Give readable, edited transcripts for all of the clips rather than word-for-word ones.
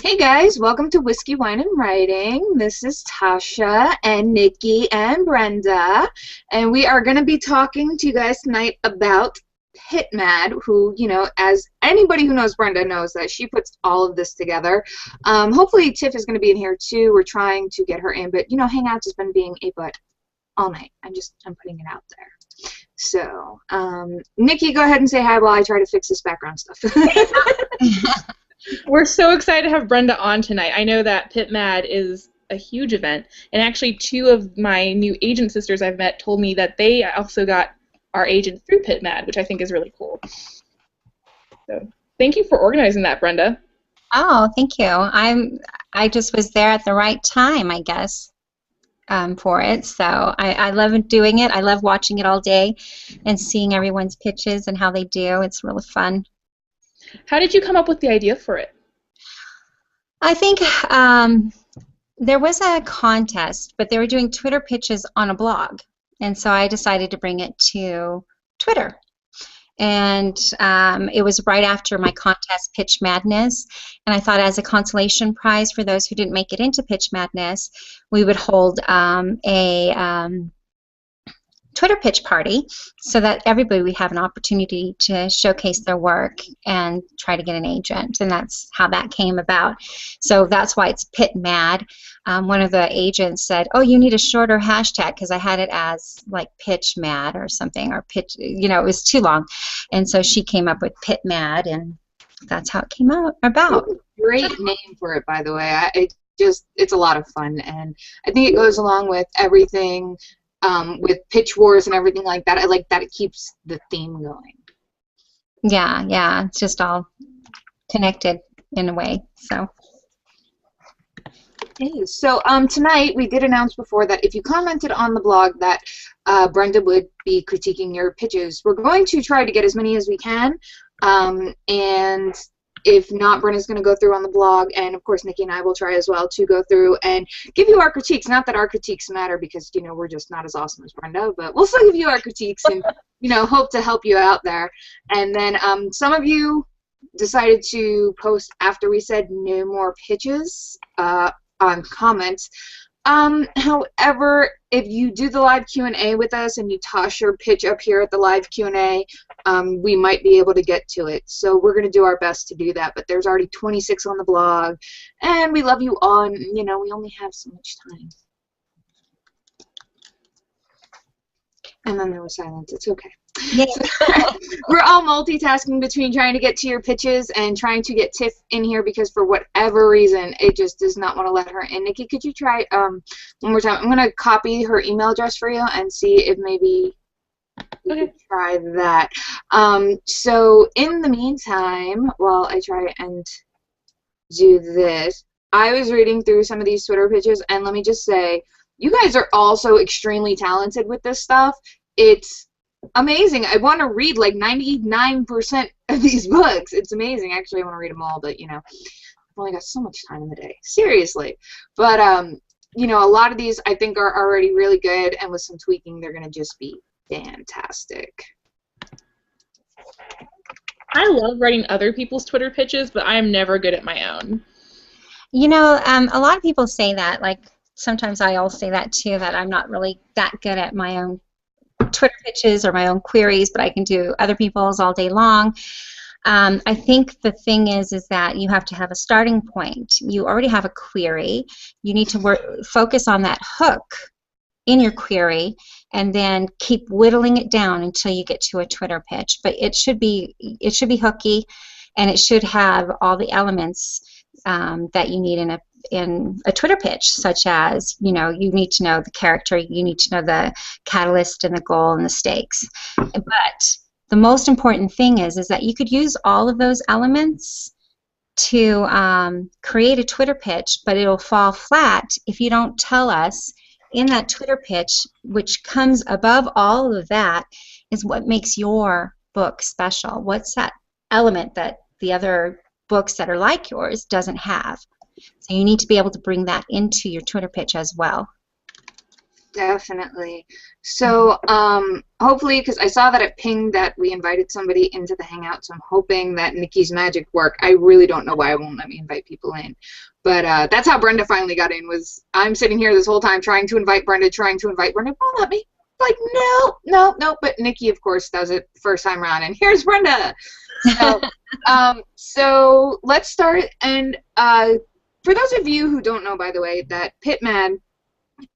Hey guys, welcome to Whiskey, Wine, and Writing. This is Tasha and Nikki and Brenda, and we are going to be talking to you guys tonight about PitMad, who, as anybody who knows Brenda knows that she puts all of this together. Hopefully Tiff is going to be in here too. We're trying to get her in, but Hangouts has been being a butt all night. I'm putting it out there. So, Nikki, go ahead and say hi while I try to fix this background stuff. We're so excited to have Brenda on tonight. I know that PitMad is a huge event, and actually two of my new agent sisters I've met told me that they also got our agent through PitMad, which I think is really cool. So thank you for organizing that, Brenda. Oh, thank you. I just was there at the right time, I guess, for it. So I love doing it. I love watching it all day and seeing everyone's pitches and how they do. It's really fun. How did you come up with the idea for it? I think there was a contest, but they were doing Twitter pitches on a blog, and so I decided to bring it to Twitter. And it was right after my contest, Pitch Madness, and I thought as a consolation prize for those who didn't make it into Pitch Madness, we would hold a Twitter pitch party so that everybody would have an opportunity to showcase their work and try to get an agent, and that's how that came about. So that's why it's PitMad. One of the agents said, oh, you need a shorter hashtag, because I had it as like Pitch Mad or something, or pitch, it was too long, and so she came up with PitMad, and that's how it came about. Great name for it, by the way. It's a lot of fun, and I think it goes along with everything. With pitch wars and everything like that. I like that it keeps the theme going. Yeah, it's just all connected in a way. So. Okay, so tonight we did announce before that if you commented on the blog that Brenda would be critiquing your pitches. We're going to try to get as many as we can, and if not, Brenda's going to go through on the blog, and of course Nikki and I will try as well to go through and give you our critiques. Not that our critiques matter, because we're just not as awesome as Brenda, but we'll still give you our critiques and hope to help you out there. And then some of you decided to post after we said no more pitches on comments. However, if you do the live Q&A with us and you toss your pitch up here at the live Q&A, we might be able to get to it. So we're going to do our best to do that. But there's already 26 on the blog, and we love you all. And, we only have so much time. And then there was silence. It's okay. Yeah. We're all multitasking between trying to get to your pitches and trying to get Tiff in here, because for whatever reason it just does not want to let her in. Nikki, could you try one more time? I'm going to copy her email address for you and see if maybe you can try that. So in the meantime, while I try and do this, I was reading through some of these Twitter pitches, and let me just say, you guys are also extremely talented with this stuff. It's amazing. I want to read like 99% of these books. It's amazing. Actually, I want to read them all, but I've only got so much time in the day. Seriously. But a lot of these I think are already really good, and with some tweaking, they're going to just be fantastic. I love writing other people's Twitter pitches, but I am never good at my own. A lot of people say that. Like, sometimes I'll say that too, that I'm not really that good at my own Twitter pitches or my own queries, but I can do other people's all day long. I think the thing is that you have to have a starting point. You already have a query. You need to focus on that hook in your query, and then keep whittling it down until you get to a Twitter pitch. But it should be hooky, and it should have all the elements that you need in a Twitter pitch, such as, you need to know the character, you need to know the catalyst and the goal and the stakes. But the most important thing is that you could use all of those elements to create a Twitter pitch, but it'll fall flat if you don't tell us in that Twitter pitch, which comes above all of that, is what makes your book special. What's that element that the other books that are like yours doesn't have? So you need to be able to bring that into your Twitter pitch as well. Definitely. So, hopefully, because I saw that it pinged that we invited somebody into the Hangout, so I'm hoping that Nikki's magic work. I really don't know why it won't let me invite people in. But that's how Brenda finally got in, was I'm sitting here this whole time trying to invite Brenda, won't let me. Like, no, no, no. But Nikki, of course, does it first time around, and here's Brenda. So, so let's start. And for those of you who don't know, by the way, that PitMad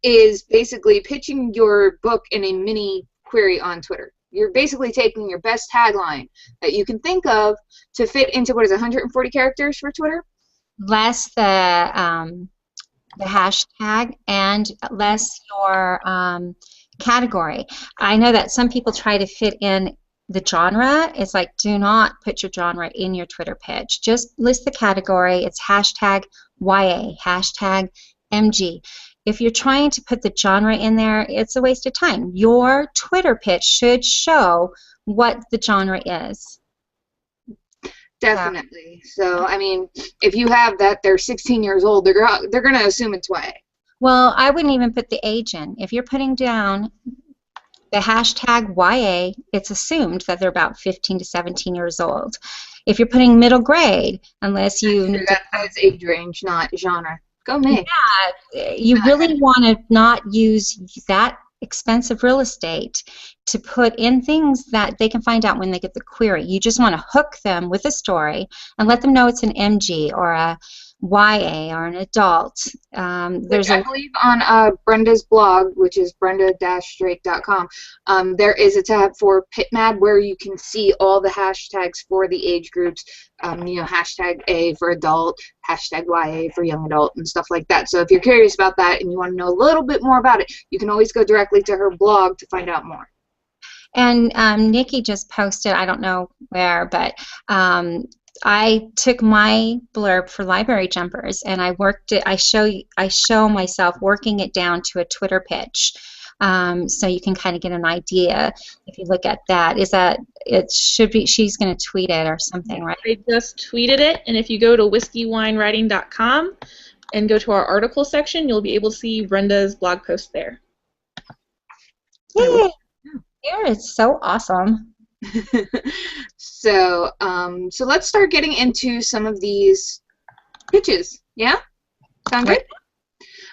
is basically pitching your book in a mini query on Twitter. You're basically taking your best tagline that you can think of to fit into, what is it, 140 characters for Twitter? Less the hashtag and less your category. I know that some people try to fit in the genre. It's like, do not put your genre in your Twitter pitch. Just list the category. It's hashtag YA, hashtag MG. If you're trying to put the genre in there, it's a waste of time. Your Twitter pitch should show what the genre is. Definitely. So, I mean, if you have that they're 16 years old, they're going to assume it's YA. Well, I wouldn't even put the age in. If you're putting down the hashtag YA, it's assumed that they're about 15 to 17 years old. If you're putting middle grade, unless you... That's age range, not genre. Go me. Yeah, you really want to not use that expensive real estate to put in things that they can find out when they get the query. You just want to hook them with a story and let them know it's an MG or a YA or an adult. There's I believe on Brenda's blog, which is brenda-drake.com, there is a tab for PitMad where you can see all the hashtags for the age groups. You know, hashtag A for adult, hashtag YA for young adult, and stuff like that. So if you're curious about that and you want to know a little bit more about it, you can always go directly to her blog to find out more. And Nikki just posted, I don't know where, but I took my blurb for Library Jumpers and I worked it. I show myself working it down to a Twitter pitch, so you can kind of get an idea if you look at that. Is that it should be? She's going to tweet it or something, right? I just tweeted it, and if you go to whiskeyWineWriting.com and go to our article section, you'll be able to see Brenda's blog post there. Yay! Here, it's so awesome. So, so let's start getting into some of these pitches. Yeah? Sound good?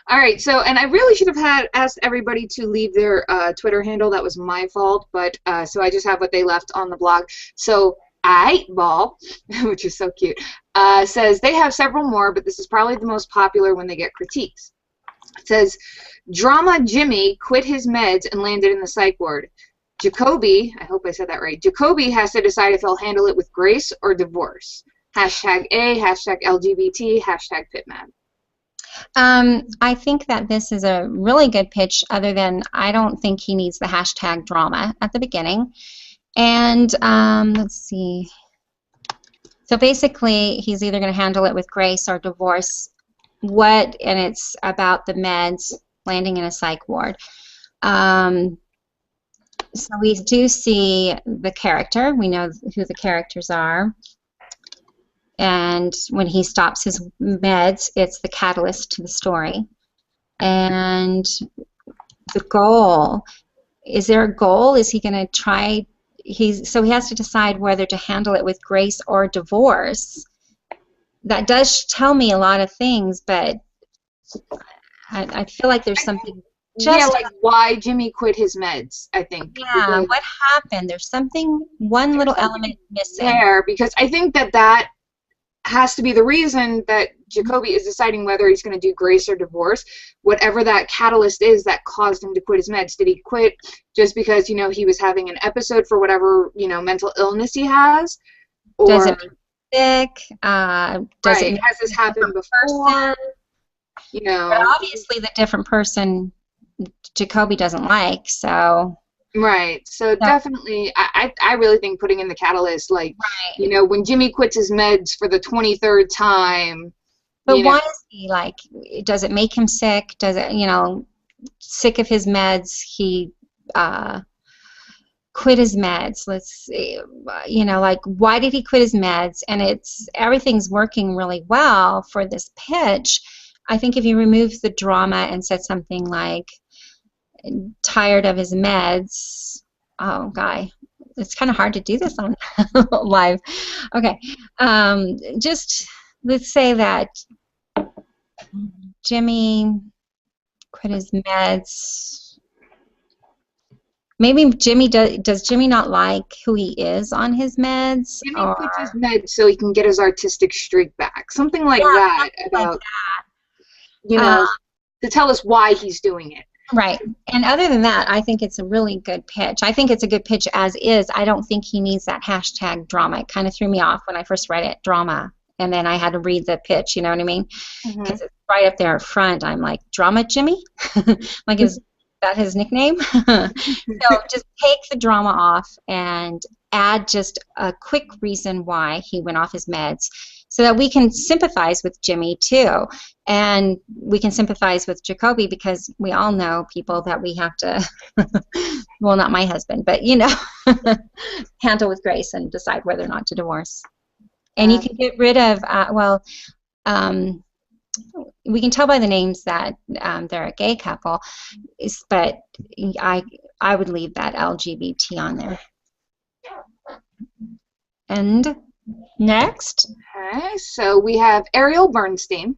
All right. So, and I really should have asked everybody to leave their Twitter handle. That was my fault. But so I just have what they left on the blog. So, Ball, which is so cute, says they have several more, but this is probably the most popular when they get critiques. It says, Drama Jimmy quit his meds and landed in the psych ward. Jacoby, I hope I said that right, Jacoby has to decide if he'll handle it with grace or divorce. Hashtag A, hashtag LGBT, hashtag PitMad. I think that this is a really good pitch, other than I don't think he needs the hashtag drama at the beginning. And let's see. So basically, he's either going to handle it with grace or divorce. And it's about the meds landing in a psych ward. So we do see the character. We know who the characters are. And when he stops his meds, it's the catalyst to the story. And the goal, is there a goal? Is he going to try? So he has to decide whether to handle it with grace or divorce. That does tell me a lot of things, but I feel like there's something. Yeah, like why Jimmy quit his meds, I think. Yeah, what happened? There's one little element missing. There, because I think that has to be the reason that Jacoby is deciding whether he's going to do grace or divorce. Whatever that catalyst is that caused him to quit his meds. Did he quit just because, you know, he was having an episode for whatever, you know, mental illness he has? Or, does it make him sick? Does it has this happened before? You know, but obviously the different person Jacoby doesn't like, so. Right. So definitely, I really think putting in the catalyst, like, right. You know, when Jimmy quits his meds for the 23rd time. But why is he, like, does it make him sick? Does it, you know, sick of his meds, he quit his meds? Let's see, you know, like, why did he quit his meds? And everything's working really well for this pitch. I think if you remove the drama and said something like, tired of his meds. Oh, guy. It's kind of hard to do this on live. Okay. Just let's say that Jimmy quit his meds. Maybe Jimmy does Jimmy not like who he is on his meds? Jimmy quit his meds so he can get his artistic streak back. Something like that about, you know, to tell us why he's doing it. Right. And other than that, I think it's a really good pitch. I think it's a good pitch as is. I don't think he needs that hashtag drama. It kind of threw me off when I first read it, drama. And then I had to read the pitch, you know what I mean? Because it's right up there up front. I'm like, drama Jimmy? Like, is that his nickname? So just take the drama off and add just a quick reason why he went off his meds so that we can sympathize with Jimmy too. And we can sympathize with Jacoby because we all know people that we have to, well, not my husband, but, you know, handle with grace and decide whether or not to divorce. And you can get rid of, we can tell by the names that they're a gay couple, but I would leave that LGBT on there. And next. Okay, so we have Ariel Bernstein.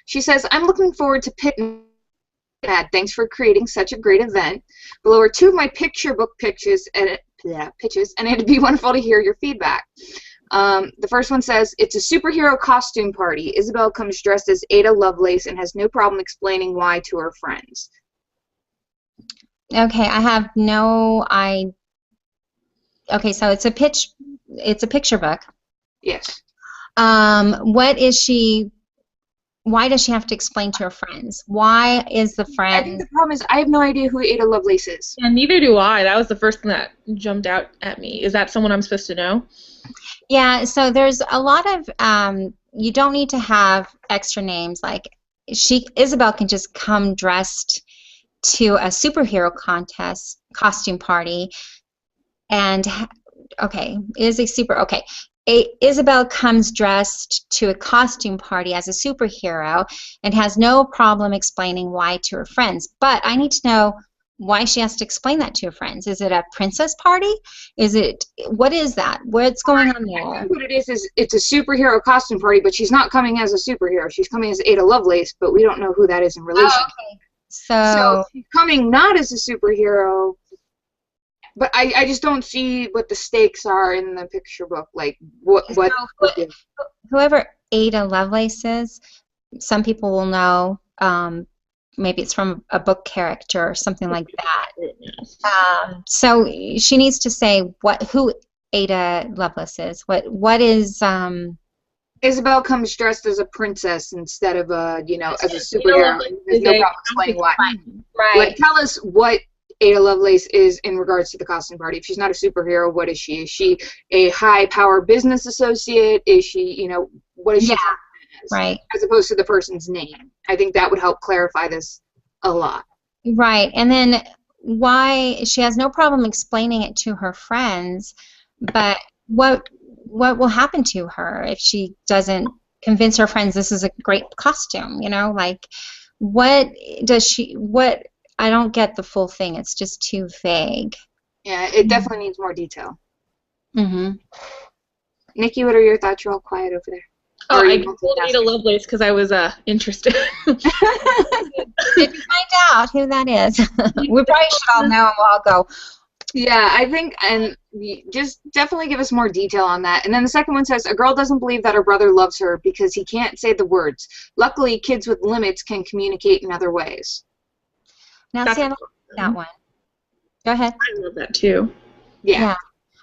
She says, I'm looking forward to PitMad. Thanks for creating such a great event. Below are 2 of my picture book pitches, and it'd be wonderful to hear your feedback. The first one says, it's a superhero costume party. Isabel comes dressed as Ada Lovelace and has no problem explaining why to her friends. Okay, I have no idea. Okay, so it's a picture book. Yes. What is she, why does she have to explain to her friends? Why is the friend... I think the problem is I have no idea who Ada Lovelace is. Yeah, neither do I. That was the first thing that jumped out at me. Is that someone I'm supposed to know? Yeah, so there's a lot of, you don't need to have extra names. Like, Isabel can just come dressed to a superhero contest, costume party, and, okay, Isabel comes dressed to a costume party as a superhero and has no problem explaining why to her friends. But I need to know why she has to explain that to her friends. Is it a princess party? What is that? What's going on there? I think what it is it's a superhero costume party, but she's not coming as a superhero. She's coming as Ada Lovelace, but we don't know who that is in relation. Oh, okay. So she's coming not as a superhero, but I just don't see what the stakes are in the picture book. Like, whoever Ada Lovelace is, some people will know. Maybe it's from a book character or something like that. So she needs to say who Ada Lovelace is. What is Isabel comes dressed as a princess instead of as a superhero. There's no problem explaining why. Right. Like, tell us what Ada Lovelace is in regards to the costume party. If she's not a superhero, what is she? Is she a high-power business associate? Is she, what is she? Yeah. Right. As opposed to the person's name. I think that would help clarify this a lot. Right. And then why she has no problem explaining it to her friends, but what will happen to her if she doesn't convince her friends this is a great costume, like I don't get the full thing. It's just too vague. Yeah, it definitely needs more detail. Mm-hmm. Nikki, what are your thoughts? You're all quiet over there. Oh, I told Ada Lovelace because I was interested. Did you find out who that is? We probably should all know, and we'll all go. Yeah, I think, and just definitely give us more detail on that. And then the second one says, a girl doesn't believe that her brother loves her because he can't say the words. Luckily, kids with limits can communicate in other ways. Now, see, I like that one. Go ahead. I love that, too. Yeah.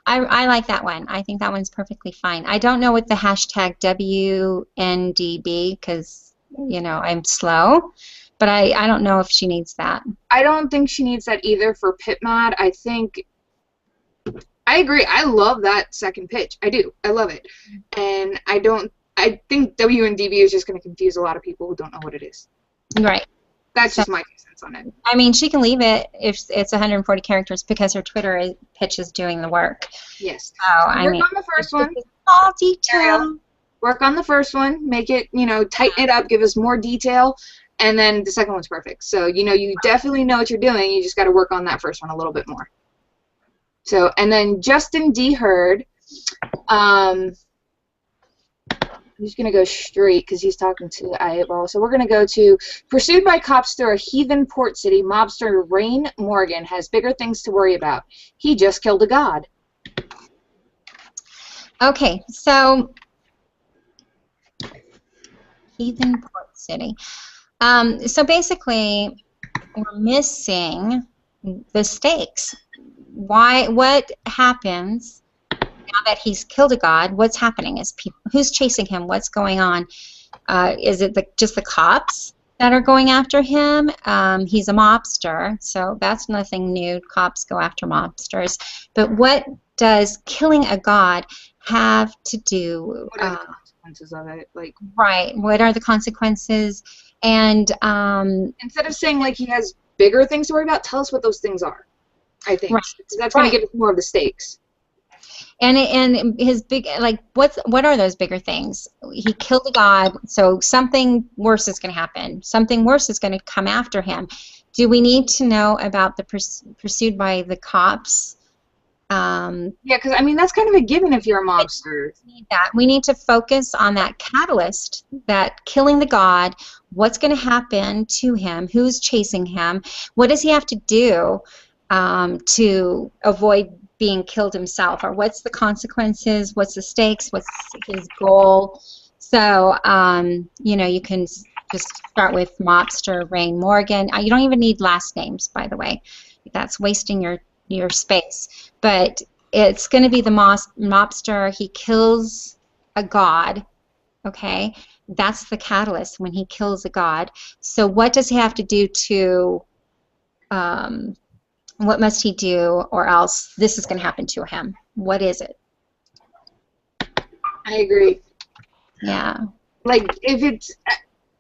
I like that one. I think that one's perfectly fine. I don't know what the hashtag WNDB, because, I'm slow, but I don't know if she needs that. I don't think she needs that either for PitMad. I agree. I love that second pitch. I do. I love it. And I think WNDB is just going to confuse a lot of people who don't know what it is. Right. That's just my 2 cents on it. I mean, she can leave it if it's 140 characters because her Twitter pitch is doing the work. Yes. So, work on the first one. All detail. Work on the first one. Make it, tighten it up. Give us more detail. and then the second one's perfect. So, you know, you definitely know what you're doing. You just got to work on that first one a little bit more. So, and then Justin D. Hurd, he's going to go straight because he's talking to Eyeball. So we're going to go to, pursued by cops through a heathen port city, mobster Rain Morgan has bigger things to worry about. He just killed a god. Okay, so heathen port city. So basically, we're missing the stakes. What happens now that he's killed a god? What's happening? Who's chasing him? What's going on? Is it just the cops that are going after him? He's a mobster, so that's nothing new. Cops go after mobsters. But what does killing a god have to do? What are the consequences of it? Like, right. What are the consequences? And instead of saying like he has bigger things to worry about, tell us what those things are. I think that's going to give us more of the stakes. And his big, like, what are those bigger things? He killed a god, so something worse is going to happen. Something worse is going to come after him. Do we need to know about the pursued by the cops? Yeah, because I mean that's kind of a given if you're a mobster. We need to focus on that catalyst, that killing the god. What's going to happen to him? Who's chasing him? What does he have to do to avoid being killed himself? Or what's the consequences? What's the stakes? What's his goal? So you know, you can just start with mobster Rain Morgan. You don't even need last names, by the way. That's wasting your space. But it's going to be the mobster. He kills a god, okay? That's the catalyst when he kills a god. So what does he have to do to, what must he do, or else this is going to happen to him? What is it? I agree. Yeah. Like, if it's,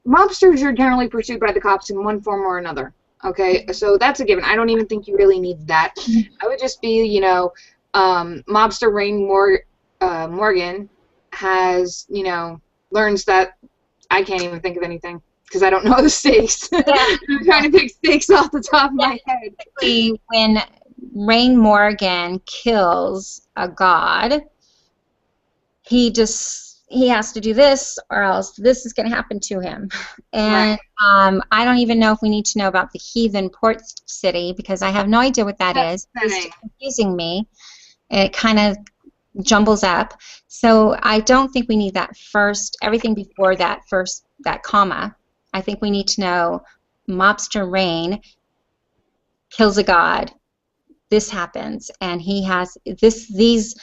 mobsters are generally pursued by the cops in one form or another. Okay, so that's a given. I don't even think you really need that. I would just be, you know, mobster Rain Morgan has, you know, learns that I can't even think of anything because I don't know the stakes. Yeah. I'm trying to pick stakes off the top of my head. When Rain Morgan kills a god, he has to do this, or else this is going to happen to him. And I don't even know if we need to know about the heathen port city because I have no idea what that is. It's confusing me. It kind of jumbles up. So I don't think we need that first, everything before that comma. I think we need to know mobster Rain kills a god. This happens, and he has these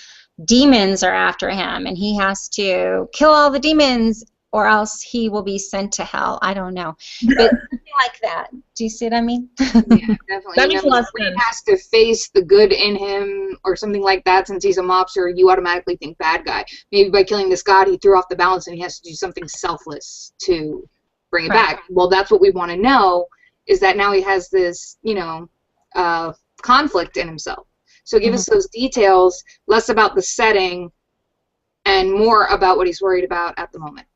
demons are after him, and he has to kill all the demons, or else he will be sent to hell. I don't know, but something like that. Do you see what I mean? Yeah, definitely. That makes a lot of He sense. has to face the good in him, or something like that. Since he's a mobster, you automatically think bad guy. Maybe by killing this god, he threw off the balance, and he has to do something selfless to bring it back. Well, that's what we want to know. Is that now he has this, you know, conflict in himself. So give us those details, less about the setting and more about what he's worried about at the moment.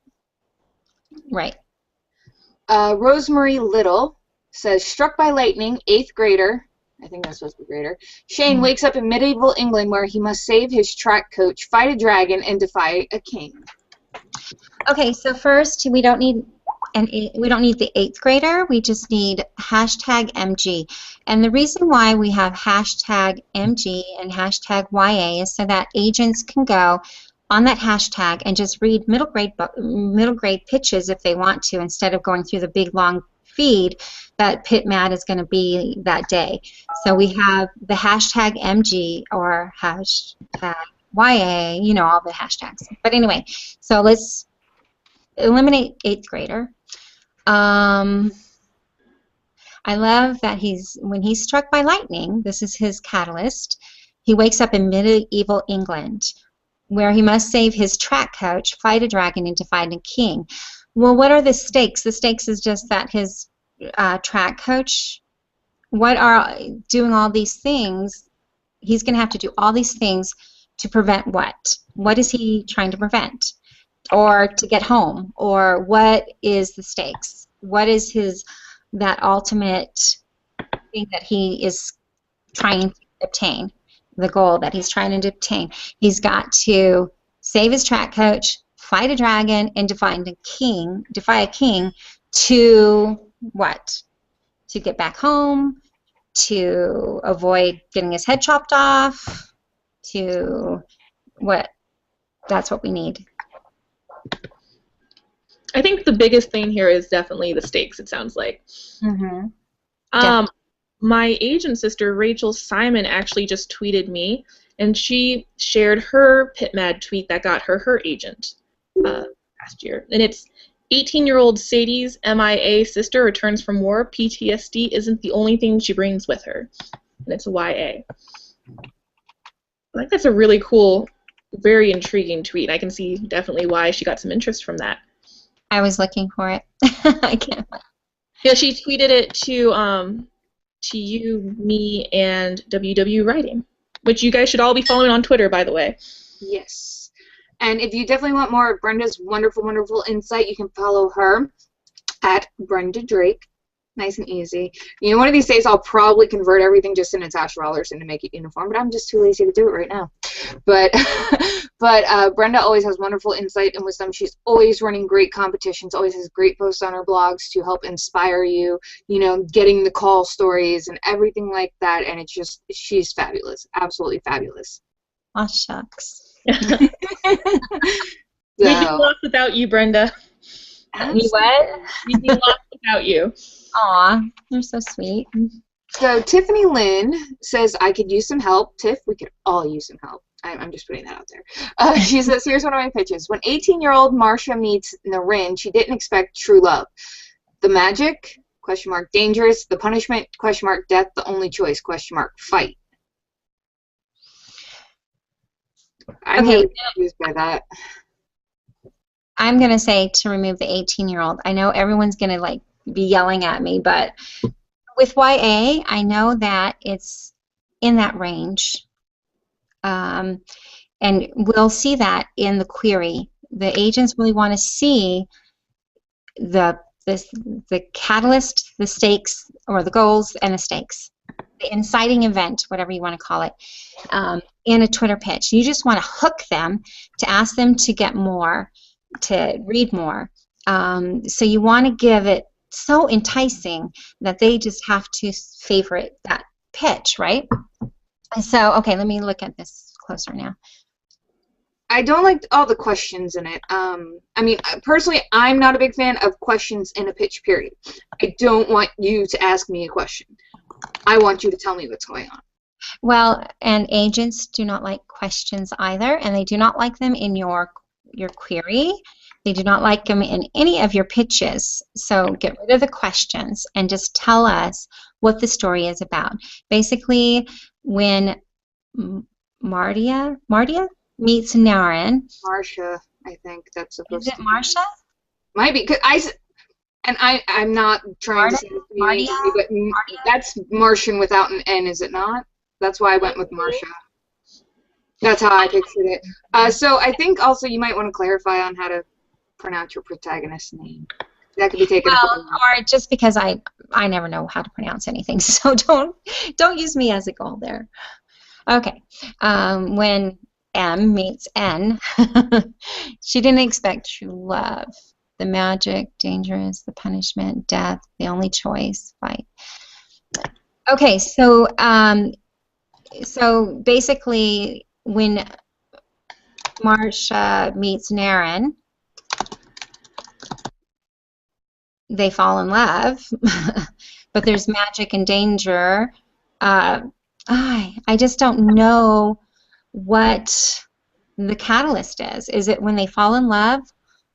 Right. Rosemary Little says, struck by lightning, 8th grader, I think that's supposed to be grader, Shane wakes up in medieval England where he must save his track coach, fight a dragon, and defy a king. Okay, so first we don't need the 8th grader. We just need hashtag MG. And the reason why we have hashtag MG and hashtag YA is so that agents can go on that hashtag and just read middle grade pitches if they want to, instead of going through the big long feed that PitMad is going to be that day. So we have the hashtag MG or hashtag YA, you know, all the hashtags. But anyway, so let's eliminate 8th grader. I love that when he's struck by lightning, this is his catalyst. He wakes up in medieval England, where he must save his track coach, fight a dragon, and defy a king. Well, what are the stakes? The stakes is just that his track coach, doing all these things, he's going to have to do all these things to prevent what? What is he trying to prevent? Or to get home? Or what is the stakes? what is that ultimate thing that he is trying to obtain, the goal that he's trying to obtain. He's got to save his track coach, fight a dragon, and defy a king to what? To get back home, to avoid getting his head chopped off, to what? That's what we need. I think the biggest thing here is definitely the stakes, it sounds like. Mm-hmm. My agent sister, Rachel Simon, actually just tweeted me, and she shared her PitMad tweet that got her agent last year. And it's 18-year-old Sadie's MIA sister returns from war. PTSD isn't the only thing she brings with her. And it's a YA. I think that's a really cool, very intriguing tweet. I can see definitely why she got some interest from that. I was looking for it. I can't. Yeah, she tweeted it to you, me, and WW Writing, which you guys should all be following on Twitter, by the way. Yes. And if you definitely want more of Brenda's wonderful, wonderful insight, you can follow her at Brenda Drake. Nice and easy. You know, one of these days I'll probably convert everything just to Natasha Rollerson to make it uniform, but I'm just too lazy to do it right now. But Brenda always has wonderful insight and wisdom. She's always running great competitions, always has great posts on her blogs to help inspire you, you know, getting the call stories and everything like that. And it's just, she's fabulous. Absolutely fabulous. Aw, shucks. We'd be lost without you, Brenda. Me what? We'd be lost without you. Aw, you're so sweet. So Tiffany Lynn says, I could use some help. Tiff, we could all use some help. I'm just putting that out there. She says, here's one of my pitches. When 18-year-old Marcia meets Naren, she didn't expect true love. The magic, ? Dangerous. The punishment, ? Death. The only choice, ? Fight. I'm really confused by that. I'm going to say to remove the 18-year-old. I know everyone's going to like be yelling at me, but with YA, I know that it's in that range. And we'll see that in the query. The agents really want to see the catalyst, the stakes, or the goals and the stakes. The inciting event, whatever you want to call it, in a Twitter pitch. You just want to hook them to ask them to get more, to read more. So you want to give it so enticing that they just have to favorite that pitch, right? So, okay, let me look at this closer now. I don't like all the questions in it. I mean, personally, I'm not a big fan of questions in a pitch, period. I don't want you to ask me a question. I want you to tell me what's going on. Well, and agents do not like questions either, and they do not like them in your query. They do not like them in any of your pitches. So get rid of the questions and just tell us what the story is about. Basically, when Mardia meets Naren. Marcia, I think that's supposed to be. Is it Marcia? Might be. I'm not trying to say this to be Mardia? but Mardia? That's Martian without an N, is it not? That's why I went with Marcia. That's how I pictured it. So I think also you might want to clarify on how to pronounce your protagonist's name. That could be taken. Well, or just because I never know how to pronounce anything, so don't use me as a goal there. Okay. When M meets N, she didn't expect true love. The magic, dangerous, the punishment, death, the only choice, fight. Okay, so basically when Marcia meets Naren, they fall in love, but there's magic and danger. I just don't know what the catalyst is. Is it when they fall in love,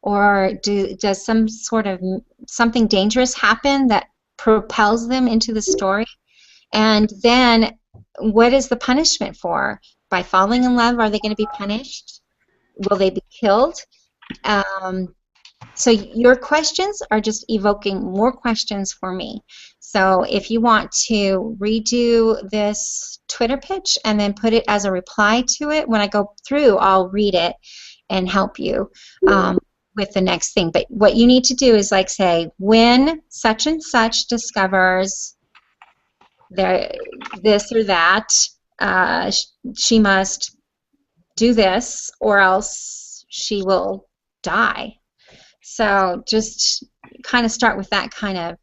or does some sort of something dangerous happen that propels them into the story? And then what is the punishment for? By falling in love, are they going to be punished? Will they be killed? So your questions are just evoking more questions for me. So if you want to redo this Twitter pitch and then put it as a reply to it, when I go through, I'll read it and help you. with the next thing. But what you need to do is like say, when such and such discovers this or that, she must do this or else she will die. So just kind of start with that kind of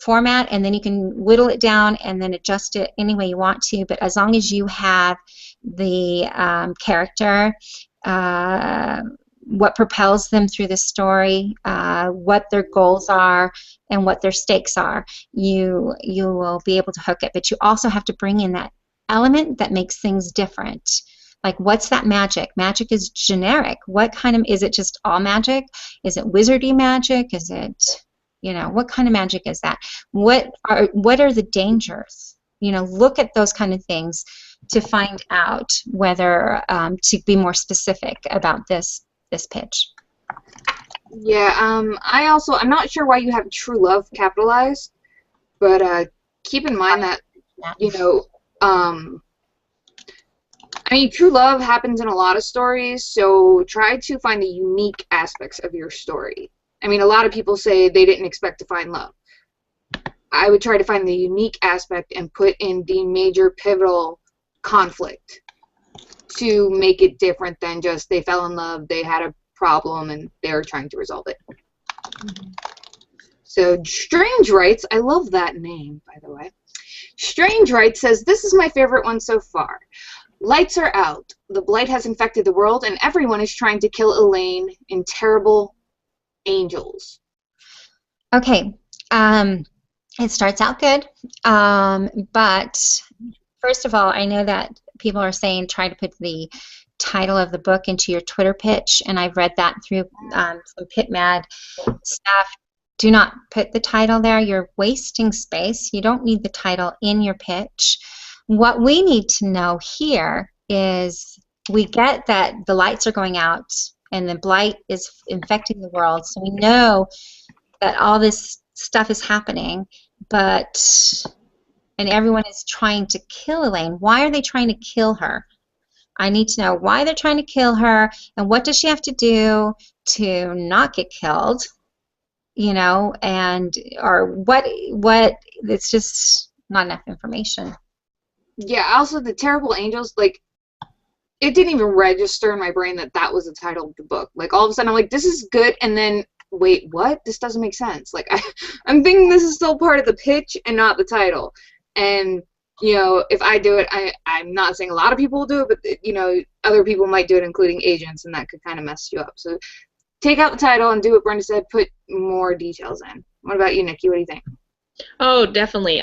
format, and then you can whittle it down and then adjust it any way you want to, but as long as you have the character, what propels them through the story, what their goals are, and what their stakes are, you will be able to hook it. But you also have to bring in that element that makes things different. Like, what's that magic? Magic is generic. What kind of, is it just all magic? Is it wizardy magic? Is it, you know, what kind of magic is that? What are the dangers? You know, look at those kind of things to find out whether to be more specific about this pitch. Yeah, I'm not sure why you have true love capitalized, but keep in mind that, you know, I mean, true love happens in a lot of stories, so try to find the unique aspects of your story. I mean, a lot of people say they didn't expect to find love. I would try to find the unique aspect and put in the major pivotal conflict to make it different than just they fell in love, they had a problem, and they're trying to resolve it. So, Strange Writes, I love that name, by the way. Strange Writes says, this is my favorite one so far. Lights are out. The blight has infected the world, and everyone is trying to kill Elaine in terrible angels. Okay. It starts out good, but first of all, I know that people are saying try to put the title of the book into your Twitter pitch, and I've read that through some PitMad stuff. Do not put the title there. You're wasting space. You don't need the title in your pitch. What we need to know here is we get that the lights are going out and the blight is infecting the world, so we know that all this stuff is happening, and everyone is trying to kill Elaine. Why are they trying to kill her? I need to know why they're trying to kill her, and what does she have to do to not get killed, you know, or what, it's just not enough information. Yeah, also the Terrible Angels, like, it didn't even register in my brain that that was the title of the book. Like, all of a sudden I'm like, this is good, and then, wait, what? This doesn't make sense. Like, I'm thinking this is still part of the pitch and not the title. And, you know, if I do it, I'm not saying a lot of people will do it, but, you know, other people might do it, including agents, and that could kind of mess you up. So take out the title and do what Brenda said, put more details in. What about you, Nikki? What do you think? Oh, definitely.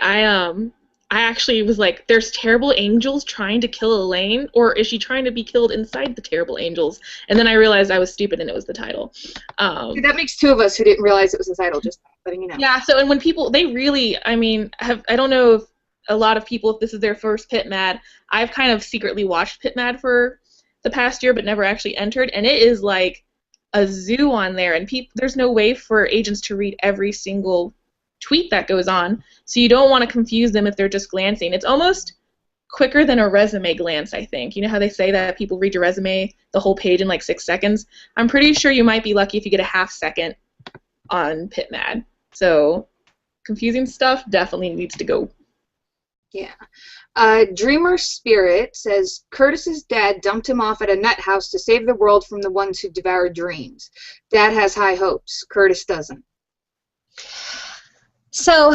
I actually was like, there's terrible angels trying to kill Elaine, or is she trying to be killed inside the terrible angels? And then I realized I was stupid and it was the title. See, that makes two of us who didn't realize it was the title, just letting you know. Yeah, so, and when people, they really, I mean, I don't know if a lot of people, if this is their first PitMad, I've kind of secretly watched PitMad for the past year but never actually entered, and it is like a zoo on there, and there's no way for agents to read every single tweet that goes on, so you don't want to confuse them if they're just glancing. It's almost quicker than a resume glance, I think. You know how they say that people read your resume, the whole page, in like 6 seconds? I'm pretty sure you might be lucky if you get a half second on PitMad. So confusing stuff definitely needs to go. Yeah. Dreamer Spirit says, Curtis's dad dumped him off at a nut house to save the world from the ones who devour dreams. Dad has high hopes. Curtis doesn't. So,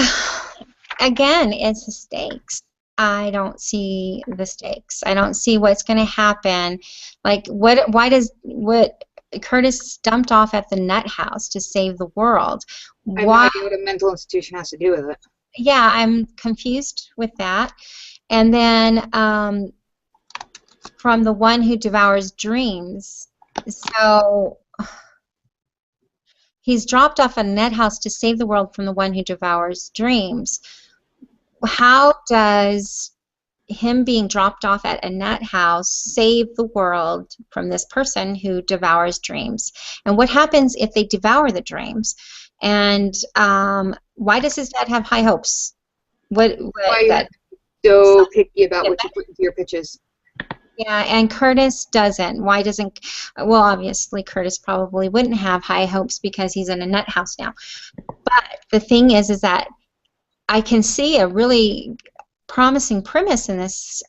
again, it's the stakes. I don't see the stakes. I don't see what's going to happen. Like, what Curtis dumped off at the nut house to save the world. I have no idea what a mental institution has to do with it. Yeah, I'm confused with that. And then from the one who devours dreams. So he's dropped off a net house to save the world from the one who devours dreams. How does him being dropped off at a net house save the world from this person who devours dreams? And what happens if they devour the dreams? And why does his dad have high hopes? Why are you so picky about what you put into your pitches? Yeah, and Curtis doesn't. Why doesn't? Well, obviously Curtis probably wouldn't have high hopes because he's in a nut house now. But the thing is that I can see a really promising premise in this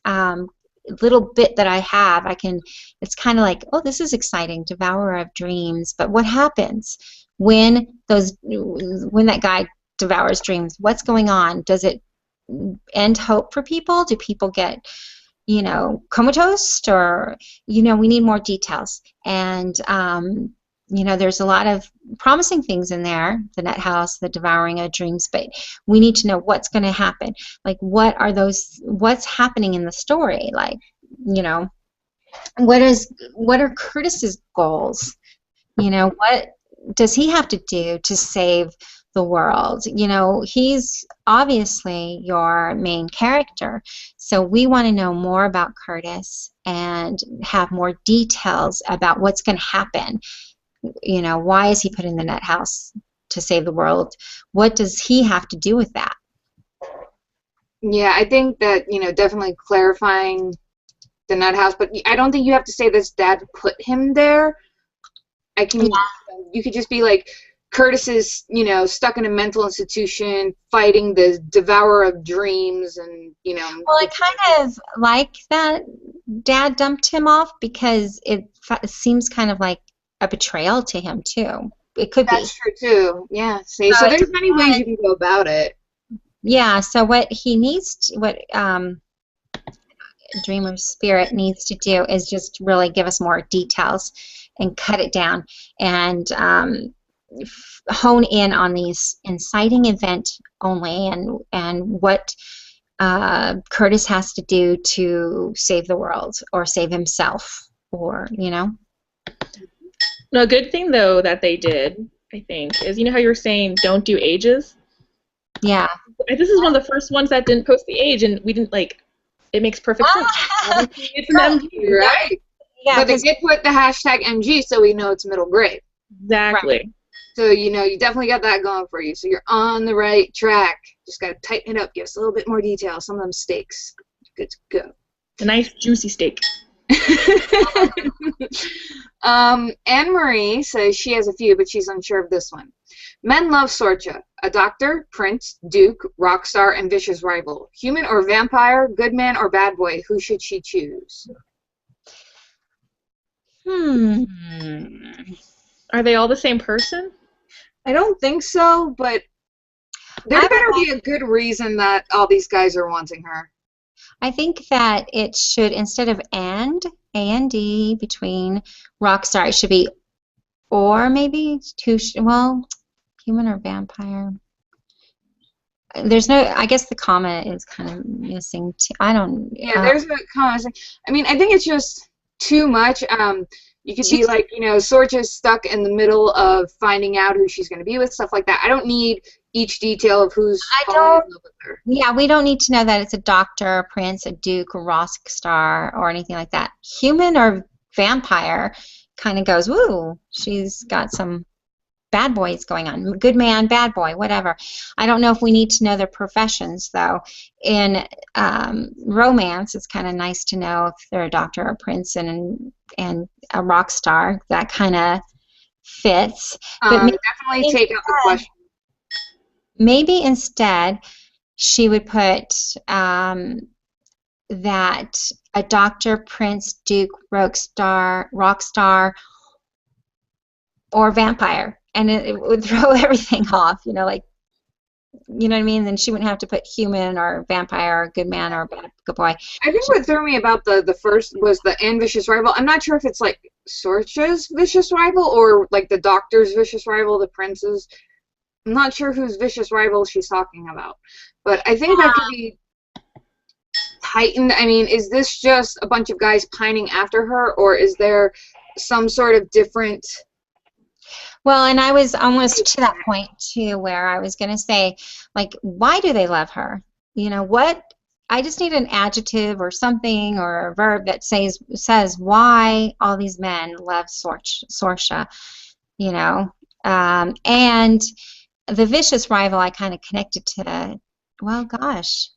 little bit that I have. It's kind of like, oh, this is exciting, Devourer of Dreams. But what happens when that guy devours dreams? What's going on? Does it end hope for people? Do people get, comatose? Or, we need more details. And, there's a lot of promising things in there, the nut house, the devouring of dreams, but we need to know what's going to happen. Like, what's happening in the story? Like, what are Curtis's goals? What does he have to do to save the world? He's obviously your main character, so we want to know more about Curtis and have more details about what's going to happen. Why is he put in the nut house to save the world? What does he have to do with that? Yeah, I think that, definitely clarifying the nut house, but I don't think you have to say this dad put him there. You could just be like, Curtis is, stuck in a mental institution fighting the devourer of dreams, and, Well, I kind of like that dad dumped him off because it seems kind of like a betrayal to him too. It could be. That's true too. Yeah. See, so there's many ways you can go about it. Yeah. So what he needs to, what Dreamer Spirit needs to do is just really give us more details and cut it down and hone in on these inciting event only and what Curtis has to do to save the world or save himself, or No, a good thing though that they did, I think, is how you were saying don't do ages. Yeah. This is one of the first ones that didn't post the age, and we didn't like. It makes perfect sense. It's an MG, right? Yeah, but they did put the hashtag MG, so we know it's middle grade. Exactly. Right. So you definitely got that going for you. So you're on the right track. Just gotta tighten it up, give us a little bit more detail. Some of them steaks, good to go. A nice juicy steak. Anne-Marie says she has a few, but she's unsure of this one. Men love Sorcha. A doctor, prince, duke, rock star, and vicious rival. Human or vampire, good man or bad boy, who should she choose? Are they all the same person? I don't think so, but there better be a good reason that all these guys are wanting her. I think that it should, instead of A&D between Rockstar, it should be or maybe human or vampire. There's no, I guess the comma is kind of missing too. I don't. Yeah, there's a comma. I mean, I think it's just too much. You could be like, Sorcha's stuck in the middle of finding out who she's going to be with, stuff like that. I don't need each detail of who's falling in love with her. Yeah, we don't need to know that it's a doctor, a prince, a duke, a rock star, or anything like that. Human or vampire kind of goes, woo, she's got some bad boys going on. Good man, bad boy, whatever. I don't know if we need to know their professions, though. In romance, it's kind of nice to know if they're a doctor, a prince, and a rock star. That kind of fits. But definitely take out the question. Maybe instead she would put that a doctor, prince, duke, rock star, or vampire, and it would throw everything off. You know what I mean? Then she wouldn't have to put human or vampire or good man or bad good boy. I think what threw me about the first was the and vicious rival. I'm not sure if it's like Sorcha's vicious rival or like the doctor's vicious rival, the prince's. I'm not sure whose vicious rival she's talking about, but I think that could be heightened. I mean, is this just a bunch of guys pining after her, or is there some sort of different... Well, and I was almost to that point, too, where I was going to say, like, why do they love her? What? I just need an adjective or something or a verb that says why all these men love Sorcha, and the vicious rival I kind of connected to, well, gosh,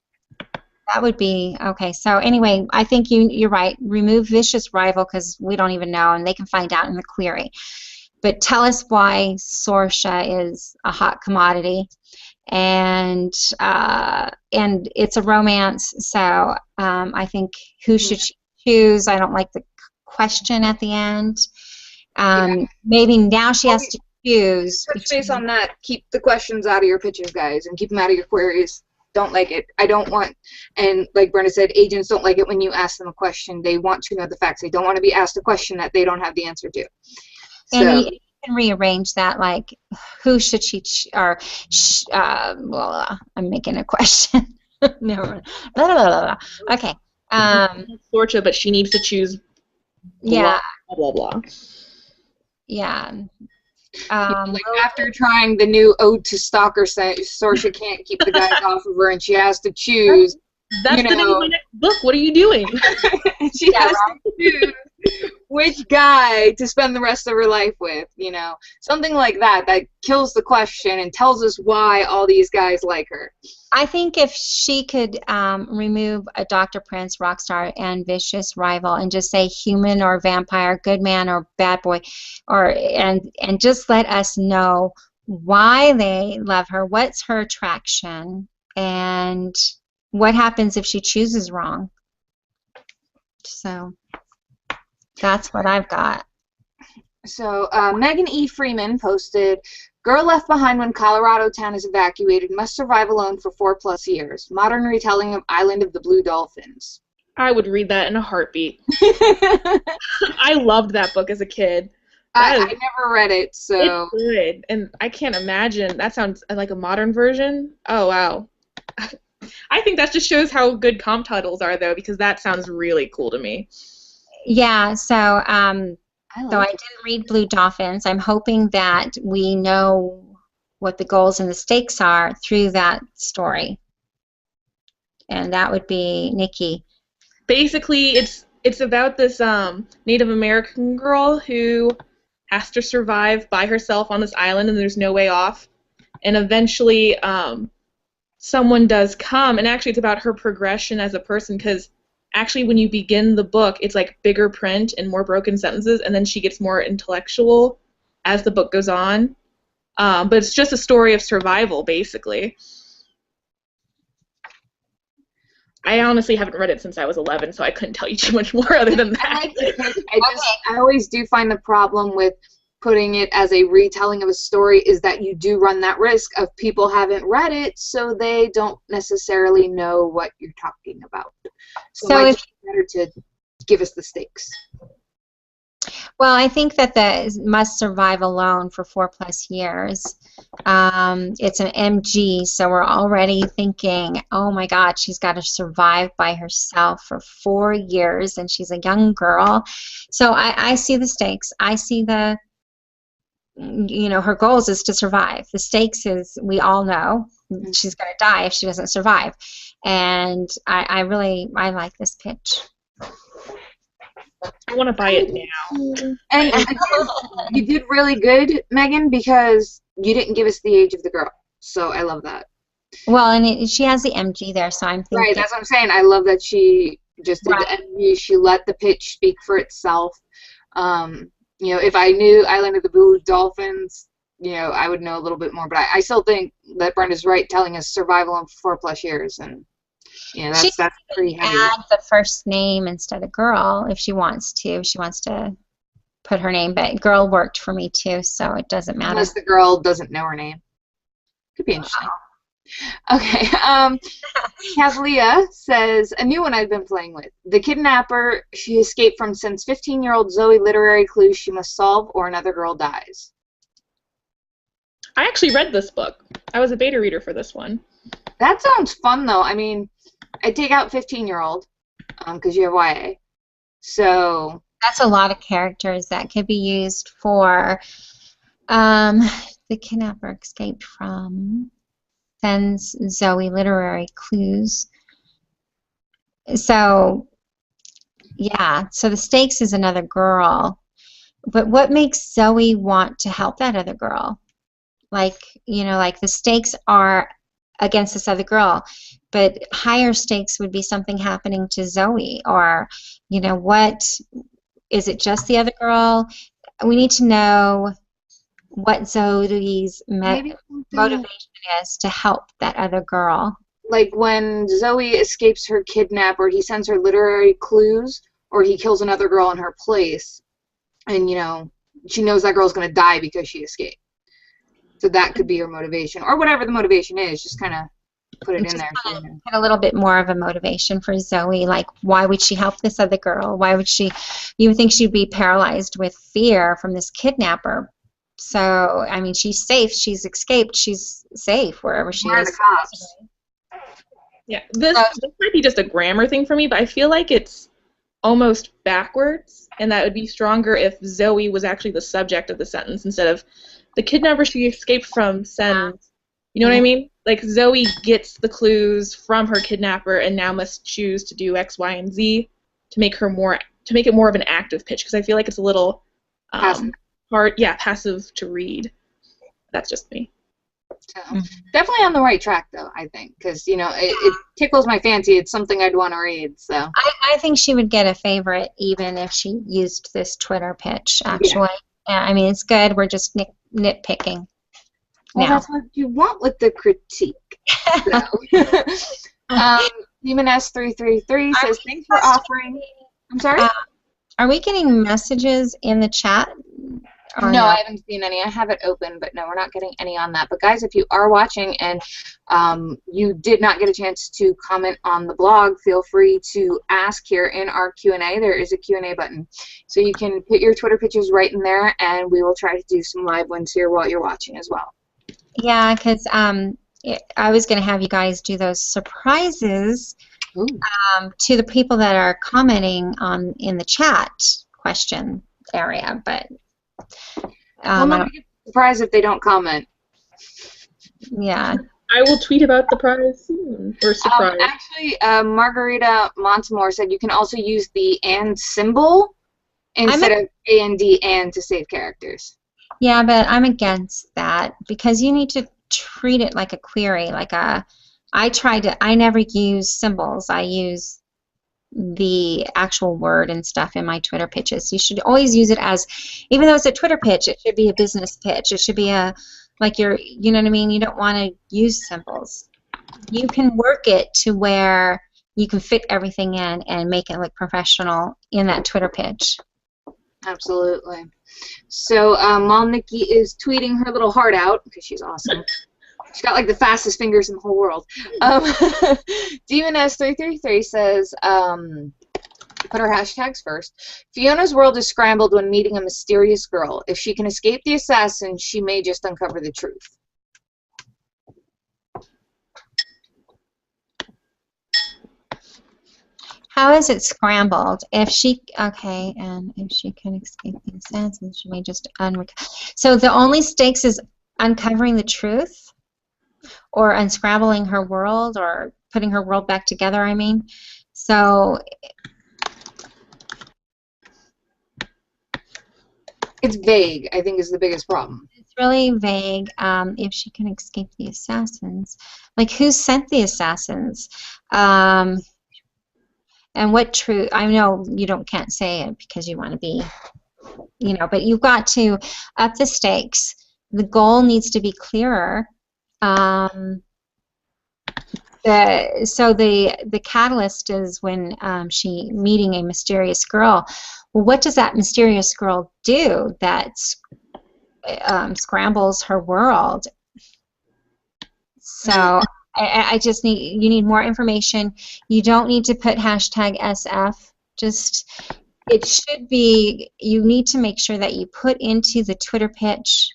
That would be okay. So anyway, I think you're right. Remove vicious rival because we don't even know, and they can find out in the query. But tell us why Sorsha is a hot commodity, and it's a romance. So I think who should she choose? I don't like the question at the end. Maybe now she has to choose. Touch base on that. Keep the questions out of your pitches, guys, and keep them out of your queries. Don't like it. I don't want, and like Brenda said, agents don't like it when you ask them a question. They want to know the facts. They don't want to be asked a question that they don't have the answer to. And you can rearrange that, like, who should she, I'm making a question. No. Blah, blah, blah, blah. Okay. Sorcha, but she needs to choose Yeah. blah, blah, blah. Yeah. Like after trying the new Ode to Stalker, Sorsha can't keep the guys off of her, and she has to choose. That's the name of my next book. What are you doing? She has to choose which guy to spend the rest of her life with. Something like that kills the question and tells us why all these guys like her. I think if she could remove a Dr. Prince, Rockstar, and Vicious Rival and just say human or vampire, good man or bad boy, and just let us know why they love her, what's her attraction, and what happens if she chooses wrong. So that's what I've got. So Megan E. Freeman posted, "Girl left behind when Colorado town is evacuated must survive alone for 4+ years. Modern retelling of Island of the Blue Dolphins." I would read that in a heartbeat. I loved that book as a kid. I never read it, so... It's good, and I can't imagine. That sounds like a modern version. Oh, wow. I think that just shows how good comp titles are, though, because that sounds really cool to me. Yeah, so I didn't read Blue Dolphins. I'm hoping that we know what the goals and the stakes are through that story. And that would be Nikki. Basically, it's about this Native American girl who has to survive by herself on this island, and there's no way off. And eventually, someone does come, and actually it's about her progression as a person, because actually when you begin the book, it's like bigger print and more broken sentences, and then she gets more intellectual as the book goes on. But it's just a story of survival, basically. I honestly haven't read it since I was 11, so I couldn't tell you too much more other than that. I always do find the problem with putting it as a retelling of a story is that you do run that risk of people haven't read it, so they don't necessarily know what you're talking about. So it's better to give us the stakes. Well, I think that the must survive alone for 4+ years. It's an MG, so we're already thinking, oh my God, she's got to survive by herself for 4 years, and she's a young girl. So I see the stakes. I see the, her goals is to survive. The stakes is, we all know she's going to die if she doesn't survive. And I like this pitch. I want to buy it now. And you did really good, Megan, because you didn't give us the age of the girl. So I love that. Well, and she has the MG there, so I'm thinking. Right, that's what I'm saying. I love that she just did the MG. She let the pitch speak for itself. If I knew Island of the Blue Dolphins, I would know a little bit more. But I still think that Brenda's right, telling us survival in 4+ years, and that's pretty heavy. Add the first name instead of girl if she wants to. If she wants to put her name, but girl worked for me too, so it doesn't matter. Unless the girl doesn't know her name. Could be interesting. Wow. Okay. Kathleen says, a new one I've been playing with. The kidnapper she escaped from sends 15-year-old Zoe literary clues she must solve or another girl dies. I actually read this book. I was a beta reader for this one. That sounds fun, though. I mean, I take out 15-year-old because you have YA. So that's a lot of characters that could be used for the kidnapper escaped from sends Zoe literary clues. So, yeah, so the stakes is another girl. But what makes Zoe want to help that other girl? Like the stakes are against this other girl. But higher stakes would be something happening to Zoe, or, you know, what is it? Just the other girl? We need to know what Zoe's Maybe motivation is to help that other girl. like when Zoe escapes her kidnapper, he sends her literary clues, or he kills another girl in her place, and you know she knows that girl's gonna die because she escaped. So that could be her motivation, or whatever the motivation is. Just kind of put it in there. So, Get a little bit more of a motivation for Zoe. Like, why would she help this other girl? Why would she? You would think she'd be paralyzed with fear from this kidnapper. So, I mean, she's safe. She's escaped. She's safe wherever she where are is. the cops? Yeah, this might be just a grammar thing for me, but I feel like it's almost backwards, and that would be stronger if Zoe was actually the subject of the sentence instead of the kidnapper she escaped from sends. You know what I mean? Like, Zoe gets the clues from her kidnapper and now must choose to do X, Y, and Z to make her make it more of an active pitch, because I feel like it's a little Passive. hard, passive to read. That's just me. So, definitely on the right track, though, I think, because, you know, it tickles my fancy. It's something I'd want to read, so. I think she would get a favorite even if she used this Twitter pitch, actually. Yeah, I mean, it's good. We're just nitpicking. Well, now. that's what you want with the critique. So. Demon S333 says, thanks for offering. I'm sorry? Are we getting messages in the chat? No, I haven't seen any. I have it open, but no, we're not getting any on that. But guys, if you are watching and you did not get a chance to comment on the blog, feel free to ask here in our Q&A. There is a Q&A button. So you can put your Twitter pictures right in there, and we will try to do some live ones here while you're watching as well. Yeah, because I was going to have you guys do those surprises to the people that are commenting in the chat question area, but well, nobody gets surprised if they don't comment. Yeah. I will tweet about the prize soon, or surprise. Actually, Margarita Montemore said you can also use the and symbol instead of A-N-D and to save characters. Yeah, but I'm against that because you need to treat it like a query. I never use symbols. I use the actual word and stuff in my Twitter pitches. You should always use it as, even though it's a Twitter pitch, it should be a business pitch. It should be you know what I mean? You don't want to use symbols. You can work it to where you can fit everything in and make it look professional in that Twitter pitch. Absolutely. So while Nikki is tweeting her little heart out, because she's awesome, she's got like the fastest fingers in the whole world. Demon S333 says, put her hashtags first. Fiona's world is scrambled when meeting a mysterious girl. If she can escape the assassin, she may just uncover the truth. How is it scrambled? And if she can escape the assassin, she may just So the only stakes is uncovering the truth, or unscrambling her world, or putting her world back together, I mean. So it's vague, I think, is the biggest problem. It's really vague. If she can escape the assassins. Like, who sent the assassins? And what truth? I know you can't say it because you want to be, but you've got to up the stakes. The goal needs to be clearer. So the catalyst is when she meeting a mysterious girl. Well, what does that mysterious girl do that scrambles her world? So I just you need more information. You don't need to put hashtag SF. It should be, you need to make sure that you put into the Twitter pitch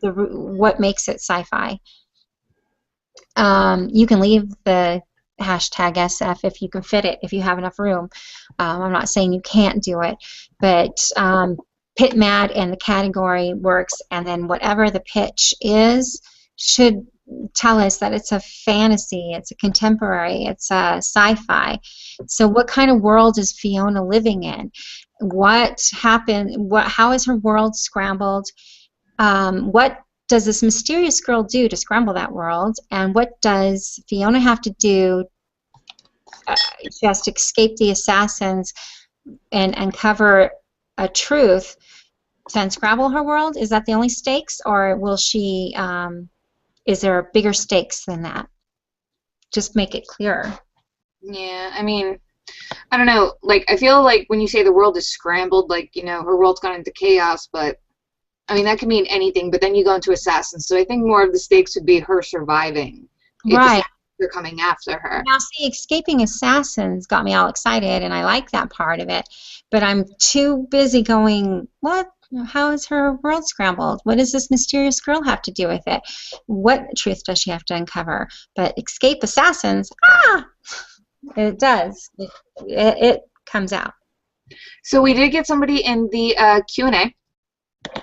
what makes it sci-fi. You can leave the hashtag SF if you can fit it, if you have enough room. I'm not saying you can't do it, but PitMad and the category works, and then whatever the pitch is should tell us that it's a fantasy, it's a contemporary, it's a sci-fi. So what kind of world is Fiona living in? What happened? How is her world scrambled? What does this mysterious girl do to scramble that world? And what does Fiona have to do? She has to escape the assassins and uncover a truth to unscramble her world. Is that the only stakes, or will she? Is there bigger stakes than that? Just make it clearer. Yeah, I mean, I don't know. Like, I feel like when you say the world is scrambled, like, you know, her world's gone into chaos, but I mean, that could mean anything, but then you go into assassins, so I think more of the stakes would be her surviving. Right. They're coming after her. Now, see, escaping assassins got me all excited, and I like that part of it, but I'm too busy going, what? How is her world scrambled? What does this mysterious girl have to do with it? What truth does she have to uncover? But escape assassins, it does. It comes out. So we did get somebody in the Q&A.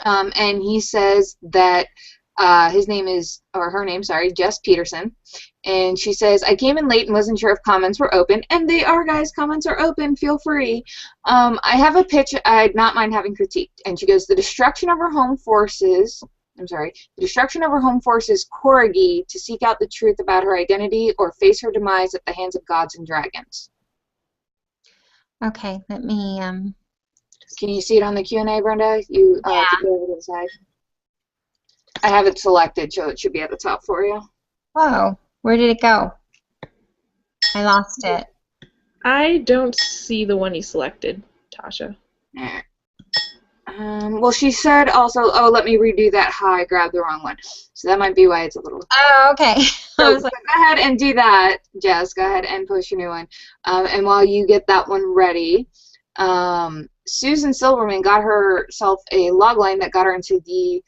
And he says that his name is, or her name, sorry, Jess Peterson. And she says, I came in late and wasn't sure if comments were open. And they are, guys. Comments are open. Feel free. I have a pitch I'd not mind having critiqued. And she goes, the destruction of her home forces Corgi to seek out the truth about her identity or face her demise at the hands of gods and dragons. Okay, let me... Can you see it on the Q&A, Brenda? You Yeah. to go over to the side. I have it selected, so it should be at the top for you. Whoa, where did it go? I lost it. I don't see the one you selected, Tasha. Well, she said also, oh, let me redo that. I grabbed the wrong one. So that might be why it's a little... Oh, okay. So go ahead and do that, Jess. Go ahead and post your new one. And while you get that one ready, Susan Silverman got herself a logline that got her into the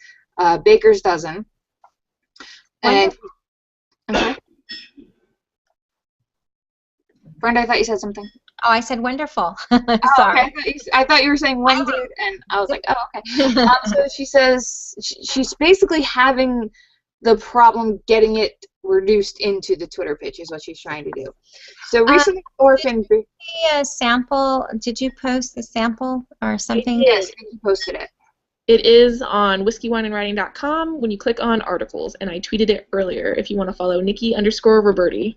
Baker's Dozen. And I'm sorry? Brenda, I thought you said something. Oh, I said wonderful. Oh, Sorry. okay. I thought you were saying when did, and I was like, oh, okay. So she says she's basically having the problem getting it reduced into the Twitter pitch is what she's trying to do. So recently, Orphan... A sample, did you post the sample or something? Yes, you posted it. It is on whiskeywineandwriting.com when you click on articles, and I tweeted it earlier if you want to follow Nikki_Roberti.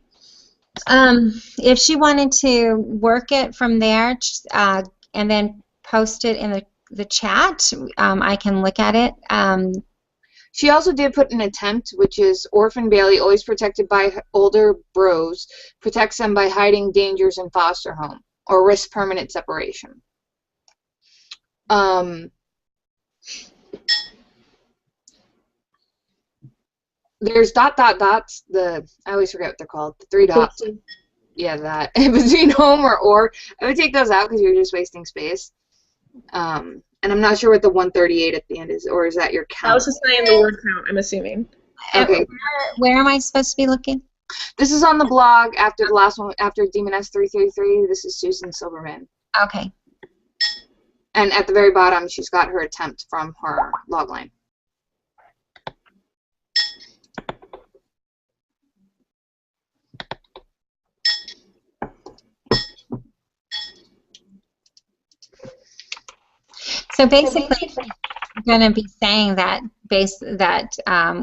If she wanted to work it from there and then post it in the chat, I can look at it. She also did put an attempt, which is Orphan Bailey, always protected by older bros, protects them by hiding dangers in foster home or risk permanent separation. There's dots, I always forget what they're called, the 3 dots. Yeah, that. Between home or. I would take those out because you're just wasting space. And I'm not sure what the 138 at the end is, or is that your count? I was just saying the word count, I'm assuming. Okay. Where am I supposed to be looking? This is on the blog after the last one, after Demoness 333. This is Susan Silverman. Okay. And at the very bottom, she's got her attempt from her logline. So basically, I'm going to be saying that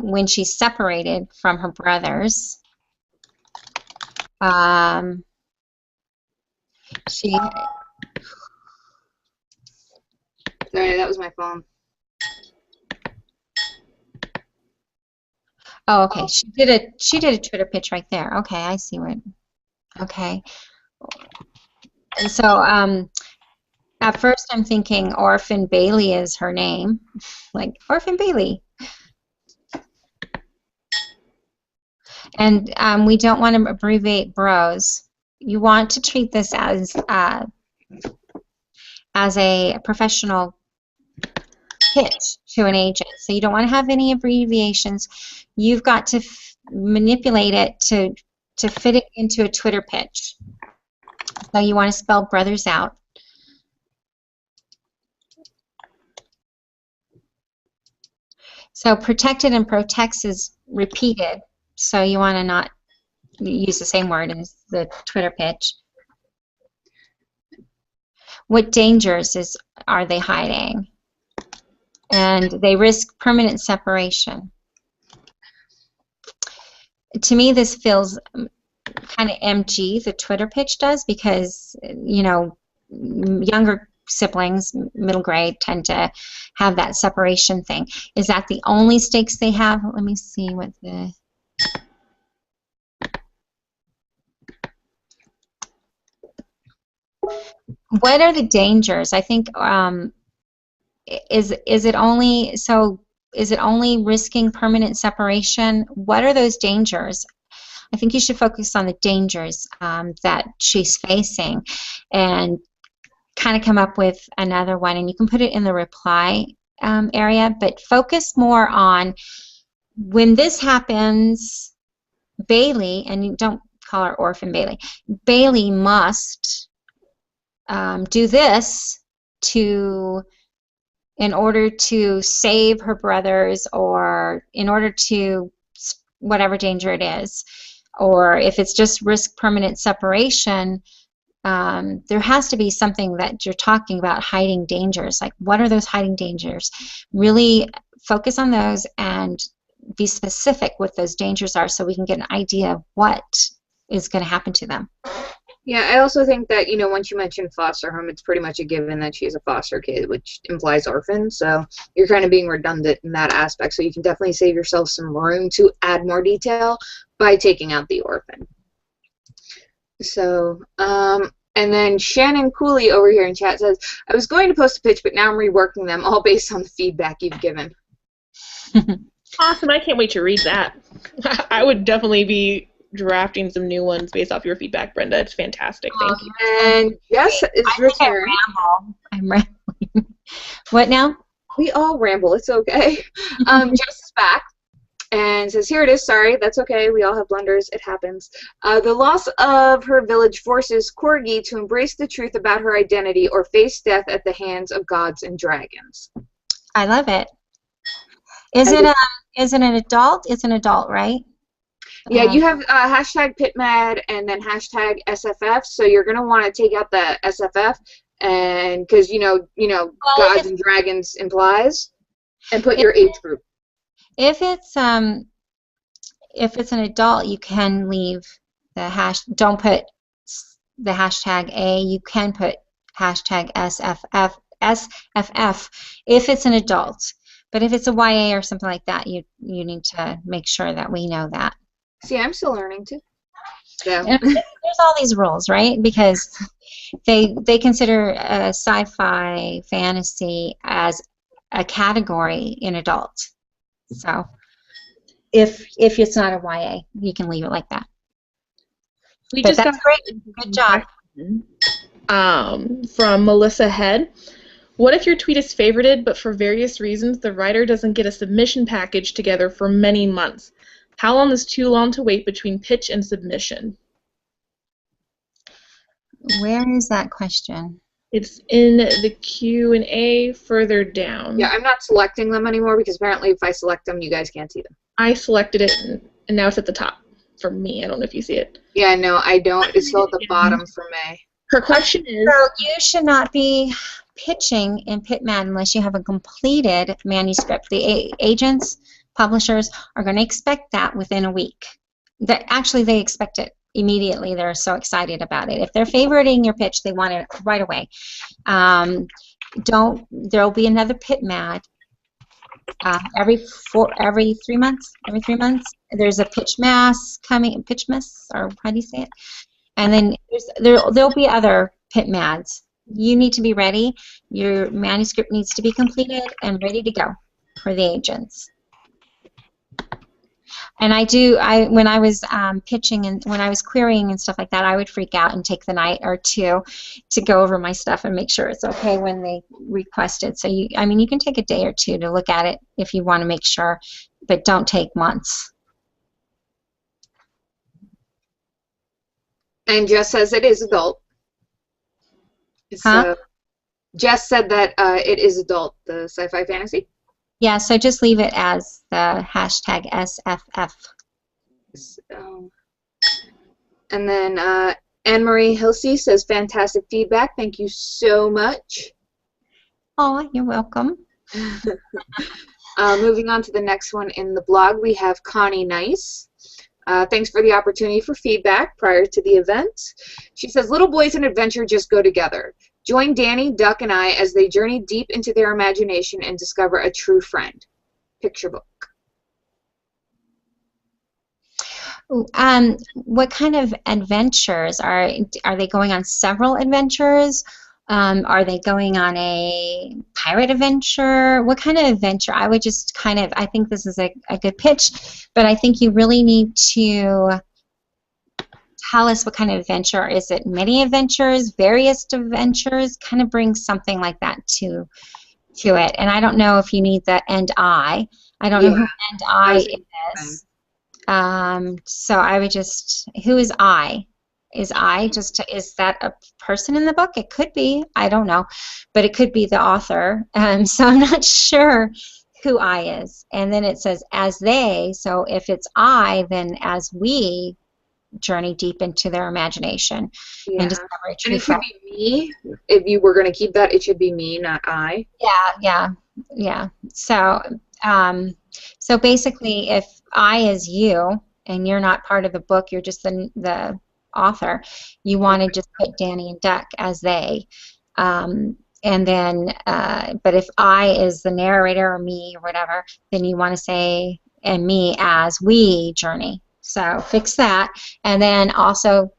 when she's separated from her brothers, she... Sorry, that was my phone. Oh, okay. She did a Twitter pitch right there. Okay, I see what. Okay. And so at first I'm thinking Orphan Bailey is her name, like Orphan Bailey. And we don't want to abbreviate bros. You want to treat this as a professional pitch to an agent. So you don't want to have any abbreviations. You've got to manipulate it to fit it into a Twitter pitch. So you want to spell brothers out. So protected and protects is repeated. So you want to not use the same word as the Twitter pitch. What dangers are they hiding? And they risk permanent separation. to me, this feels kind of MG, the Twitter pitch does, because, you know, younger siblings, middle grade, tend to have that separation thing. Is that the only stakes they have? Let me see what the... What are the dangers? I think, is it only, so is it only risking permanent separation? What are those dangers? I think you should focus on the dangers that she's facing and kind of come up with another one, and you can put it in the reply area, but focus more on when this happens, Bailey, and you don't call her Orphan Bailey, Bailey must do this in order to save her brothers, or in order to whatever danger it is, or if it's just risk permanent separation, there has to be something that you're talking about, hiding dangers. Like, what are those hiding dangers? Really focus on those and be specific what those dangers are, so we can get an idea of what is going to happen to them. Yeah, I also think that, you know, once you mention foster home, it's pretty much a given that she's a foster kid, which implies orphan, so you're kind of being redundant in that aspect, so you can definitely save yourself some room to add more detail by taking out the orphan. So, and then Shannon Cooley over here in chat says, I was going to post a pitch, but now I'm reworking them, all based on the feedback you've given. Awesome, I can't wait to read that. I would definitely be drafting some new ones based off your feedback, Brenda. It's fantastic. Thank you. And Jess is returned. I'm rambling. What now? We all ramble. It's okay. Jess is back and says, here it is. Sorry. That's okay. We all have blunders. It happens. The loss of her village forces Corgi to embrace the truth about her identity or face death at the hands of gods and dragons. I love it. Is it an adult? It's an adult, right? Yeah, you have hashtag PitMad and then hashtag SFF, so you're going to want to take out the SFF, and because, you know, gods and dragons implies, and put your age group. If it's an adult, you can leave the hash, don't put the hashtag A, you can put hashtag SFF if it's an adult. But if it's a YA or something like that, you need to make sure that we know that. See, I'm still learning too. So. There's all these rules, right? Because they consider sci-fi fantasy as a category in adult. So if it's not a YA, you can leave it like that. But that's great. Good job. From Melissa Head. What if your tweet is favorited, but for various reasons the writer doesn't get a submission package together for many months? How long is too long to wait between pitch and submission? Where is that question? It's in the Q&A further down. Yeah, I'm not selecting them anymore because apparently if I select them, you guys can't see them. I selected it, and now it's at the top for me. I don't know if you see it. Yeah, no, I don't. It's still at the bottom for me. Her question is... So you should not be pitching in PitMad unless you have a completed manuscript. The agents, publishers are going to expect that within a week. Actually, they expect it immediately. They're so excited about it. If they're favoriting your pitch, they want it right away. There'll be another PitMad every 3 months. Every 3 months, there's a pitchmas coming. Pitchmas, or how do you say it? And then there'll be other PitMads. You need to be ready. Your manuscript needs to be completed and ready to go for the agents. And when I was pitching and when I was querying and stuff like that, I would freak out and take the night or two to go over my stuff and make sure it's okay when they request it. So you can take a day or two to look at it if you want to make sure, but don't take months. And Jess says it is adult. Huh? Jess said that it is adult, the sci-fi fantasy. Yeah, so just leave it as the hashtag SFF. So, and then Anne-Marie Hilsey says, fantastic feedback. Thank you so much. Oh, you're welcome. Moving on to the next one in the blog, we have Connie Nice. Thanks for the opportunity for feedback prior to the event. She says, little boys and adventure just go together. Join Danny, Duck, and I as they journey deep into their imagination and discover a true friend. Picture book. What kind of adventures are they going on? Several adventures? Are they going on a pirate adventure? What kind of adventure? I would just kind of, I think this is a good pitch, but I think you really need to tell us what kind of adventure. Is it many adventures, various adventures? Kind of bring something like that to it. And I don't know if you need the and I. I don't know who and I is. So I would just, who is I? Is that a person in the book? It could be. I don't know. But it could be the author. So I'm not sure who I is. And then it says as they. So if it's I, then as we journey deep into their imagination and discover a true friend. And it should be me. If you were going to keep that, it should be me, not I. Yeah. So basically, if I is you and you're not part of the book, you're just the author, you want to just put Danny and Duck as they. And then, but if I is the narrator or me or whatever, then you want to say and me as we journey. So fix that, and then also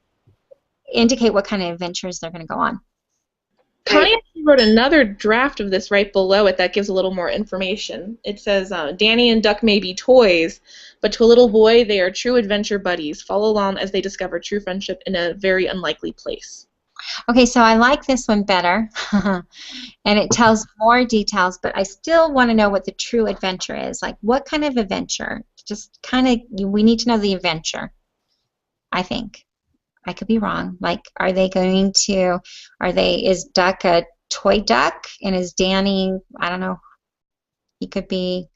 indicate what kind of adventures they're going to go on. Connie wrote another draft of this right below it that gives a little more information. It says, Danny and Duck may be toys, but to a little boy they are true adventure buddies. Follow along as they discover true friendship in a very unlikely place. Okay, so I like this one better, and it tells more details, but I still want to know what the true adventure is. Like, what kind of adventure? Just kind of, we need to know the adventure, I think. I could be wrong. Like, is Duck a toy duck, and is Danny, I don't know, he could be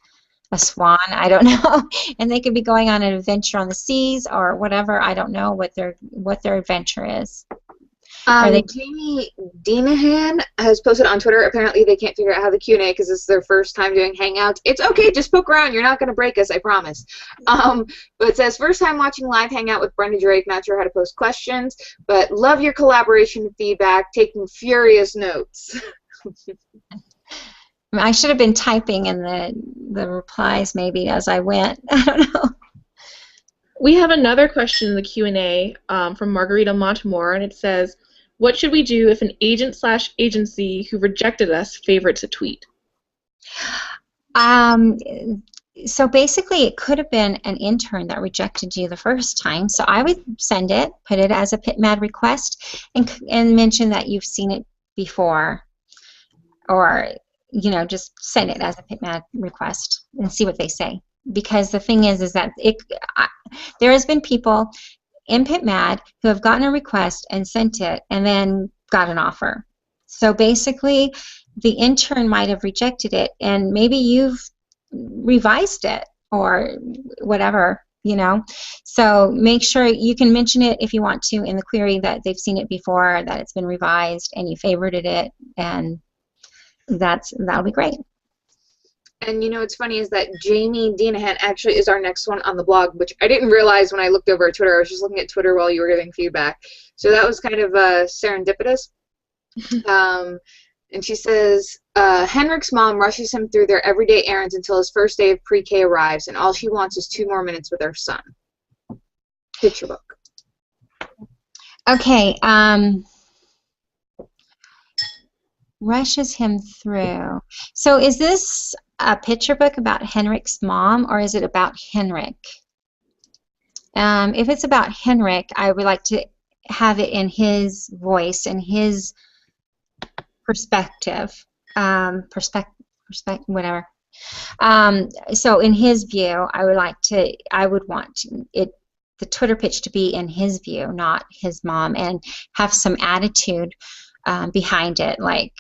a swan, I don't know, and they could be going on an adventure on the seas or whatever. I don't know what their adventure is. Jamie Dinahan has posted on Twitter. Apparently they can't figure out how the Q&A, because this is their first time doing Hangouts. It's okay, just poke around. You're not going to break us, I promise. But it says, first time watching live Hangout with Brenda Drake. Not sure how to post questions, but love your collaboration and feedback. Taking furious notes. I should have been typing in the replies maybe as I went. I don't know. We have another question in the Q&A from Margarita Montemore, and it says, what should we do if an agent/agency who rejected us favorites a tweet? So basically, it could have been an intern that rejected you the first time. So I would send it, put it as a PitMad request, and mention that you've seen it before, or just send it as a PitMad request and see what they say. Because the thing is that there has been people in PitMad who have gotten a request and sent it and then got an offer. So basically, the intern might have rejected it, and maybe you've revised it or whatever, So make sure you can mention it if you want to in the query that they've seen it before, that it's been revised, and you favorited it, and that'll be great. And what's funny is that Jamie Dinahan actually is our next one on the blog, which I didn't realize when I looked over at Twitter. I was just looking at Twitter while you were giving feedback. So that was kind of serendipitous. And she says, Henrik's mom rushes him through their everyday errands until his first day of pre-K arrives, and all she wants is 2 more minutes with her son. Picture book. Okay. Rushes him through. So is this a picture book about Henrik's mom, or is it about Henrik? If it's about Henrik, I would like to have it in his voice and his perspective. Whatever. So in his view, I would want the Twitter pitch to be in his view, not his mom, and have some attitude behind it, like,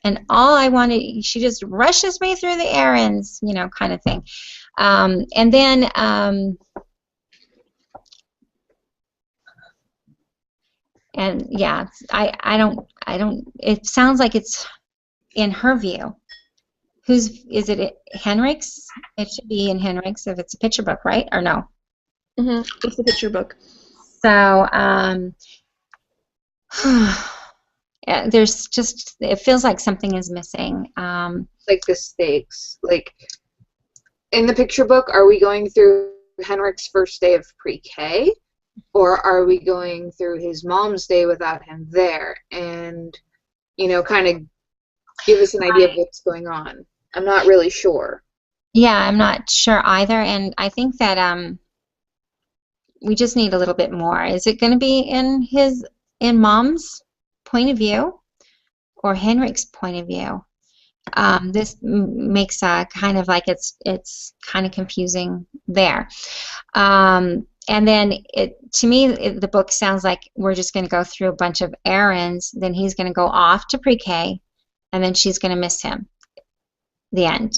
and all I wanted, she just rushes me through the errands, kind of thing. And then and yeah, I don't, it sounds like it's in her view. Is it Henrik's? It should be in Henrik's if it's a picture book, right? Or no? It's the picture book. So yeah, there's just, it feels like something is missing. Like the stakes. Like, in the picture book, are we going through Henrik's first day of pre-K? Or are we going through his mom's day without him there? And, you know, kind of give us an idea of what's going on. I'm not really sure. Yeah, I'm not sure either, and I think that we just need a little bit more. Is it going to be in Mom's point of view or Henrik's point of view? This makes kind of like it's kind of confusing there. And then to me, the book sounds like we're just going to go through a bunch of errands. Then he's going to go off to pre-K, and then she's going to miss him. The end.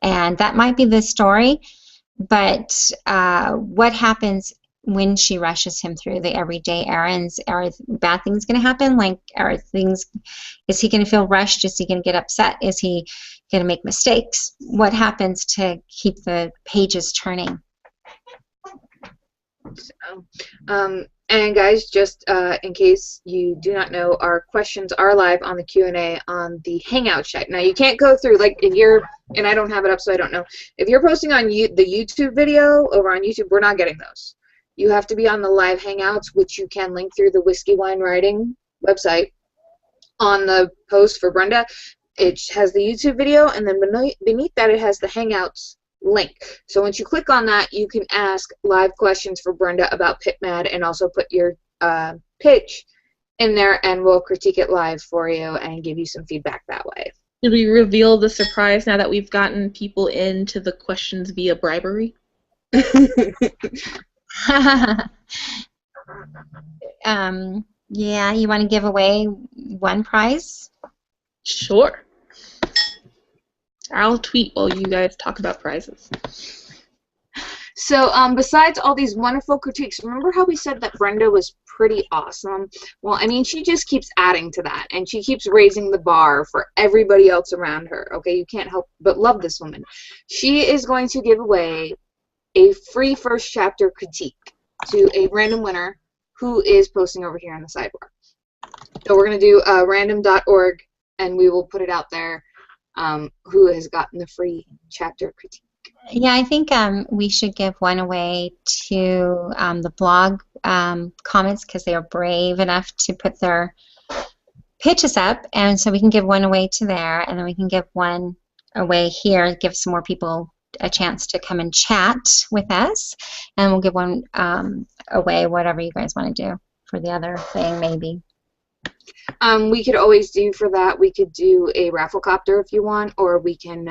And that might be the story, but what happens when she rushes him through the everyday errands? Are bad things going to happen? Like, is he going to feel rushed? Is he going to get upset? Is he going to make mistakes? What happens to keep the pages turning? So, and guys, just in case you do not know, our questions are live on the Q&A on the Hangout chat. Now, you can't go through, like, if you're, and I don't have it up, so I don't know. If you're posting on the YouTube video over on YouTube, we're not getting those. You have to be on the live Hangouts, which you can link through the Whiskey Wine Writing website. On the post for Brenda, it has the YouTube video, and then beneath that it has the Hangouts link. So once you click on that, you can ask live questions for Brenda about PitMad and also put your pitch in there, and we'll critique it live for you and give you some feedback that way. Did we reveal the surprise now that we've gotten people into the questions via bribery? Yeah, you want to give away one prize? Sure. I'll tweet while you guys talk about prizes. So besides all these wonderful critiques, remember how we said that Brenda was pretty awesome? Well, I mean, she just keeps adding to that, and she keeps raising the bar for everybody else around her. Okay, you can't help but love this woman. She is going to give away a free first chapter critique to a random winner who is posting over here in the sidebar. So we're going to do random.org, and we will put it out there. Who has gotten the free chapter critique? Yeah, I think we should give one away to the blog comments, because they are brave enough to put their pitches up, and so we can give one away to there, and then we can give one away here, give some more people a chance to come and chat with us, and we'll give one away, whatever you guys want to do for the other thing, maybe. We could always do for that, we could do a rafflecopter if you want, or we can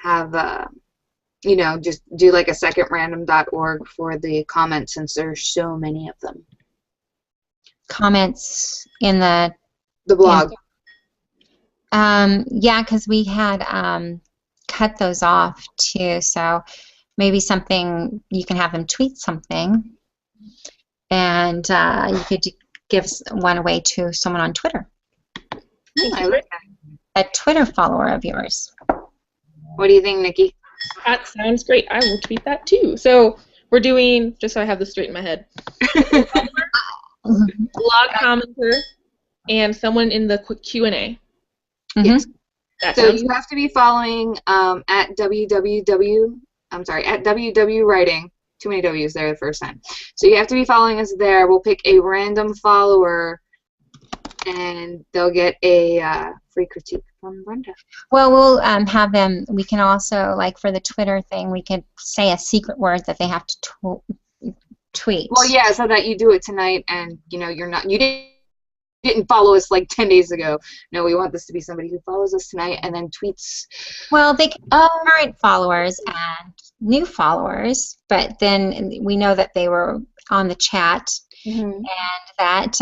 have, you know, just do like a second random.org for the comments, since there's so many of them. Comments in the blog. Yeah, because we had cut those off too, so maybe something, you can have them tweet something, and you could give one away to someone on Twitter. I like that. A Twitter follower of yours. What do you think, Nikki? That sounds great. I will tweet that too. So we're doing, just so I have this straight in my head, blog commenter and someone in the quick Q&A. Yes. So sounds you have to be following at WW Writing. Too many W's there the first time. So you have to be following us there. We'll pick a random follower, and they'll get a free critique from Brenda. Well, we'll have them. We can also, like for the Twitter thing, we could say a secret word that they have to tweet. Well, yeah, so that you do it tonight, and you know you didn't follow us like 10 days ago. No, we want this to be somebody who follows us tonight and then tweets. Well, they can be current followers and new followers, but then we know that they were on the chat, and that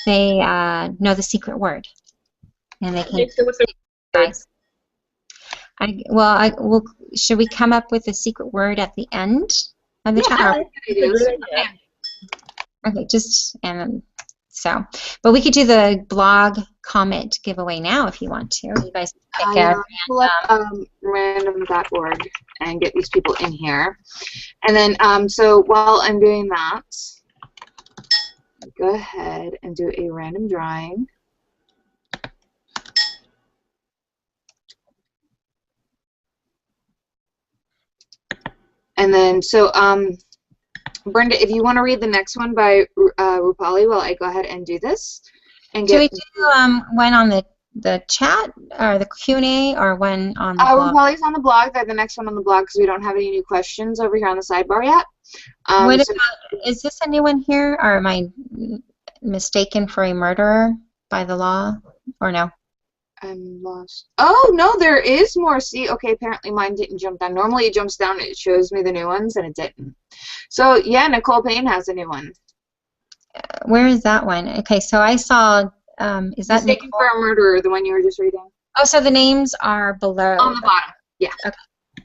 they know the secret word, and they can. Okay, so what's the word? Should we come up with a secret word at the end of the chat? Okay, just so, but we could do the blog comment giveaway now if you want to. You guys pick a random.org. and get these people in here. And then, so while I'm doing that, go ahead and do a random drawing. And then, so, Brenda, if you want to read the next one by Rupali, while I go ahead and do this. And Do get, we do one on the chat or the Q&A or one on the blog? Rupali's on the blog. They're the next one on the blog because we don't have any new questions over here on the sidebar yet. What about, is this a new one here, or am I mistaken for a murderer by the law, or no? I'm lost. Oh, no, there is more. See, okay, apparently mine didn't jump down. Normally it jumps down and it shows me the new ones, and it didn't. So, yeah, Nicole Payne has a new one. Where is that one? Okay, so I saw, is that Mistaken for a Murderer, the one you were just reading? Oh, so the names are below. On the bottom, yeah. Okay.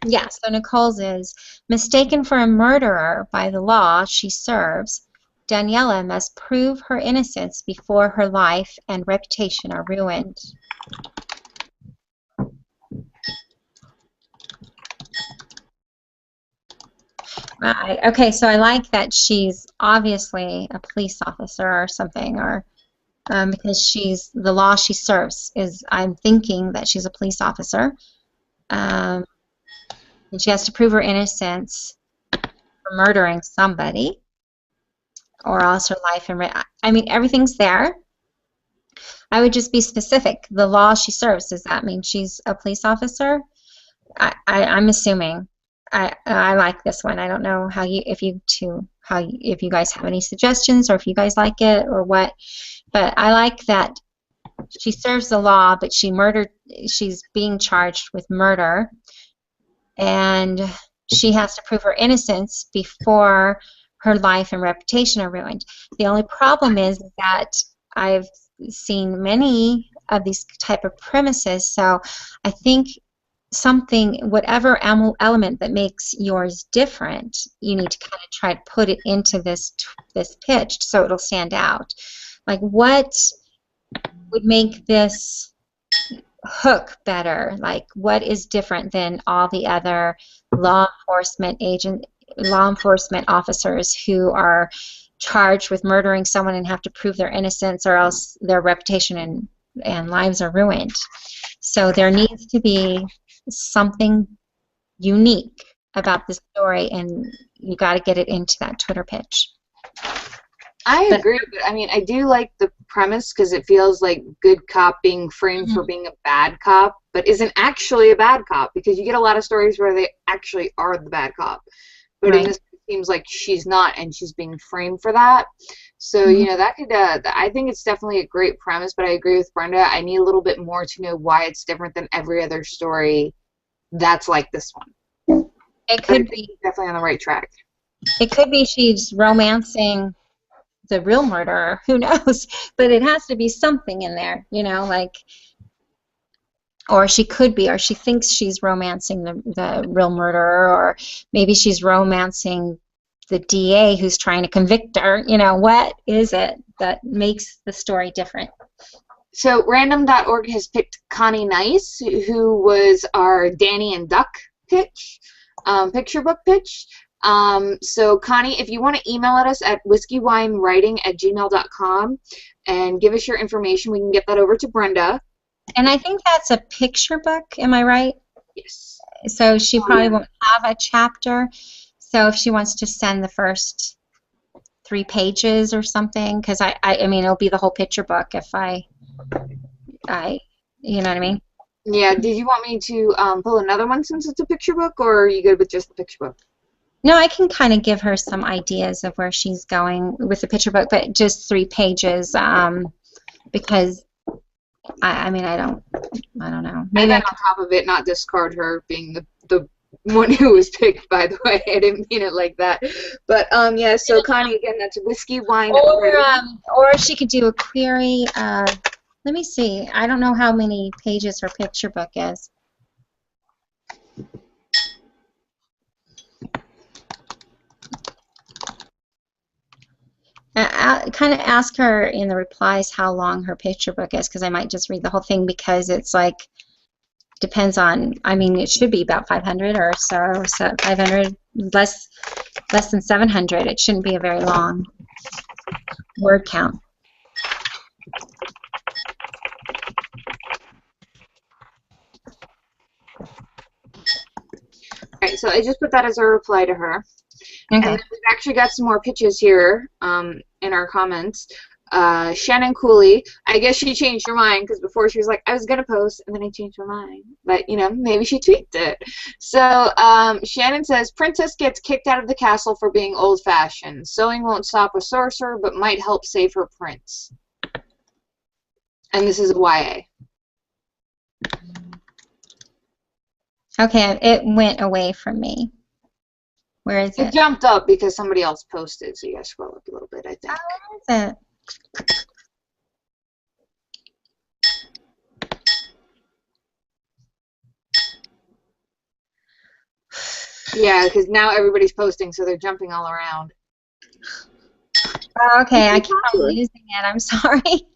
Yeah, so Nicole's is, mistaken for a murderer by the law she serves, Daniela must prove her innocence before her life and reputation are ruined. Right. Okay, so I like that she's obviously a police officer or something, or because she's, the law she serves is, I'm thinking that she's a police officer. And she has to prove her innocence for murdering somebody, or else her life and I mean, everything's there. I would just be specific. The law she serves, does that mean she's a police officer? I'm assuming. I like this one. I don't know how you, if you guys have any suggestions, or if you guys like it or what, but I like that she serves the law, but she's being charged with murder, and she has to prove her innocence before her life and reputation are ruined. The only problem is that I've seen many of these type of premises, so I think whatever element that makes yours different, you need to kind of try to put it into this pitch so it'll stand out. Like, what would make this hook better? Like, what is different than all the other law enforcement officers who are charged with murdering someone and have to prove their innocence, or else their reputation and lives are ruined? So there needs to be something unique about this story, and you got to get it into that Twitter pitch. I agree, but I mean, I do like the premise because it feels like good cop being framed for being a bad cop, but isn't actually a bad cop, because you get a lot of stories where they actually are the bad cop. But in this, it seems like she's not, and she's being framed for that. So, you know, that could, I think it's definitely a great premise, but I agree with Brenda. I need a little bit more to know why it's different than every other story that's like this one. It could be definitely on the right track. It could be she's romancing the real murderer. Who knows? But it has to be something in there, you know, like, or she could be, or she thinks she's romancing the real murderer, or maybe she's romancing the DA who's trying to convict her. You know, what is it that makes the story different? So random.org has picked Connie Nice, who was our Danny and Duck pitch, picture book pitch. So Connie, if you want to email us at whiskeyWineWriting@gmail.com and give us your information, we can get that over to Brenda. And I think that's a picture book, am I right? Yes. So she probably won't have a chapter. So if she wants to send the first 3 pages or something, because I mean, it'll be the whole picture book if I you know what I mean? Yeah, did you want me to pull another one since it's a picture book, or are you good with just the picture book? No, I can kind of give her some ideas of where she's going with the picture book, but just 3 pages, because I mean, I don't know. Maybe on top of it, not discard her being the one who was picked, by the way. I didn't mean it like that. But yeah, so Connie, again, that's Whiskey Wine. Or she could do a query. Let me see. I don't know how many pages her picture book is. Kind of ask her in the replies how long her picture book is, because I might just read the whole thing, because it's like depends on, I mean, it should be about 500 or so 500, less than 700. It shouldn't be a very long word count. Alright, so I just put that as a reply to her. Okay. And then we've actually got some more pitches here in our comments. Shannon Cooley, I guess she changed her mind because before she was like, I was going to post, and then I changed my mind. But, you know, maybe she tweaked it. So Shannon says, Princess gets kicked out of the castle for being old-fashioned. Sewing won't stop a sorcerer, but might help save her prince. And this is a YA. Okay, it went away from me. Where is It it? jumped up because somebody else posted, so you guys scroll up a little bit, I think. Oh, where is it? Yeah, because now everybody's posting, so they're jumping all around. Oh, okay, I keep on losing it. I'm sorry.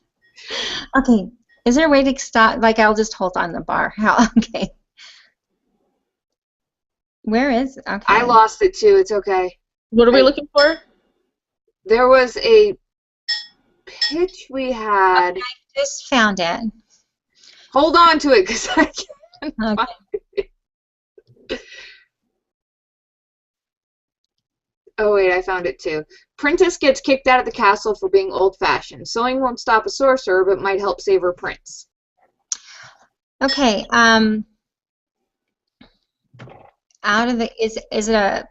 Okay, is there a way to stop? Like, I'll just hold on the bar. How? Okay. Where is? Okay. I lost it too. It's okay. What are we looking for? There was a pitch we had. Okay, I just found it. Hold on to it, because I can't Okay. find it. Oh, wait, I found it too. Princess gets kicked out of the castle for being old-fashioned. Sewing won't stop a sorcerer, but might help save her prince. Okay. Out of the is it a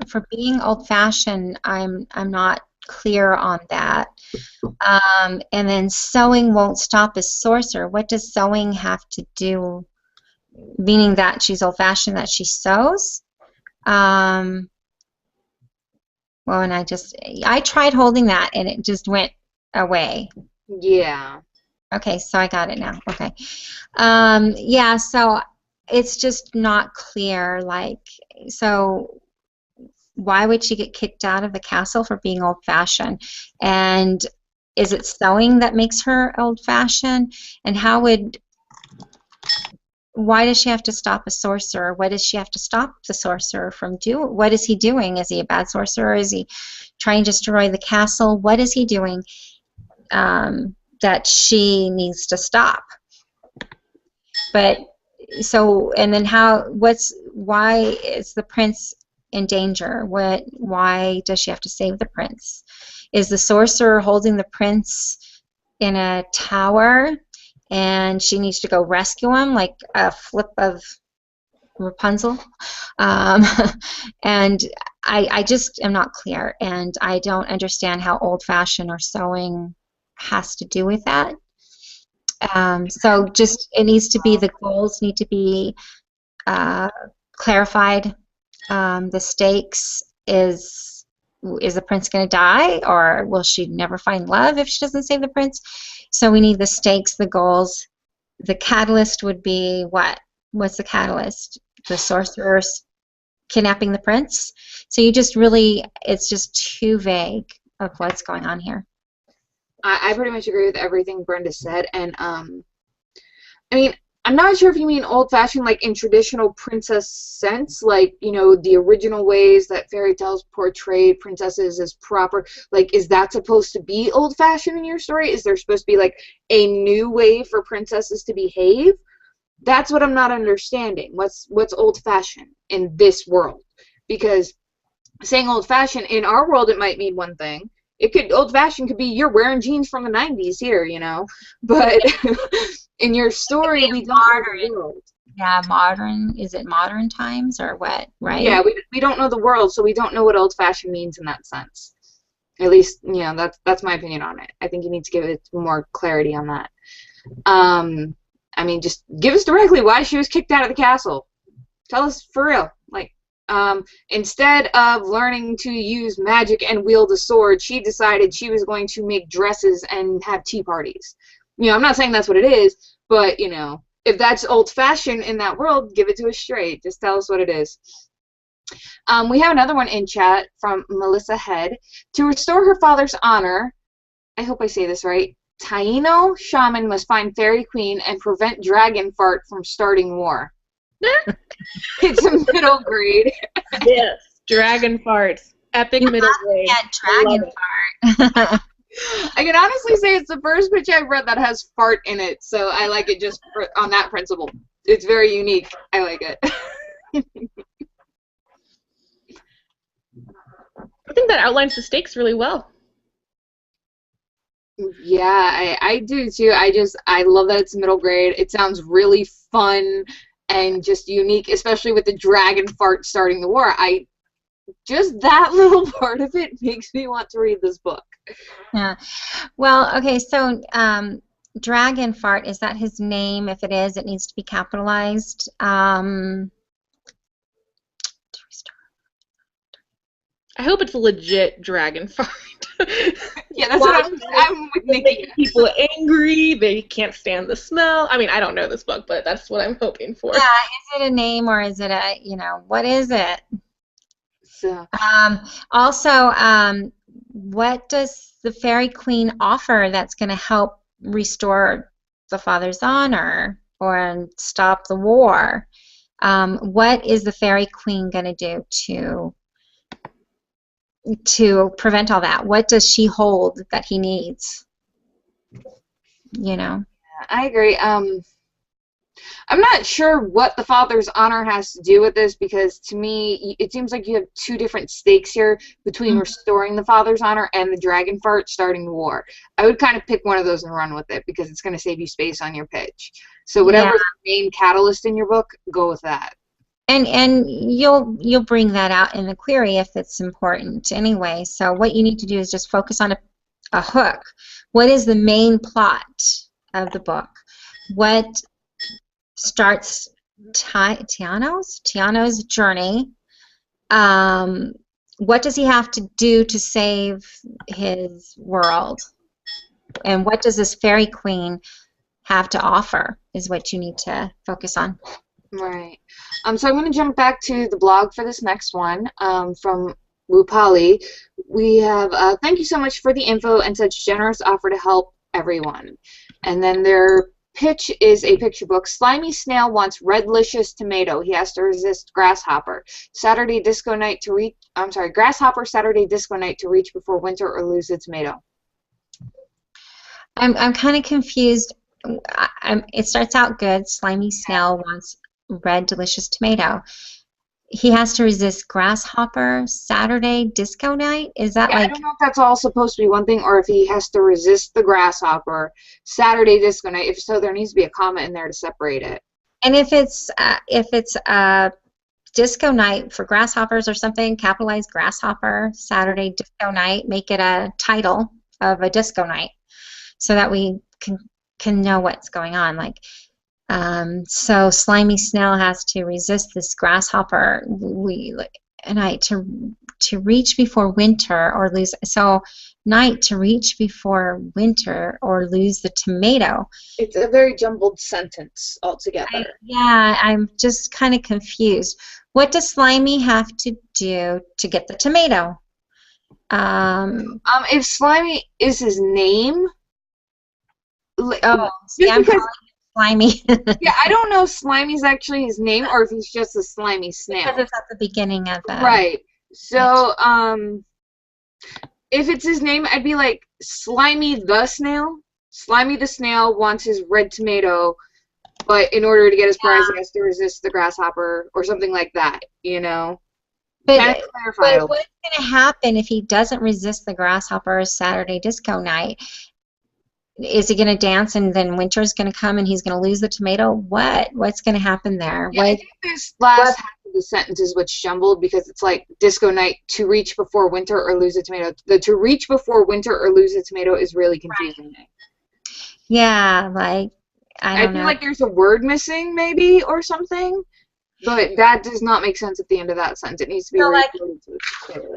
for being old-fashioned? I'm not clear on that. And then sewing won't stop a sorcerer. What does sewing have to do? Meaning that she's old-fashioned, that she sews? Well, and I tried holding that and it just went away. Yeah. Okay, so I got it now. Okay. Yeah, so it's just not clear. Like, so why would she get kicked out of the castle for being old-fashioned? And is it sewing that makes her old-fashioned? And why does she have to stop a sorcerer? What does she have to stop the sorcerer from doing? What is he doing? Is he a bad sorcerer? Is he trying to destroy the castle? What is he doing that she needs to stop? But so, and then why is the prince in danger? Why does she have to save the prince? Is the sorcerer holding the prince in a tower and she needs to go rescue him, like a flip of Rapunzel? And I just am not clear, and I don't understand how old-fashioned or sewing has to do with that. So just it needs to be, the goals need to be clarified. The stakes is the prince going to die, or will she never find love if she doesn't save the prince? So we need the stakes, the goals. The catalyst would be what? What's the catalyst? The sorcerers kidnapping the prince? So you just really, it's just too vague of what's going on here. I pretty much agree with everything Brenda said, and I mean, I'm not sure if you mean old-fashioned, like in traditional princess sense, like, you know, the original ways that fairy tales portrayed princesses as proper. Like, is that supposed to be old-fashioned in your story? Is there supposed to be like a new way for princesses to behave? That's what I'm not understanding. What's old-fashioned in this world? Because saying old-fashioned in our world, it might mean one thing. Old-fashioned could be you're wearing jeans from the 90s here, you know. But in your story, we don't know the world. Yeah, modern. Is it modern times or what? Right? Yeah, we don't know the world, so we don't know what old-fashioned means in that sense. At least, you know, that's my opinion on it. I think you need to give it more clarity on that. I mean, just give us directly why she was kicked out of the castle. Tell us for real. Like, instead of learning to use magic and wield a sword, she decided she was going to make dresses and have tea parties. You know, I'm not saying that's what it is, but, you know, if that's old-fashioned in that world, give it to us straight. Just tell us what it is. We have another one in chat from Melissa Head. To restore her father's honor, I hope I say this right, Taino shaman must find Fairy Queen and prevent Dragon Fart from starting war. It's a middle grade. Yes, Dragon Farts. Epic middle grade. Yeah, Dragon Fart. I can honestly say it's the first pitch I've read that has fart in it, so I like it just on that principle. It's very unique. I like it. I think that outlines the stakes really well. Yeah, I do too. I love that it's middle grade. It sounds really fun and just unique, especially with the dragon fart starting the war. Just that little part of it makes me want to read this book. Yeah. Well, okay, so Dragon Fart, is that his name? If it is, it needs to be capitalized. I hope it's a legit dragon fart. Yeah, that's what I'm thinking. People angry. They can't stand the smell. I mean, I don't know this book, but that's what I'm hoping for. Yeah, is it a name or is it a, what is it? So. Also, what does the Fairy Queen offer that's going to help restore the father's honor or stop the war? What is the Fairy Queen going to do to prevent all that? What does she hold that he needs? I agree. I'm not sure what the father's honor has to do with this, because to me it seems like you have two different stakes here between restoring the father's honor and the dragon fart starting the war. I would kind of pick one of those and run with it because it's going to save you space on your pitch. So whatever's the main catalyst in your book, go with that. And you'll bring that out in the query if it's important anyway. So what you need to do is just focus on a hook. What is the main plot of the book? What starts Tiano's journey? What does he have to do to save his world? And what does this Fairy Queen have to offer is what you need to focus on. Right. So I'm going to jump back to the blog for this next one from Rupali. We have, thank you so much for the info and such generous offer to help everyone. And then their pitch is a picture book. Slimy Snail wants Redlicious Tomato. He has to resist Grasshopper. Saturday Disco Night to reach, Grasshopper Saturday Disco Night to reach before winter or lose the tomato. I'm kind of confused. It starts out good. Slimy Snail wants Red Delicious Tomato. He has to resist Grasshopper Saturday Disco Night? Is that I don't know if that's all supposed to be one thing or if he has to resist the Grasshopper Saturday Disco Night. If so, there needs to be a comma in there to separate it. And if it's Disco Night for Grasshoppers or something, capitalize Grasshopper Saturday Disco Night, make it a title of a disco night so that we can know what's going on. So Slimy Snail has to resist this Grasshopper night to reach before winter or lose. So night to reach before winter or lose the tomato. It's a very jumbled sentence altogether. I'm just kind of confused. What does Slimy have to do to get the tomato? If Slimy is his name. I'm calling him Slimy. Yeah, I don't know if Slimy's actually his name or if he's just a slimy snail. Because it's at the beginning of the... Right. So, if it's his name, I'd be like Slimy the Snail. Slimy the Snail wants his red tomato, but in order to get his prize, he has to resist the Grasshopper or something like that, But what's going to happen if he doesn't resist the Grasshopper Saturday Disco Night? Is he going to dance and then winter's going to come and he's going to lose the tomato? What's going to happen there? Yeah, I think this last half of the sentence is what's jumbled because it's like disco night to reach before winter or lose a tomato. The to reach before winter or lose a tomato is really confusing me. Yeah, I don't know. feel like there's a word missing maybe or something. But that does not make sense at the end of that sentence. It needs to be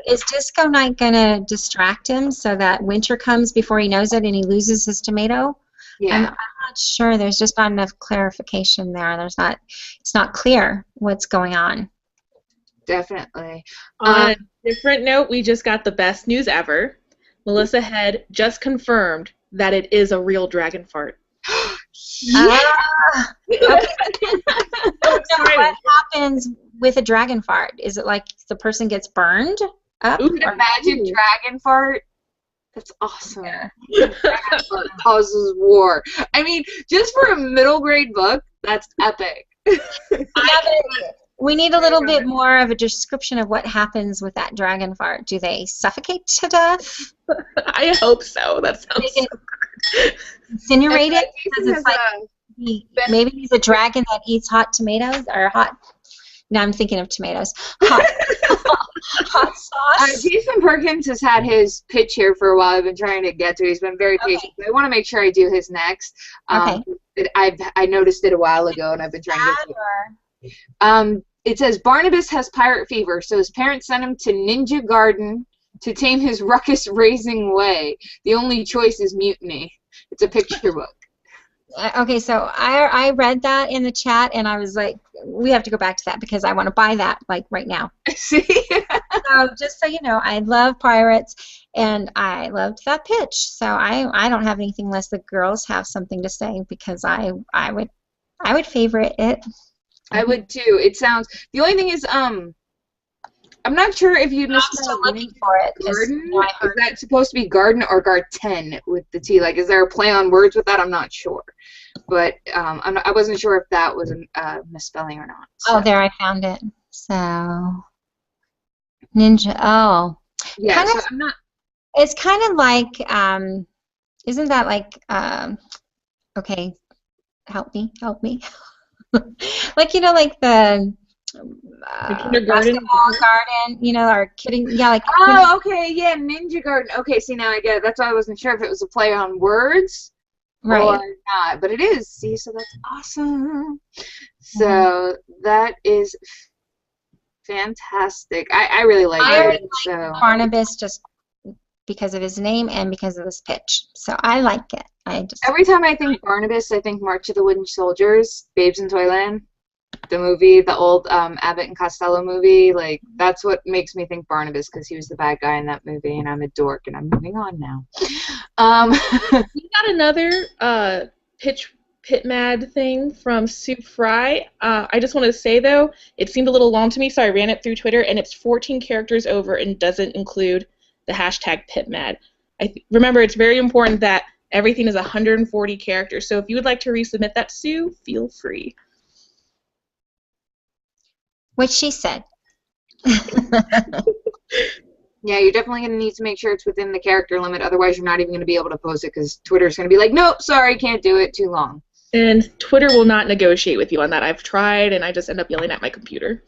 is Disco Night going to distract him so that winter comes before he knows it and he loses his tomato? Yeah. I'm not sure. There's just not enough clarification there. It's not clear what's going on. Definitely. On a different note, we just got the best news ever. Melissa Head just confirmed that it is a real dragon fart. Yeah. Okay. So what happens with a dragon fart? Is it like the person gets burned up? Ooh, Imagine dragon fart. That's awesome. Dragon fart causes war. I mean, just for a middle grade book, that's epic. We need a little bit more of a description of what happens with that dragon fart. Do they suffocate to death? I hope so. That sounds so good. Incinerated? Because it's like maybe he's a dragon that eats hot tomatoes or hot. Now I'm thinking of tomatoes. Hot sauce. Jason Perkins has had his pitch here for a while. I've been trying to get to. He's been very patient. I want to make sure I do his next. I noticed it a while ago, and I've been trying to get to it. It says Barnabas has pirate fever, so his parents sent him to Ninja Garden to tame his ruckus-raising way. The only choice is mutiny. It's a picture book. Okay, so I read that in the chat, and I was like, we have to go back to that because I want to buy that like right now. See? So just so you know, I love pirates, and I loved that pitch. So I don't have anything unless the girls have something to say because I would favorite it. I would too. It sounds. The only thing is, I'm not sure if you missed. I'm still looking for it. Garden? Is that supposed to be garden or garten with the T? Like, is there a play on words with that? I'm not sure, but I wasn't sure if that was a misspelling or not. So. Oh, there, I found it. So ninja. Oh, yeah. So I'm not. It's kind of like, isn't that like? Okay, help me. Like like the. Basketball garden, or kidding, like. Oh, okay, yeah, Ninja Garden. Okay, see, now I get it. That's why I wasn't sure if it was a play on words or not, but it is. See, so that's awesome. So that is fantastic. I really like it. So Barnabas just because of his name and because of this pitch. So I like it. Every time I think Barnabas, I think March of the Wooden Soldiers, Babes in Toyland. The movie, the old Abbott and Costello movie, like that's what makes me think Barnabas because he was the bad guy in that movie, and I'm a dork, and I'm moving on now. We got another PitMad thing from Sue Fry. I just wanted to say though, it seemed a little long to me, so I ran it through Twitter, and it's 14 characters over and doesn't include the hashtag PitMad. Remember, it's very important that everything is 140 characters. So if you would like to resubmit that, Sue, feel free. What she said. Yeah, you're definitely going to need to make sure it's within the character limit. Otherwise, you're not even going to be able to post it because Twitter's going to be like, nope, sorry, can't do it, too long. And Twitter will not negotiate with you on that. I've tried, and I just end up yelling at my computer.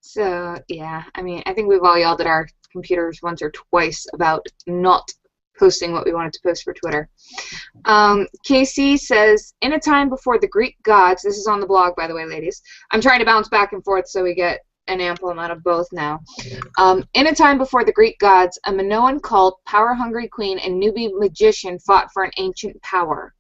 So, yeah, I mean, I think we've all yelled at our computers once or twice about not posting what we wanted to post for Twitter. Casey says, in a time before the Greek gods, this is on the blog, by the way, ladies. I'm trying to bounce back and forth so we get an ample amount of both now. In a time before the Greek gods, a Minoan cult, power-hungry queen, and newbie magician fought for an ancient power.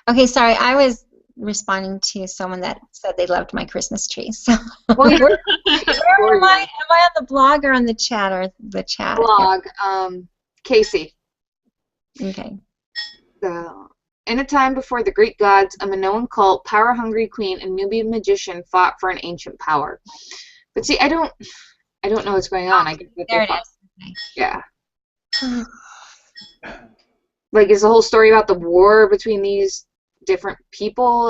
Okay, sorry, I was responding to someone that said they loved my Christmas tree. So well, am I on the blog or on the chat or the chat? Blog, Casey. Okay. So, in a time before the Greek gods, a Minoan cult, power-hungry queen, and newbie magician fought for an ancient power. But see, I don't know what's going on. I get that there it is. Yeah. Like, is the whole story about the war between these different people?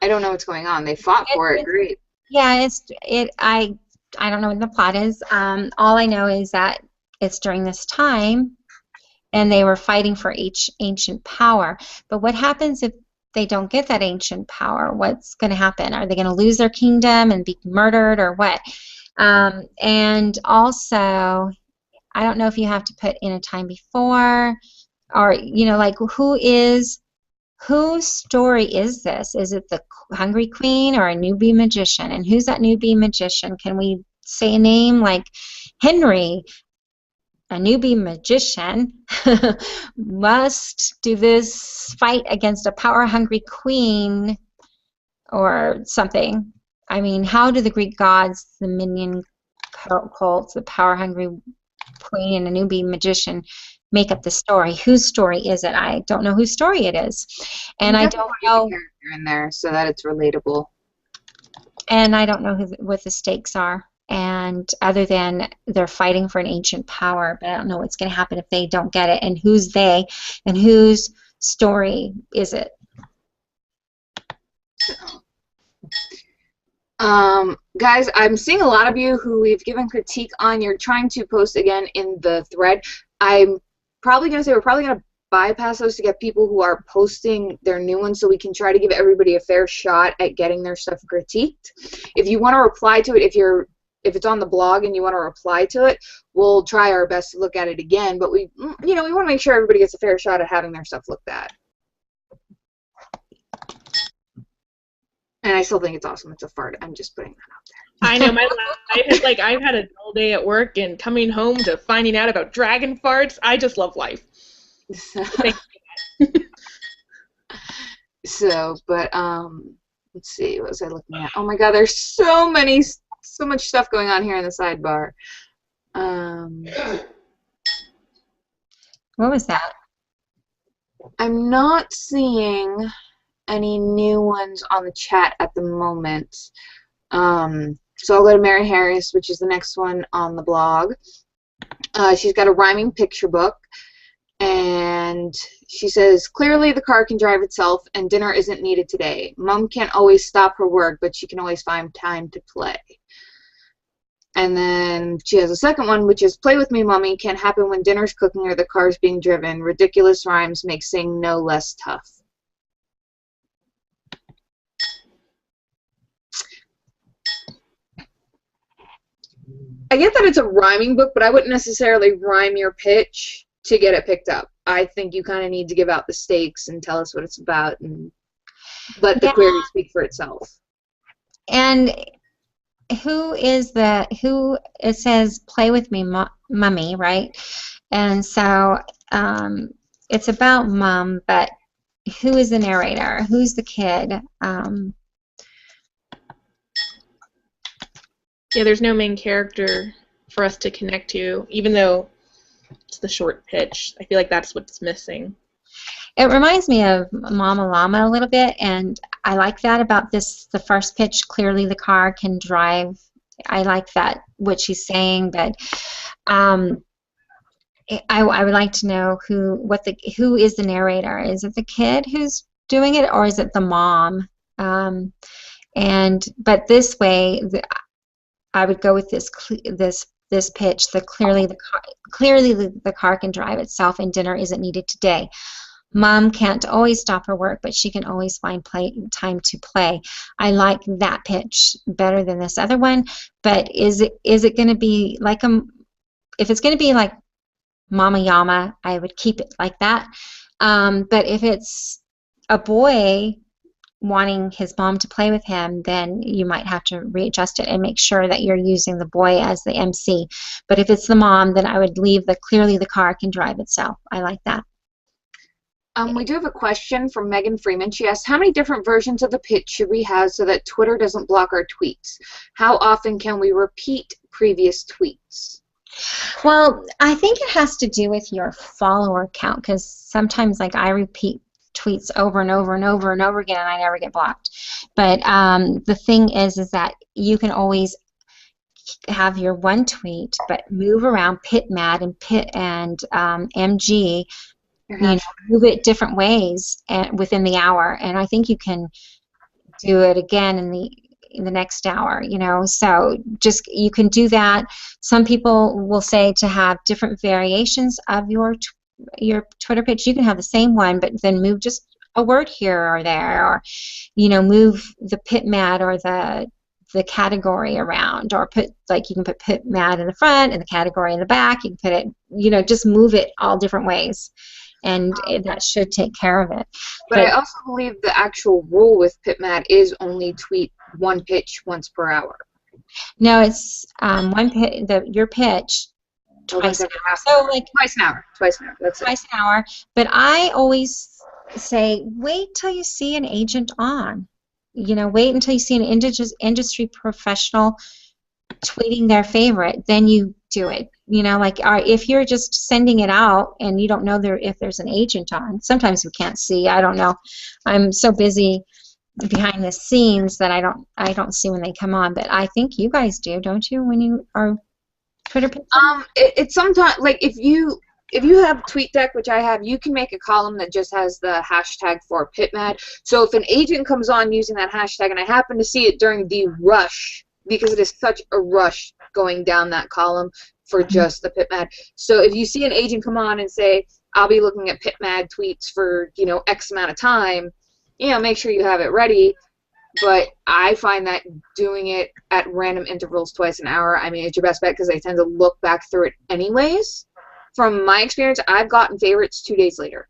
I don't know what's going on. They fought for it. Great. Yeah, I don't know what the plot is. All I know is that it's during this time, and they were fighting for each ancient power. But what happens if they don't get that ancient power? What's going to happen? Are they going to lose their kingdom and be murdered, or what? And also, I don't know if you have to put in a time before, or like whose story is this? Is it the Hungry Queen or a newbie magician? And who's that newbie magician? Can we say a name like Henry? A newbie magician must do this fight against a power-hungry queen or something. I mean, how do the Greek gods, the minion cults, the power-hungry queen, and a newbie magician make up the story. Whose story is it? I don't know whose story it is, and I don't know. Character in there so that it's relatable. And I don't know what the stakes are. And other than they're fighting for an ancient power, but I don't know what's going to happen if they don't get it, and who's they, and whose story is it. Guys, I'm seeing a lot of you who we've given critique on. You're trying to post again in the thread. I'm probably going to say we're probably going to bypass those to get people who are posting their new ones so we can try to give everybody a fair shot at getting their stuff critiqued. If you want to reply to it, if it's on the blog and you want to reply to it, we'll try our best to look at it again, but we want to make sure everybody gets a fair shot at having their stuff looked at. And I still think it's awesome. It's a fart. I'm just putting that out there. I know, my life is like, I've had a dull day at work, and coming home to finding out about dragon farts, I just love life. Thank you. Let's see, what was I looking at? Oh my god, there's so much stuff going on here in the sidebar. What was that? I'm not seeing any new ones on the chat at the moment. So I'll go to Mary Harris, which is the next one on the blog. She's got a rhyming picture book, and she says, clearly the car can drive itself and dinner isn't needed today. Mom can't always stop her work, but she can always find time to play. And then she has a second one, which is, play with me, Mommy, can't happen when dinner's cooking or the car's being driven. Ridiculous rhymes make sing no less tough. I get that it's a rhyming book, but I wouldn't necessarily rhyme your pitch to get it picked up. I think you kind of need to give out the stakes and tell us what it's about and let the query speak for itself. And it says play with me, Mummy, right? And so it's about Mom, but who is the narrator? Who's the kid? Yeah, there's no main character for us to connect to, even though it's the short pitch. I feel like that's what's missing. It reminds me of Mama Llama a little bit, and I like that about this, the first pitch, clearly the car can drive. I like that, what she's saying, but I would like to know who is the narrator. Is it the kid who's doing it, or is it the mom? But this way, I would go with this pitch. Clearly the car can drive itself, and dinner isn't needed today. Mom can't always stop her work, but she can always find time to play. I like that pitch better than this other one. But is it going to be like if it's going to be like Mama Llama, I would keep it like that. But if it's a boy wanting his mom to play with him, then you might have to readjust it and make sure that you're using the boy as the MC. But if it's the mom, then I would leave clearly the car can drive itself. I like that. We do have a question from Megan Freeman. She asked, how many different versions of the pitch should we have so that Twitter doesn't block our tweets? How often can we repeat previous tweets? Well, I think it has to do with your follower count, because sometimes, like, I repeat tweets over and over and over and over again, and I never get blocked. But the thing is that you can always have your one tweet, but move around PitMad and MG. Move it different ways within the hour, and I think you can do it again in the next hour. So just you can do that. Some people will say to have different variations of your Twitter pitch. You can have the same one, but then move just a word here or there, or move the PitMad or the category around, or you can put PitMad in the front and the category in the back. You can put it, just move it all different ways. And that should take care of it. But I also believe the actual rule with PitMad is only tweet one pitch once per hour. No, it's your pitch twice an hour. So twice an hour. Twice an hour. That's twice an hour. But I always say, wait till you see an agent on. Wait until you see an industry professional tweeting their favorite, then you do it. You know, like if you're just sending it out and you don't know if there's an agent on, sometimes we can't see. I don't know. I'm so busy behind the scenes that I don't see when they come on. But I think you guys do, don't you, when you are Twitter pitching? It's sometimes like if you have TweetDeck, which I have, you can make a column that just has the hashtag for PitMad. So if an agent comes on using that hashtag, and I happen to see it during the rush, because it is such a rush going down that column for just the PitMad. So if you see an agent come on and say, I'll be looking at PitMad tweets for, you know, X amount of time, you know, make sure you have it ready. But I find that doing it at random intervals twice an hour, I mean, it's your best bet because I tend to look back through it anyways. From my experience, I've gotten favorites 2 days later.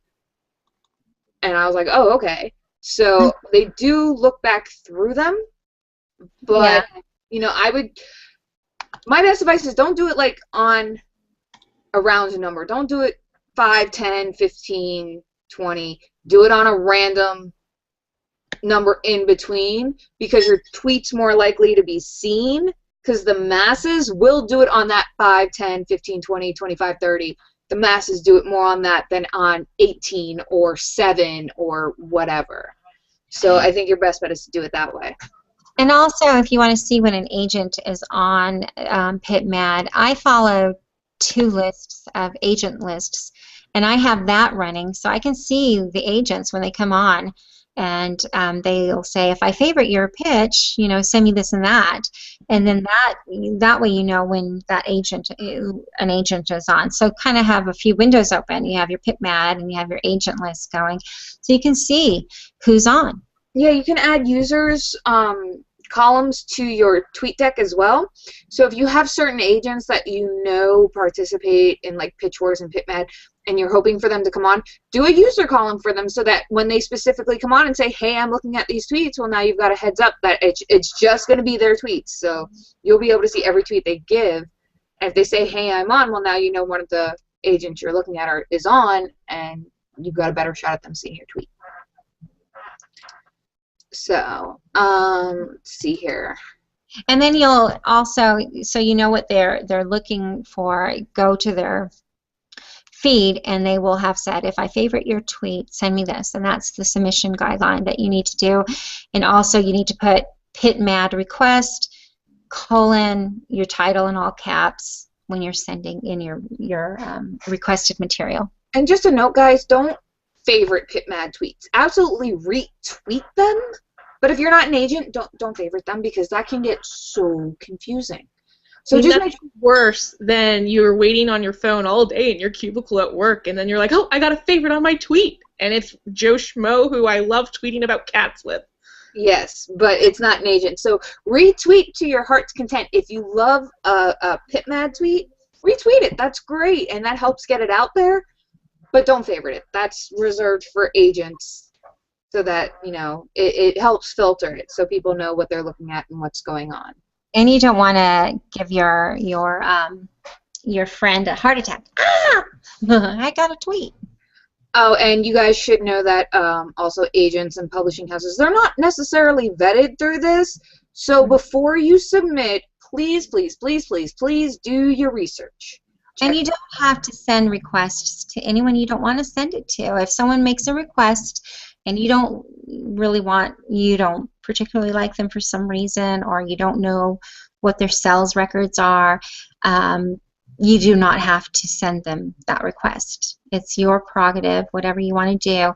And I was like, oh, okay. So they do look back through them. But, you know, my best advice is don't do it like on a round number. Don't do it 5, 10, 15, 20. Do it on a random number in between, because your tweet's more likely to be seen, because the masses will do it on that 5, 10, 15, 20, 25, 30. The masses do it more on that than on 18 or 7 or whatever. So I think your best bet is to do it that way. And also, if you want to see when an agent is on PitMad, I follow 2 lists of agent lists, and I have that running, so I can see the agents when they come on, and they'll say, if I favorite your pitch, you know, send me this and that, and then that way you know when an agent is on. So kind of have a few windows open. You have your PitMad and you have your agent list going, so you can see who's on. Yeah, you can add users columns to your TweetDeck as well. So if you have certain agents that you know participate in like Pitch Wars and PitMad, and you're hoping for them to come on, do a user column for them so that when they specifically come on and say, hey, I'm looking at these tweets, well, now you've got a heads up that it's just going to be their tweets. So you'll be able to see every tweet they give. And if they say, hey, I'm on, well, now you know one of the agents you're looking at is on, and you've got a better shot at them seeing your tweet. So, let's see here. And then you'll also, so you know what they're looking for, go to their feed, and they will have said, if I favorite your tweet, send me this. And that's the submission guideline that you need to do. And also you need to put PitMad request, your title in all caps when you're sending in your requested material. And just a note, guys, don't favorite PitMad tweets. Absolutely retweet them. But if you're not an agent, don't favorite them, because that can get so confusing. So just make worse than you're waiting on your phone all day in your cubicle at work, and then you're like, oh, I got a favorite on my tweet, and it's Joe Schmo, who I love tweeting about cats with. Yes, but it's not an agent. So retweet to your heart's content. If you love a PitMad tweet, retweet it. That's great, and that helps get it out there. But don't favorite it. That's reserved for agents, so that, you know, it helps filter it so people know what they're looking at and what's going on. And you don't want to give your friend a heart attack. Ah! I got a tweet. Oh, and you guys should know that also agents and publishing houses, they're not necessarily vetted through this. So before you submit, please, please, please, please, please do your research. And you don't have to send requests to anyone you don't want to send it to. If someone makes a request and you don't particularly like them for some reason, or you don't know what their sales records are, you do not have to send them that request. It's your prerogative, whatever you want to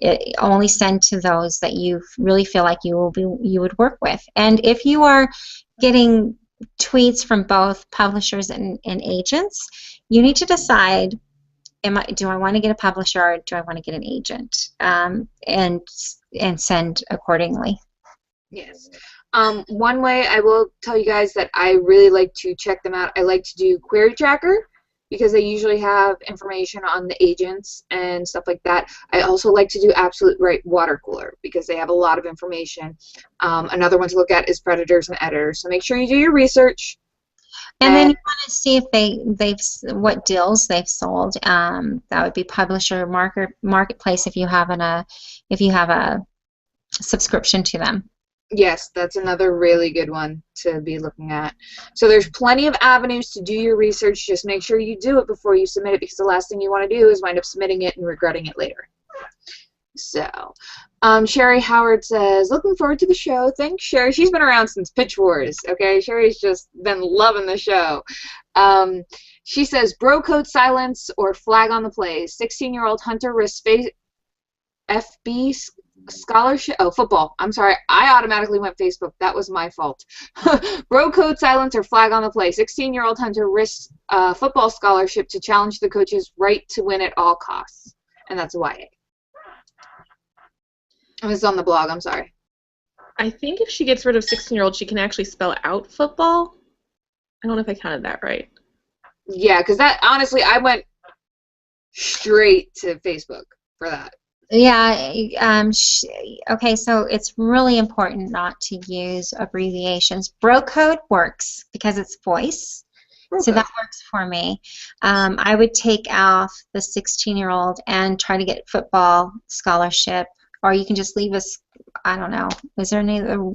do. Only send to those that you really feel like you would work with. And if you are getting tweets from both publishers and agents, you need to decide, do I want to get a publisher, or do I want to get an agent, and send accordingly. Yes. One way I will tell you guys that I really like to check them out, I like to do Query Tracker, because they usually have information on the agents and stuff like that. I also like to do Absolute Right Water Cooler, because they have a lot of information. Another one to look at is Predators and Editors. So make sure you do your research. And then you want to see if what deals they've sold. That would be Publisher Marketplace if you have a subscription to them. Yes, that's another really good one to be looking at. So there's plenty of avenues to do your research. Just make sure you do it before you submit it, because the last thing you want to do is wind up submitting it and regretting it later. So, Sherry Howard says, looking forward to the show. Thanks, Sherry. She's been around since Pitch Wars, okay? Sherry's just been loving the show. She says, bro code silence or flag on the play. 16-year-old Hunter risks FB scholarship. Oh, football. I'm sorry. I automatically went Facebook. That was my fault. Bro code silence or flag on the play. 16-year-old Hunter risks football scholarship to challenge the coach's right to win at all costs. And that's YA. It was on the blog. I'm sorry. I think if she gets rid of 16-year-old, she can actually spell out football. I don't know if I counted that right. Yeah, because that, honestly, I went straight to Facebook for that. Yeah, okay, so it's really important not to use abbreviations. Bro code works because it's voice, so that works for me. I would take off the 16-year-old and try to get football scholarship, or you can just leave us, I don't know, is there any other?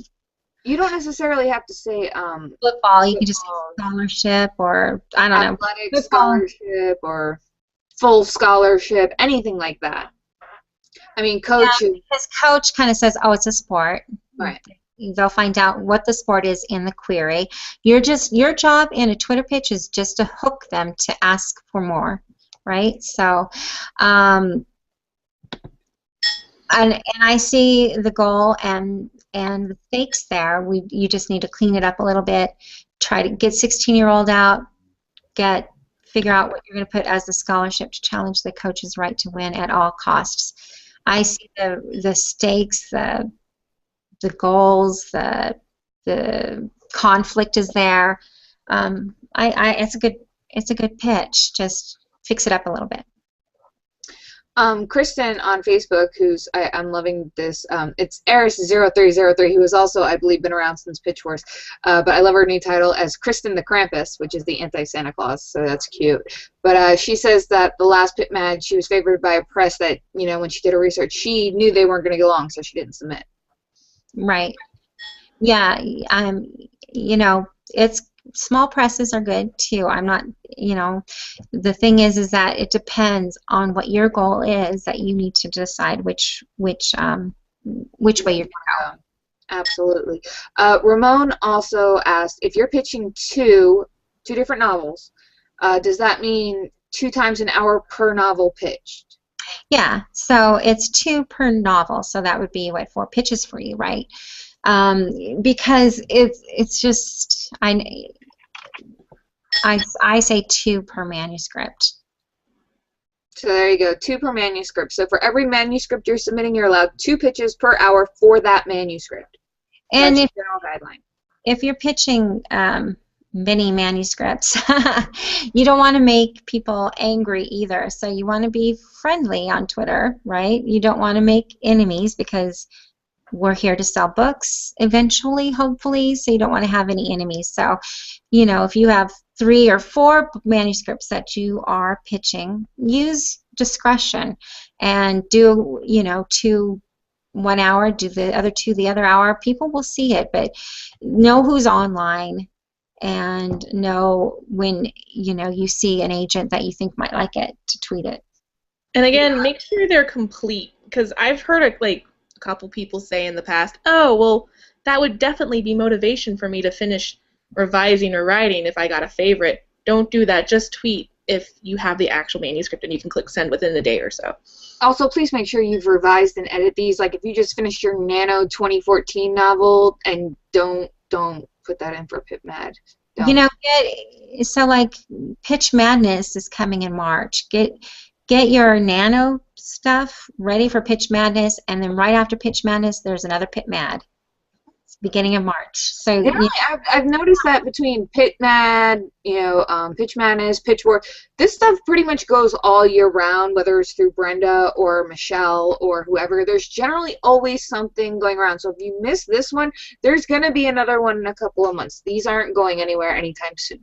You don't necessarily have to say football, you can just say scholarship, or I don't know. Athletic scholarship or full scholarship, anything like that. I mean, coach. Yeah, because coach kind of says, oh, it's a sport. Right. They'll find out what the sport is in the query. Your job in a Twitter pitch is just to hook them to ask for more, right? So, and I see the goal and the stakes there. You just need to clean it up a little bit. Try to get 16-year-old out. Figure out what you're going to put as the scholarship to challenge the coach's right to win at all costs. I see the stakes, the goals, the conflict is there. It's a good pitch. Just fix it up a little bit. Kristen on Facebook, I'm loving this. It's Eris0303, who has also, I believe, been around since Pitch Wars. But I love her new title as Kristen the Krampus, which is the anti-Santa Claus, so that's cute. But she says that the last PitMad, she was favored by a press that, when she did her research, she knew they weren't going to get along, so she didn't submit. Right. Yeah. It's small presses are good too. I'm not, the thing is that it depends on what your goal is, that you need to decide which way you're going to go. Absolutely. Ramon also asked, if you're pitching two different novels, does that mean 2 times an hour per novel pitched? Yeah, so it's 2 per novel, so that would be 4 pitches for you, right? Because it's just I say 2 per manuscript. So there you go, 2 per manuscript. So for every manuscript you're submitting, you're allowed 2 pitches per hour for that manuscript. And that's the general guideline. If you're pitching mini manuscripts, you don't want to make people angry either. So you want to be friendly on Twitter, right? You don't want to make enemies, because we're here to sell books eventually, hopefully, so you don't want to have any enemies. So, if you have 3 or 4 manuscripts that you are pitching, use discretion and do, 2 1 hour, do the other 2 the other hour. People will see it, but know who's online and know when, you see an agent that you think might like it to tweet it. And again, make sure they're complete, because I've heard a couple people say in the past, oh, well, that would definitely be motivation for me to finish revising or writing if I got a favorite. Don't do that. Just tweet if you have the actual manuscript, and you can click send within a day or so. Also, please make sure you've revised and edited these. Like, if you just finished your Nano 2014 novel, and don't put that in for PitMad. Pitch Madness is coming in March. Get your Nano stuff ready for Pitch Madness, and then right after Pitch Madness, there's another PitMad. It's beginning of March. So I've noticed that between PitMad, Pitch Madness, Pitch War, this stuff pretty much goes all year round, whether it's through Brenda or Michelle or whoever. There's generally always something going around. So if you miss this one, there's going to be another one in a couple of months. These aren't going anywhere anytime soon.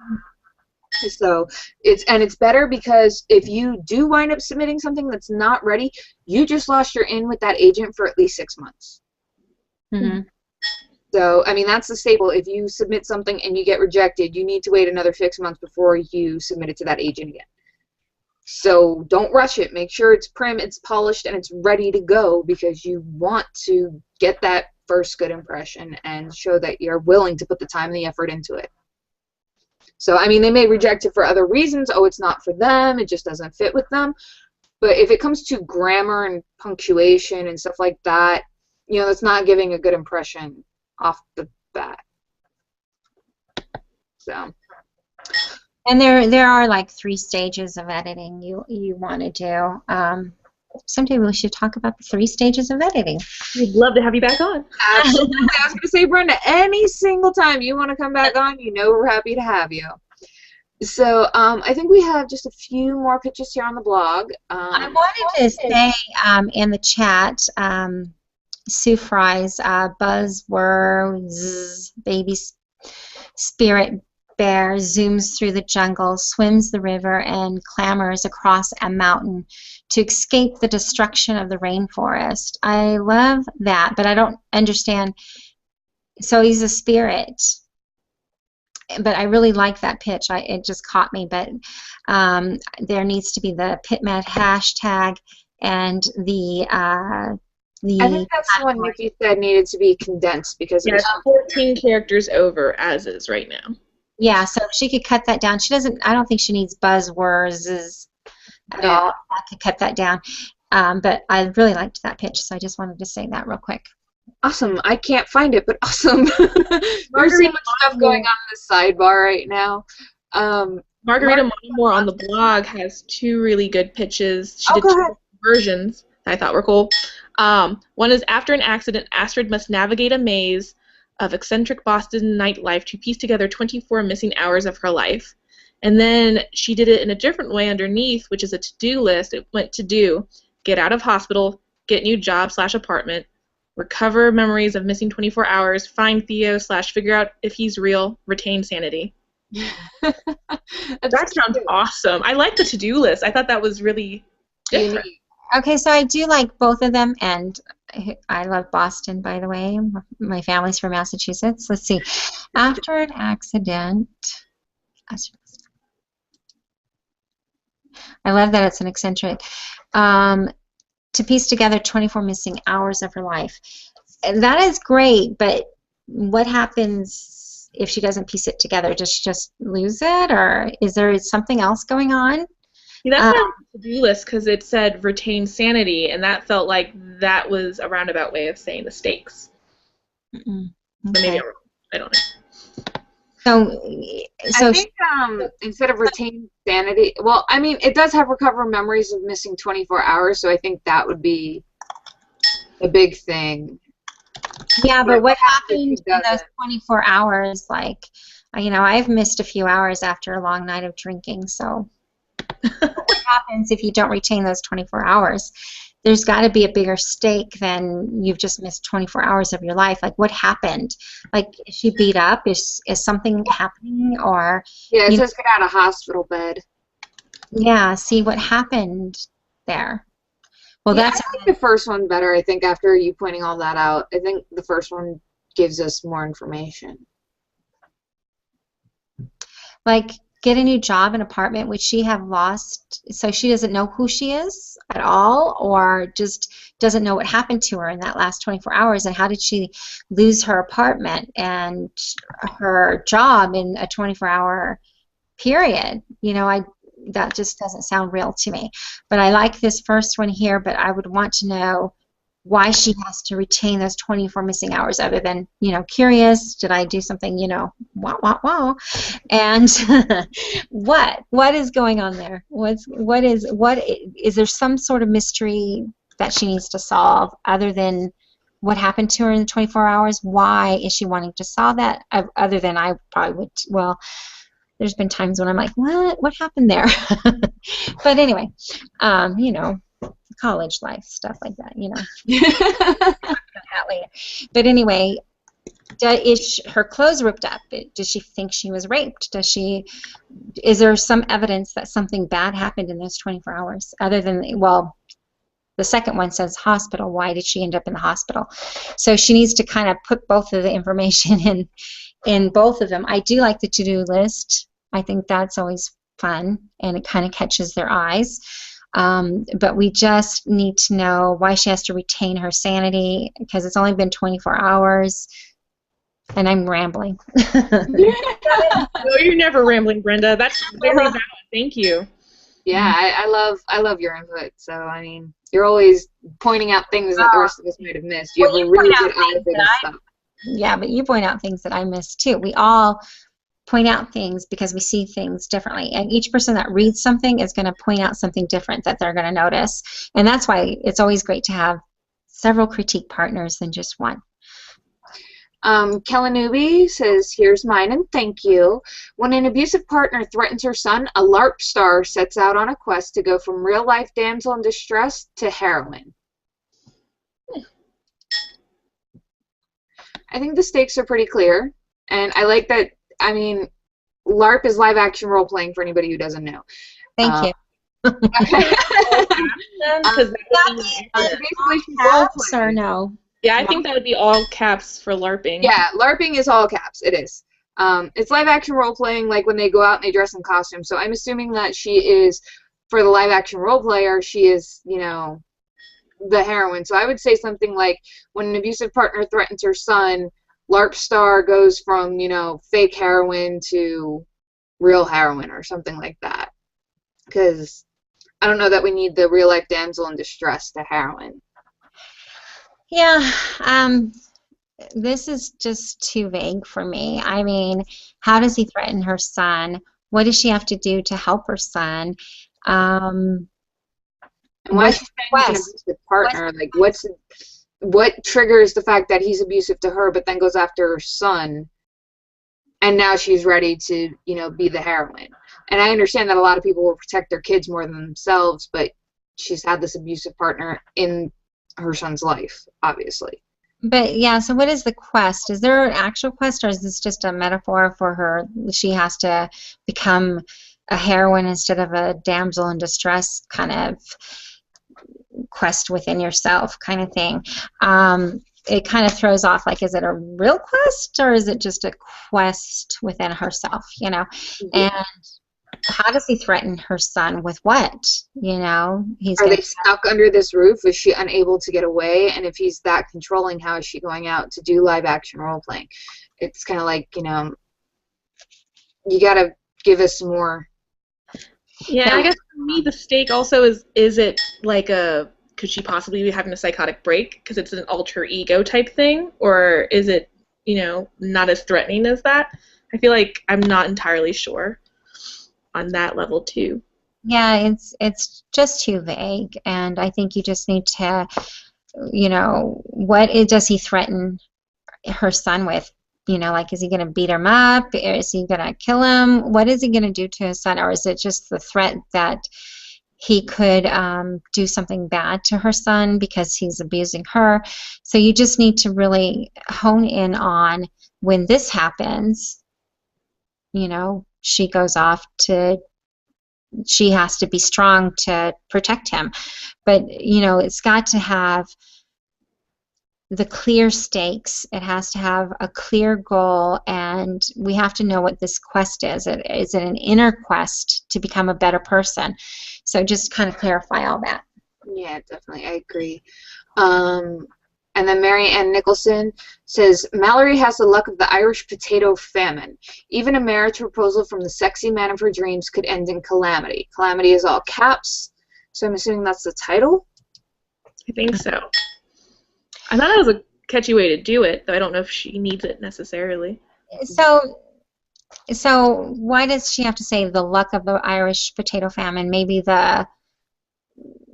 So it's better, because if you do wind up submitting something that's not ready, you just lost your in with that agent for at least 6 months. Mm-hmm. So, I mean, that's the staple. If you submit something and you get rejected, you need to wait another 6 months before you submit it to that agent again. So don't rush it. Make sure it's prim, it's polished, and it's ready to go, because you want to get that first good impression and show that you're willing to put the time and the effort into it. So, I mean, they may reject it for other reasons. Oh, it's not for them. It just doesn't fit with them. But if it comes to grammar and punctuation and stuff like that, you know, that's not giving a good impression off the bat. So. And there are like 3 stages of editing you want to do. Someday we should talk about the 3 stages of editing. We'd love to have you back on. Absolutely. I was going to say, Brenda, any single time you want to come back on, you know we're happy to have you. So I think we have just a few more pictures here on the blog. I wanted to say in the chat, Sue Fry's buzzwords, baby spirit bear zooms through the jungle, swims the river, and clambers across a mountain to escape the destruction of the rainforest. I love that, but I don't understand. So he's a spirit. But I really like that pitch. It just caught me. But there needs to be the PitMad hashtag and the I think that's the one Nikki said needed to be condensed, because it's 14 characters over as is right now. Yeah, so if she could cut that down. She doesn't. I don't think she needs buzzwords at all. I could cut that down. But I really liked that pitch, so I just wanted to say that real quick. Awesome. I can't find it, but awesome. There's so much stuff going on in the sidebar right now. Margarita Moore on the blog has 2 really good pitches. She did 2 versions that I thought were cool. One is, after an accident, Astrid must navigate a maze of eccentric Boston nightlife to piece together 24 missing hours of her life. And then she did it in a different way underneath, which is a to-do list. It went to do: get out of hospital, get new job/apartment, recover memories of missing 24 hours, find Theo / figure out if he's real, retain sanity. That sounds awesome. I like the to-do list. I thought that was really different. Okay, so I do like both of them, and I love Boston, by the way. My family's from Massachusetts. Let's see. After an accident, I love that it's an eccentric. To piece together 24 missing hours of her life. That is great, but what happens if she doesn't piece it together? Does she just lose it, or is there something else going on? Yeah, that's not a to-do list, because it said retain sanity, and that felt like that was a roundabout way of saying the stakes. Okay. But maybe I'm wrong. I don't know. So I think instead of retain sanity, well, I mean, it does have recover memories of missing 24 hours, so I think that would be a big thing. Yeah, but what happens in those 24 hours? Like, you know, I've missed a few hours after a long night of drinking, so what happens if you don't retain those 24 hours? There's got to be a bigger stake than you've just missed 24 hours of your life. Like, what happened? Like, is she beat up? Is something happening? Or yeah, it says get out of hospital bed. Yeah, see what happened there. Well, yeah, that's I like the first one better. I think after you pointing all that out, I think the first one gives us more information. Like, get a new job and apartment. Would she have lost, so she doesn't know who she is at all, or just doesn't know what happened to her in that last 24 hours, and how did she lose her apartment and her job in a 24-hour period? You know, that just doesn't sound real to me. But I like this first one here, but I would want to know why she has to retain those 24 missing hours, other than, you know, curious, did I do something, you know, wow, and what is going on there? What is there some sort of mystery that she needs to solve, other than what happened to her in the 24 hours? Why is she wanting to solve that, other than I probably would, well, there's been times when I'm like, what happened there? But anyway, you know, college life, stuff like that, you know. That later. But anyway, is her clothes ripped up? Does she think she was raped? Is there some evidence that something bad happened in those 24 hours, other than, well, the second one says hospital. Why did she end up in the hospital? So she needs to kind of put both of the information in both of them. I do like the to-do list. I think that's always fun, and it kind of catches their eyes. But we just need to know why she has to retain her sanity, because it's only been 24 hours. And I'm rambling. No, you're never rambling, Brenda. That's very valid. Thank you. Yeah, I love your input. So I mean, you're always pointing out things that the rest of us might have missed. You have a really good eye for this stuff. Yeah, but you point out things that I missed too. We all point out things because we see things differently, and each person that reads something is going to point out something different that they're going to notice, and that's why it's always great to have several critique partners than just one. Kelanubi says, here's mine and thank you. When an abusive partner threatens her son, a LARP star sets out on a quest to go from real-life damsel in distress to heroine. I think the stakes are pretty clear, and I like that. I mean, LARP is live-action role-playing for anybody who doesn't know. Thank you. Basically, she's caps or no? Yeah, I think that would be all caps for LARPing. Yeah, LARPing is all caps. It is. It's live-action role-playing, like when they go out and they dress in costumes. So I'm assuming that she is, for the live-action role-player, she is, you know, the heroine. So I would say something like, when an abusive partner threatens her son, LARP star goes from, you know, fake heroine to real heroine or something like that. Because I don't know that we need the real-life damsel in distress to heroine. Yeah, this is just too vague for me. I mean, how does he threaten her son? What does she have to do to help her son? And why is she saying he's an abusive partner? Like, what triggers the fact that he's abusive to her, but then goes after her son, and now she's ready to, you know, be the heroine? And I understand that a lot of people will protect their kids more than themselves, but she's had this abusive partner in her son's life, obviously. But yeah, so what is the quest? Is there an actual quest, or is this just a metaphor for her? She has to become a heroine instead of a damsel in distress kind of quest within yourself kind of thing. It kind of throws off, like, is it a real quest, or is it just a quest within herself, you know? Yeah. And how does he threaten her son with what? You know, Are they stuck under this roof? Is she unable to get away? And if he's that controlling, how is she going out to do live action role playing? It's kind of like, you know, you gotta give us more. Yeah, I guess for me the stake also is it like could she possibly be having a psychotic break because it's an alter ego type thing, or is it, you know, not as threatening as that? I feel like I'm not entirely sure on that level too. Yeah, it's just too vague, and I think you just need to, you know, does he threaten her son with? You know, like, is he going to beat him up? Is he going to kill him? What is he going to do to his son? Or is it just the threat that he could do something bad to her son because he's abusing her? So you just need to really hone in on when this happens, you know, she goes off to, she has to be strong to protect him. But, you know, it's got to have the clear stakes. It has to have a clear goal, and we have to know what this quest is. Is it an inner quest to become a better person? So just kind of clarify all that. Yeah, definitely. I agree. And then Mary Ann Nicholson says, Mallory has the luck of the Irish potato famine. Even a marriage proposal from the sexy man of her dreams could end in calamity. Calamity is all caps, so I'm assuming that's the title? I think so. I thought it was a catchy way to do it, though I don't know if she needs it necessarily. So why does she have to say the luck of the Irish potato famine? Maybe the,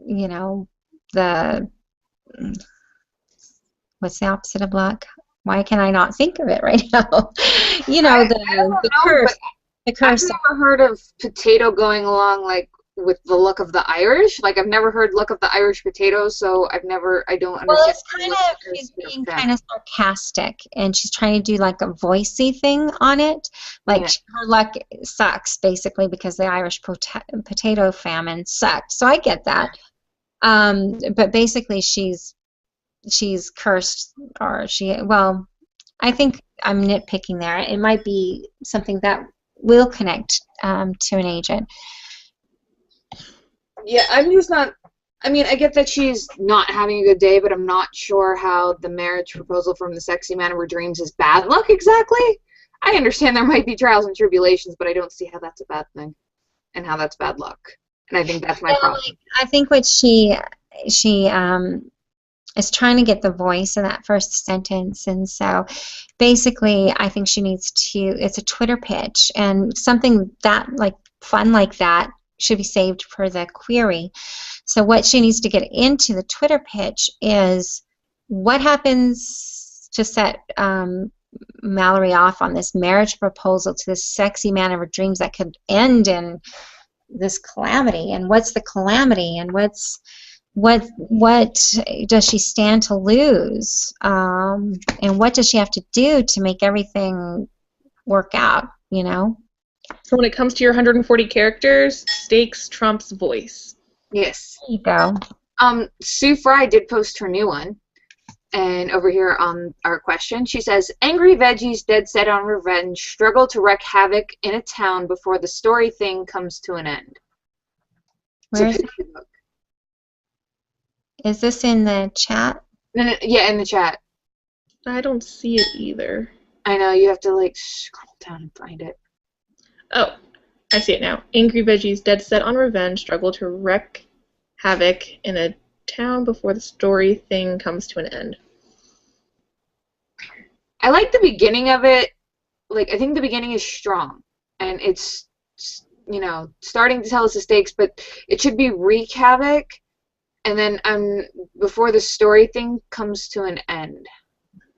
you know, the, what's the opposite of luck? Why can I not think of it right now? You know, the curse. The curse. I've never heard of potato going along like with the luck of the Irish. Like, I've never heard luck of the Irish potatoes, so I don't understand. Well, it's kind of, she's being kind of sarcastic, and she's trying to do like a voicey thing on it. Like, her luck sucks, basically, because the Irish potato famine sucked. So I get that. But basically, she's cursed, or well, I think I'm nitpicking there. It might be something that will connect to an agent. Yeah, I'm just not. I mean, I get that she's not having a good day, but I'm not sure how the marriage proposal from the sexy man of her dreams is bad luck exactly. I understand there might be trials and tribulations, but I don't see how that's a bad thing and how that's bad luck. And I think that's my problem. I think what she is trying to get the voice in that first sentence, and so basically I think she needs to, it's a Twitter pitch, and something that like fun like that should be saved for the query. So what she needs to get into the Twitter pitch is what happens to set Mallory off on this marriage proposal to this sexy man of her dreams that could end in this calamity, and what's the calamity, and what does she stand to lose, and what does she have to do to make everything work out, you know? So when it comes to your 140 characters, stakes trumps voice. Yes. There you go. Sue Fry did post her new one, and over here on our question, she says, "Angry veggies dead set on revenge struggle to wreak havoc in a town before the story thing comes to an end." Where is it? Is this in the chat? No, yeah, in the chat. I don't see it either. I know, you have to like scroll down and find it. Oh, I see it now. Angry veggies dead set on revenge struggle to wreak havoc in a town before the story thing comes to an end. I like the beginning of it. Like, I think the beginning is strong, and it's, you know, starting to tell us the stakes, but it should be wreak havoc, and then before the story thing comes to an end.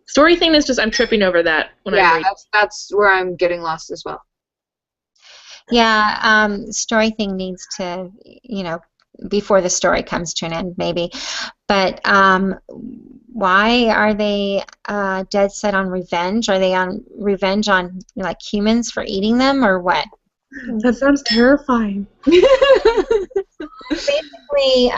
Story thing is just, I'm tripping over that when I'm reading. That's where I'm getting lost as well. Yeah, story thing needs to, you know, before the story comes to an end, maybe. But why are they dead set on revenge? Are they on revenge on, like, humans for eating them, or what? That sounds terrifying. Basically,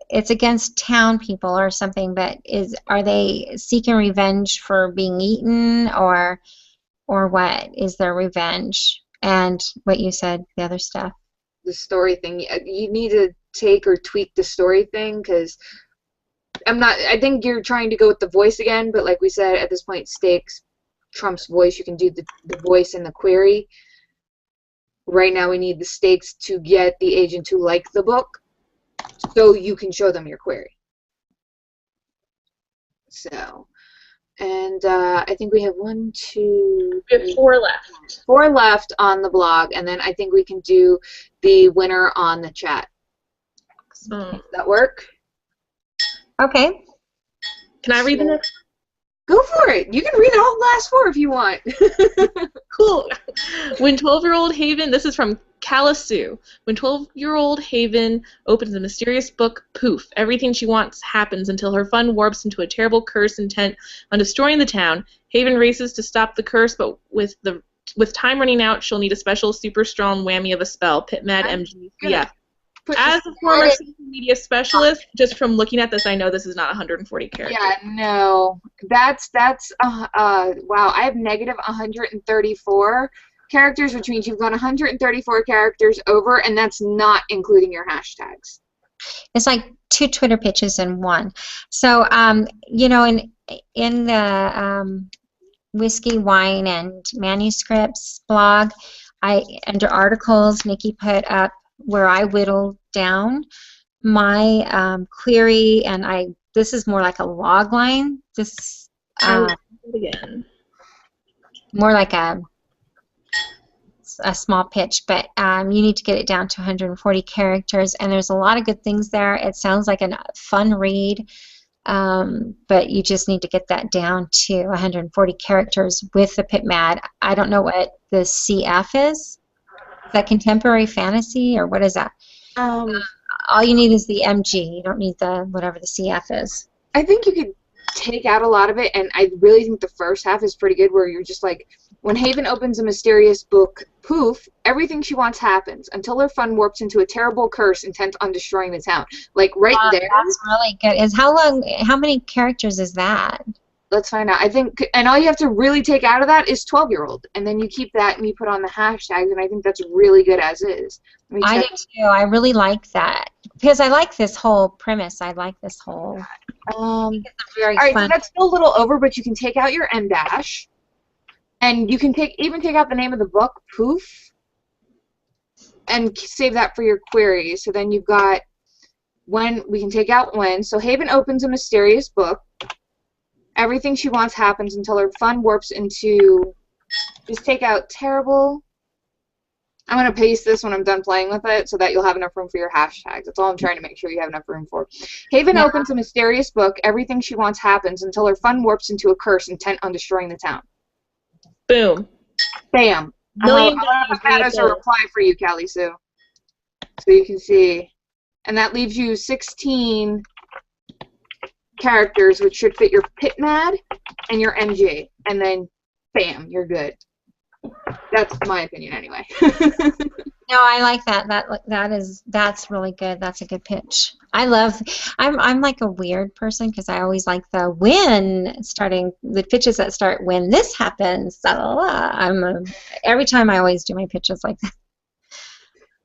it's against town people or something, but are they seeking revenge for being eaten, or what is their revenge? And what you said, the other stuff. The story thing, you need to take or tweak the story thing, because I think you're trying to go with the voice again, but like we said, at this point, stakes trumps voice. You can do the voice in the query. Right now we need the stakes to get the agent to like the book, so you can show them your query. So, and I think we have one, two, We have 4 left. 4 left on the blog, and then I think we can do the winner on the chat. Does that work? Okay. Can I read the next? Go for it. You can read the whole last 4 if you want. Cool. When 12-year-old Haven, this is from Calisu. When 12-year-old Haven opens a mysterious book, poof, everything she wants happens until her fun warps into a terrible curse intent on destroying the town. Haven races to stop the curse, but with time running out, she'll need a special super strong whammy of a spell. PitMad MG. Yeah. As a former social media specialist, just from looking at this, I know this is not 140 characters. Yeah, no. That's wow, I have negative 134 characters, which means you've gone 134 characters over, and that's not including your hashtags. It's like 2 Twitter pitches in one. So, you know, in the Whiskey, Wine, and Manuscripts blog, under articles, Nikki put up where I whittled down my query, and this is more like a log line. This again. More like a small pitch, but you need to get it down to 140 characters, and there's a lot of good things there. It sounds like a fun read, but you just need to get that down to 140 characters with the PitMad. I don't know what the CF is. Is that contemporary fantasy, or what is that? All you need is the MG. You don't need the whatever the CF is. I think you could take out a lot of it, and I really think the first half is pretty good, where you're just like, when Haven opens a mysterious book, poof, everything she wants happens until her fun warps into a terrible curse intent on destroying the town. Like, right there. That's really good. How many characters is that? Let's find out. I think, and all you have to really take out of that is 12-year-old, and then you keep that and you put on the hashtags, and I think that's really good as is. I do too. I really like that because I like this whole premise. I like this whole. All right, so that's still a little over, but you can take out your M dash, and you can even take out the name of the book, poof, and save that for your query. So then you've got when we can take out when. So Haven opens a mysterious book. Everything she wants happens until her fun warps into. Just take out terrible. I'm going to paste this when I'm done playing with it so that you'll have enough room for your hashtags. That's all I'm trying to make sure you have enough room for. Haven opens a mysterious book. Everything she wants happens until her fun warps into a curse intent on destroying the town. Boom. Bam. I'm going to put that as a reply for you, Callie Sue. So you can see. And that leaves you 16 characters, which should fit your PitMad and your MG. And then, bam, you're good. That's my opinion, anyway. No, I like that. That's really good. That's a good pitch. I'm like a weird person because I always like the pitches that start when this happens. La, la, la. Every time I always do my pitches like that.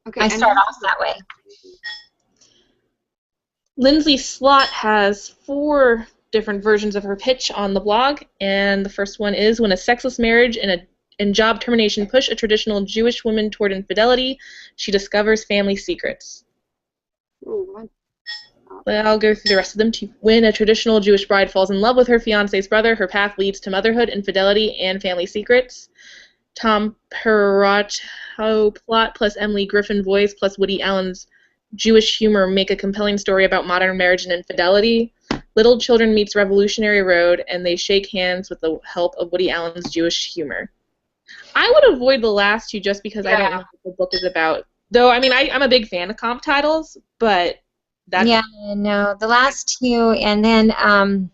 Okay, I start off that way. Lindsay Slott has 4 different versions of her pitch on the blog, and the first one is when a sexless marriage and job termination push a traditional Jewish woman toward infidelity, she discovers family secrets. Ooh, well, I'll go through the rest of them. When a traditional Jewish bride falls in love with her fiancé's brother, her path leads to motherhood, infidelity, and family secrets. Tom Perrotto plot plus Emily Griffin voice plus Woody Allen's Jewish humor make a compelling story about modern marriage and infidelity. Little Children meets Revolutionary Road, and they shake hands with the help of Woody Allen's Jewish humor. I would avoid the last 2 just because I don't know what the book is about. Though, I mean, I'm a big fan of comp titles, but that's... Yeah, no, the last 2, and then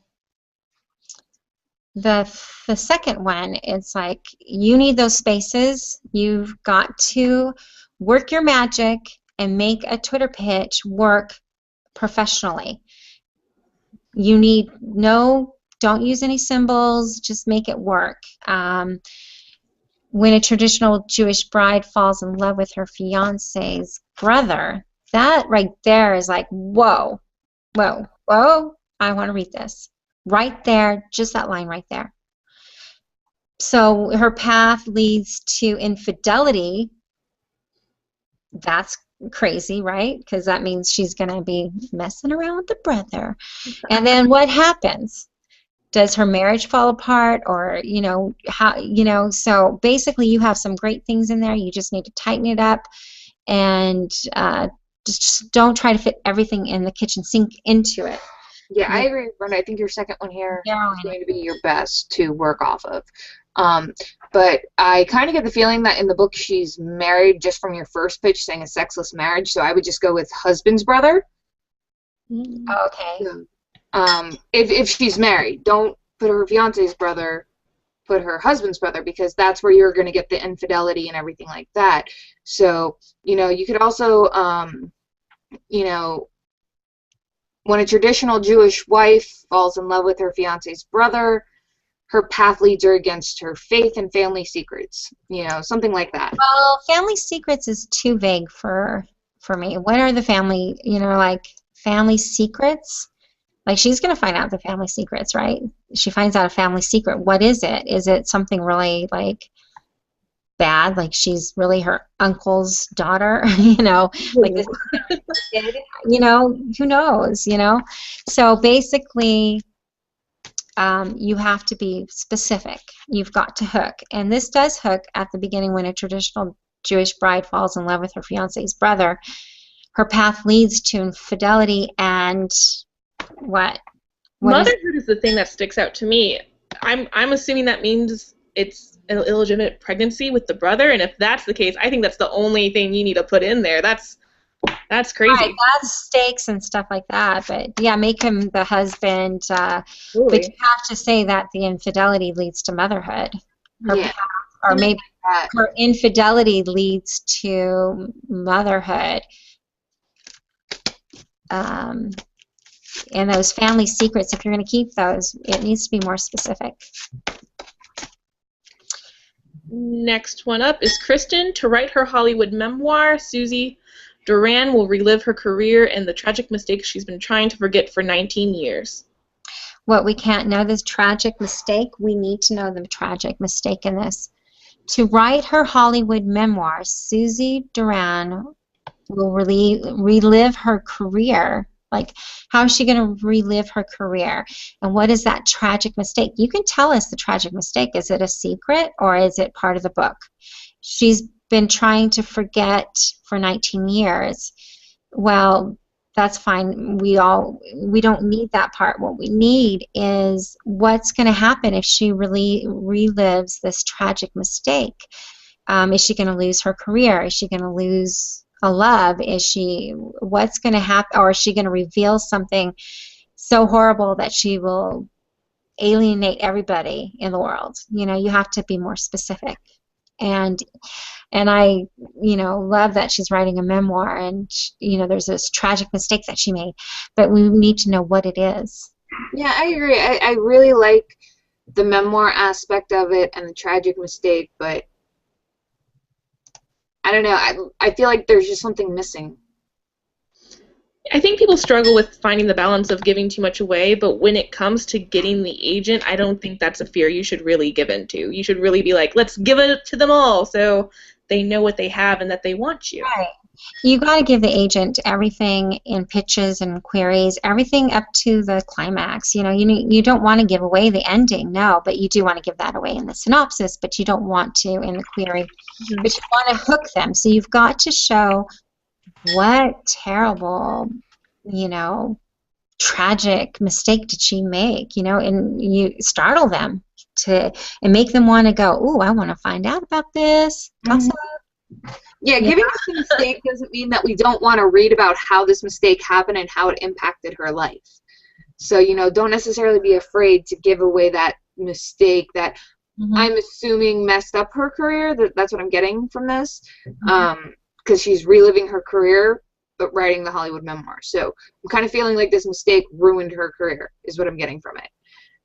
the second one, it's like you need those spaces. You've got to work your magic and make a Twitter pitch work professionally. Don't use any symbols, just make it work. When a traditional Jewish bride falls in love with her fiancé's brother, that right there is like, whoa, whoa, whoa, I want to read this. Right there, just that line right there. So her path leads to infidelity. That's crazy, right? Because that means she's going to be messing around with the brother. And then what happens? Does her marriage fall apart, or so basically you have some great things in there. You just need to tighten it up, and just don't try to fit everything in the kitchen sink into it. Yeah, I agree with Brenda. I think your second one here is going to be your best to work off of. But I kind of get the feeling that in the book she's married just from your first pitch saying a sexless marriage, so I would just go with husband's brother. Okay. If she's married, don't put her fiance's brother, put her husband's brother, because that's where you're going to get the infidelity and everything like that. So, you could also, when a traditional Jewish wife falls in love with her fiance's brother, her path leads her against her faith and family secrets, something like that. Well, family secrets is too vague for me. What are the family, family secrets? Like, she's going to find out the family secrets, right? She finds out a family secret. What is it? Is it something really, bad? Like, she's really her uncle's daughter? Like this kid, who knows, So, basically, you have to be specific. You've got to hook. And this does hook at the beginning when a traditional Jewish bride falls in love with her fiancé's brother. Her path leads to infidelity and... What motherhood is the thing that sticks out to me. I'm assuming that means it's an illegitimate pregnancy with the brother, and if that's the case, I think that's the only thing you need to put in there. That's That's crazy. Right, that's stakes and stuff like that. But yeah, make him the husband. But Totally. you have to say that the infidelity leads to motherhood. Her Yeah. path, or maybe That. her infidelity leads to motherhood. And those family secrets, if you're going to keep those, it needs to be more specific. Next one up is Kristen. To write her Hollywood memoir, Susie Duran will relive her career and the tragic mistakes she's been trying to forget for 19 years. What we can't know, this tragic mistake, we need to know the tragic mistake in this. To write her Hollywood memoir, Susie Duran will relive her career. Like, how is she going to relive her career? And what is that tragic mistake? You can tell us the tragic mistake. Is it a secret or is it part of the book? She's been trying to forget for 19 years. Well, that's fine. We don't need that part. What we need is what's going to happen if she really relives this tragic mistake. Is she going to lose her career? Is she going to lose a love? What's going to happen? Or is she going to reveal something so horrible that she will alienate everybody in the world? You have to be more specific. And I, love that she's writing a memoir, and there's this tragic mistake that she made, but we need to know what it is. Yeah, I agree. I really like the memoir aspect of it and the tragic mistake, but I don't know. I feel like there's just something missing. I think people struggle with finding the balance of giving too much away, but when it comes to getting the agent, I don't think that's a fear you should really give into. You should really be like, let's give it to them all so they know what they have and that they want you. Right. You got to give the agent everything in pitches and queries, everything up to the climax. You don't want to give away the ending, no, but you do want to give that away in the synopsis, but you don't want to in the query. Mm-hmm. But you want to hook them, so you've got to show what terrible, tragic mistake did she make, and you startle them and make them want to go, ooh, I want to find out about this. Gossip. Yeah, giving us the mistake doesn't mean that we don't want to read about how this mistake happened and how it impacted her life. So, don't necessarily be afraid to give away that mistake that I'm assuming messed up her career. That's what I'm getting from this. Because she's reliving her career but writing the Hollywood memoir. So I'm kind of feeling like this mistake ruined her career is what I'm getting from it.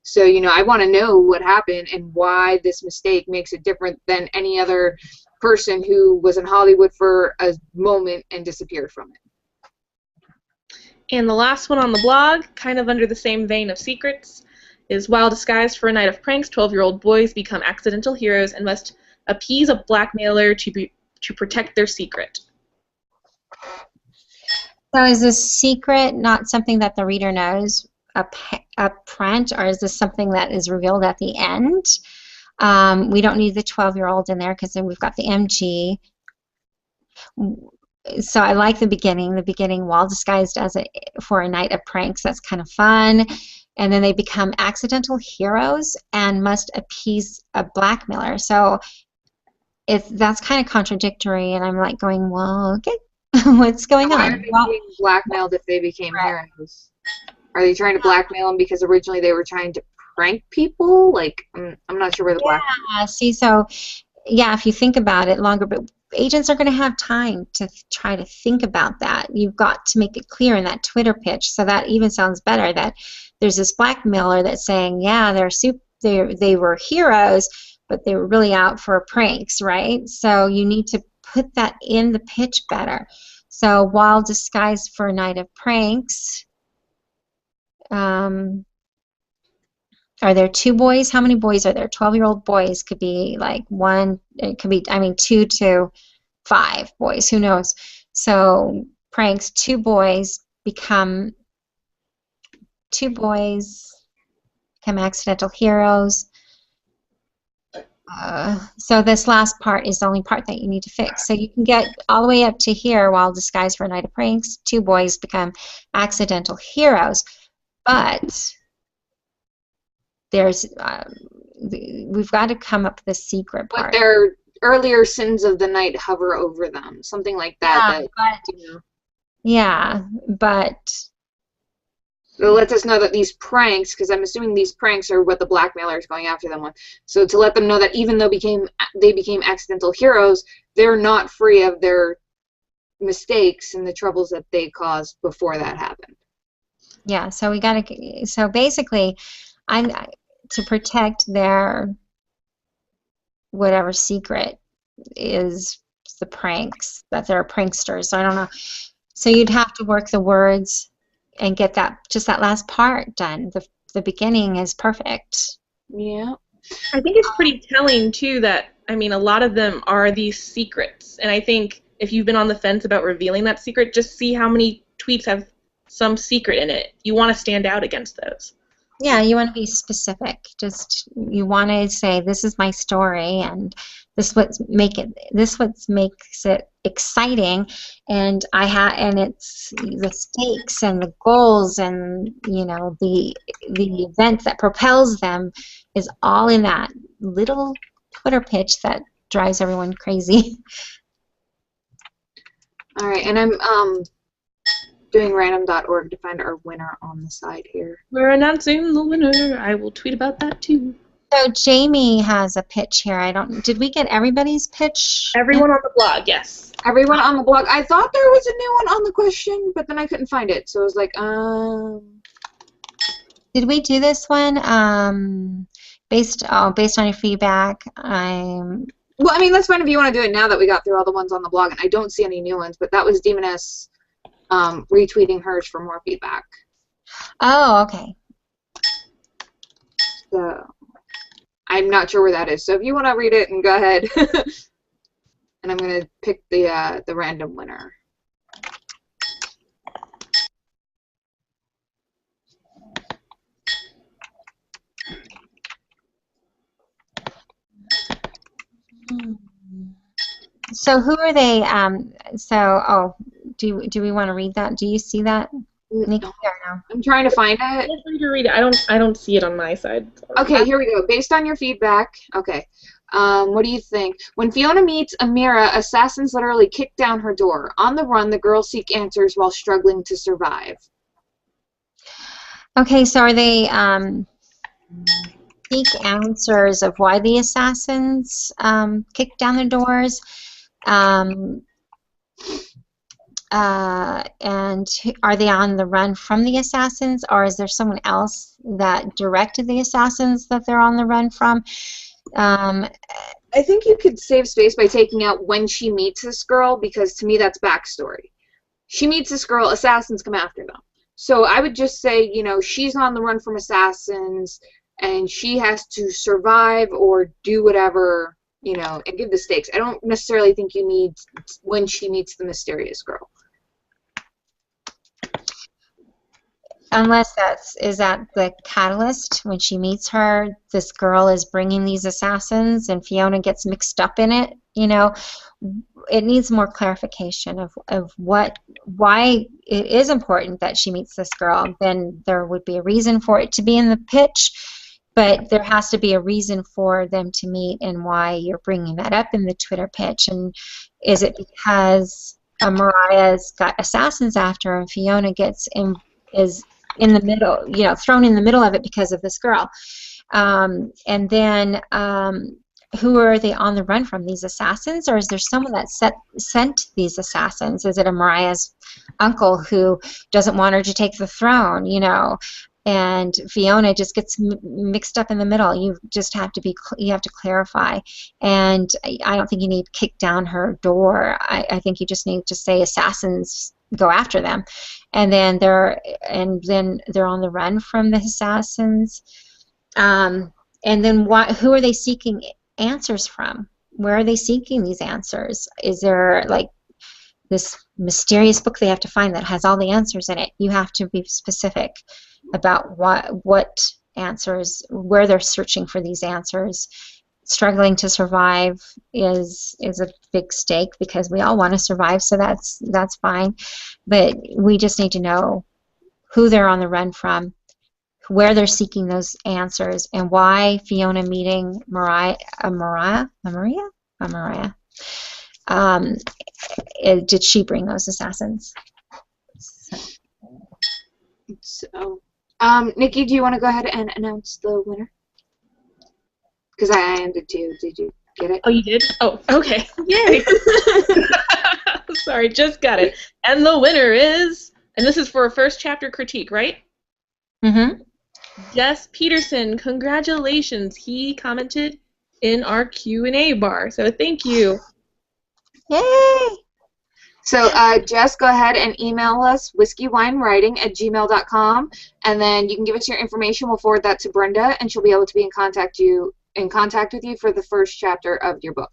So, I want to know what happened and why this mistake makes it different than any other person who was in Hollywood for a moment and disappeared from it. And the last one on the blog, kind of under the same vein of secrets, is while disguised for a night of pranks, 12-year-old boys become accidental heroes and must appease a blackmailer to protect their secret. So is this secret not something that the reader knows up front, or is this something that is revealed at the end? We don't need the 12-year-old in there because then we've got the MG. So I like the beginning. The beginning, while disguised for a night of pranks, that's kind of fun. And then they become accidental heroes and must appease a blackmailer. So that's kind of contradictory, and I'm like going, well, okay, what's going on? Why are they being blackmailed if they became heroes? Are they trying to blackmail them because originally they were trying to prank people? Like, I'm not sure where the blackmail. Yeah, see, so, yeah, if you think about it longer, but agents are going to have time to try to think about that. You've got to make it clear in that Twitter pitch, so that even sounds better, that there's this blackmailer that's saying, yeah, they were heroes, but they were really out for pranks, right? So you need to put that in the pitch better. So while disguised for a night of pranks, are there 2 boys? How many boys are there? 12-year-old boys could be like 1. It could be, 2 to 5 boys. Who knows? So pranks. 2 boys become accidental heroes. So this last part is the only part that you need to fix. So you can get all the way up to here, while disguised for a night of pranks, 2 boys become accidental heroes. But we've got to come up with the secret part. But their earlier sins of the night hover over them, something like that. Yeah, Yeah, but It lets us know that these pranks, because I'm assuming these pranks are what the blackmailer is going after them with. So to let them know that even though they became accidental heroes, they're not free of their mistakes and the troubles that they caused before that happened. yeah, so we gotta. So basically, I'm to protect their whatever secret is the pranks that they're pranksters. So I don't know. So you'd have to work the words and get that just that last part done. The beginning is perfect. Yeah. I think it's pretty telling too that I mean a lot of them are these secrets, and I think if you've been on the fence about revealing that secret, just see how many tweets have some secret in it. You want to stand out against those. Yeah, you want to be specific. Just you want to say this is my story and this what makes it exciting, and it's the stakes and the goals and the event that propels them is all in that little Twitter pitch that drives everyone crazy. All right, and I'm doing random.org to find our winner on the side here. We're announcing the winner. I will tweet about that too. So Jamie has a pitch here. Did we get everybody's pitch? Everyone on the blog, yes. Everyone on the blog. I thought there was a new one on the question, but then I couldn't find it. So I was like, Did we do this one? Based on your feedback, Well, I mean, that's fine if you want to do it now that we got through all the ones on the blog, and I don't see any new ones, but that was Demoness retweeting hers for more feedback. Oh, okay. So I'm not sure where that is. So if you want to read it, and go ahead. And I'm going to pick the random winner. So who are they? Do we want to read that? Do you see that, Nikki, or no? I'm trying to find it. Feel free to read it. I don't see it on my side. Okay, here we go. Based on your feedback, okay. What do you think? When Fiona meets Amira, assassins literally kick down her door. On the run, the girls seek answers while struggling to survive. Okay, so are they seek answers of why the assassins kicked down the doors? And are they on the run from the assassins, or is there someone else that directed the assassins that they're on the run from? I think you could save space by taking out when she meets this girl, because to me that's backstory. She meets this girl, assassins come after them. So I would just say, she's on the run from assassins, and she has to survive or do whatever, and give the stakes. I don't necessarily think you need when she meets the mysterious girl. Unless is that the catalyst? When she meets her, this girl is bringing these assassins and Fiona gets mixed up in it. It needs more clarification of why it is important that she meets this girl. Then there would be a reason for it to be in the pitch, but there has to be a reason for them to meet and why you're bringing that up in the Twitter pitch. And is it because Mariah's got assassins after her and Fiona is in the middle, thrown in the middle of it because of this girl? And then who are they on the run from, these assassins, or is there someone that sent these assassins? Is it a Mariah's uncle who doesn't want her to take the throne, and Fiona just gets mixed up in the middle? You have to clarify, and I don't think you need to kick down her door. I think you just need to say assassins go after them, and then they're on the run from the assassins, and then who are they seeking answers from? Where are they seeking these answers? Is there this mysterious book they have to find that has all the answers in it? You have to be specific about what answers, where they're searching for these answers. Struggling to survive is a big stake because we all want to survive, so that's fine. But we just need to know who they're on the run from, where they're seeking those answers, and why Fiona meeting Mariah did she bring those assassins? So, Nikki, do you want to go ahead and announce the winner? Because I ended too. Did you get it? Oh, you did? Oh, okay. Yay! Sorry, just got it. And the winner is, and this is for a first chapter critique, right? Mm-hmm. Jess Peterson. Congratulations. He commented in our Q&A bar. So thank you. Yay! So, Jess, go ahead and email us whiskeyWineWriting@gmail.com, and then you can give us your information. We'll forward that to Brenda, and she'll be able to be in contact with you for the first chapter of your book.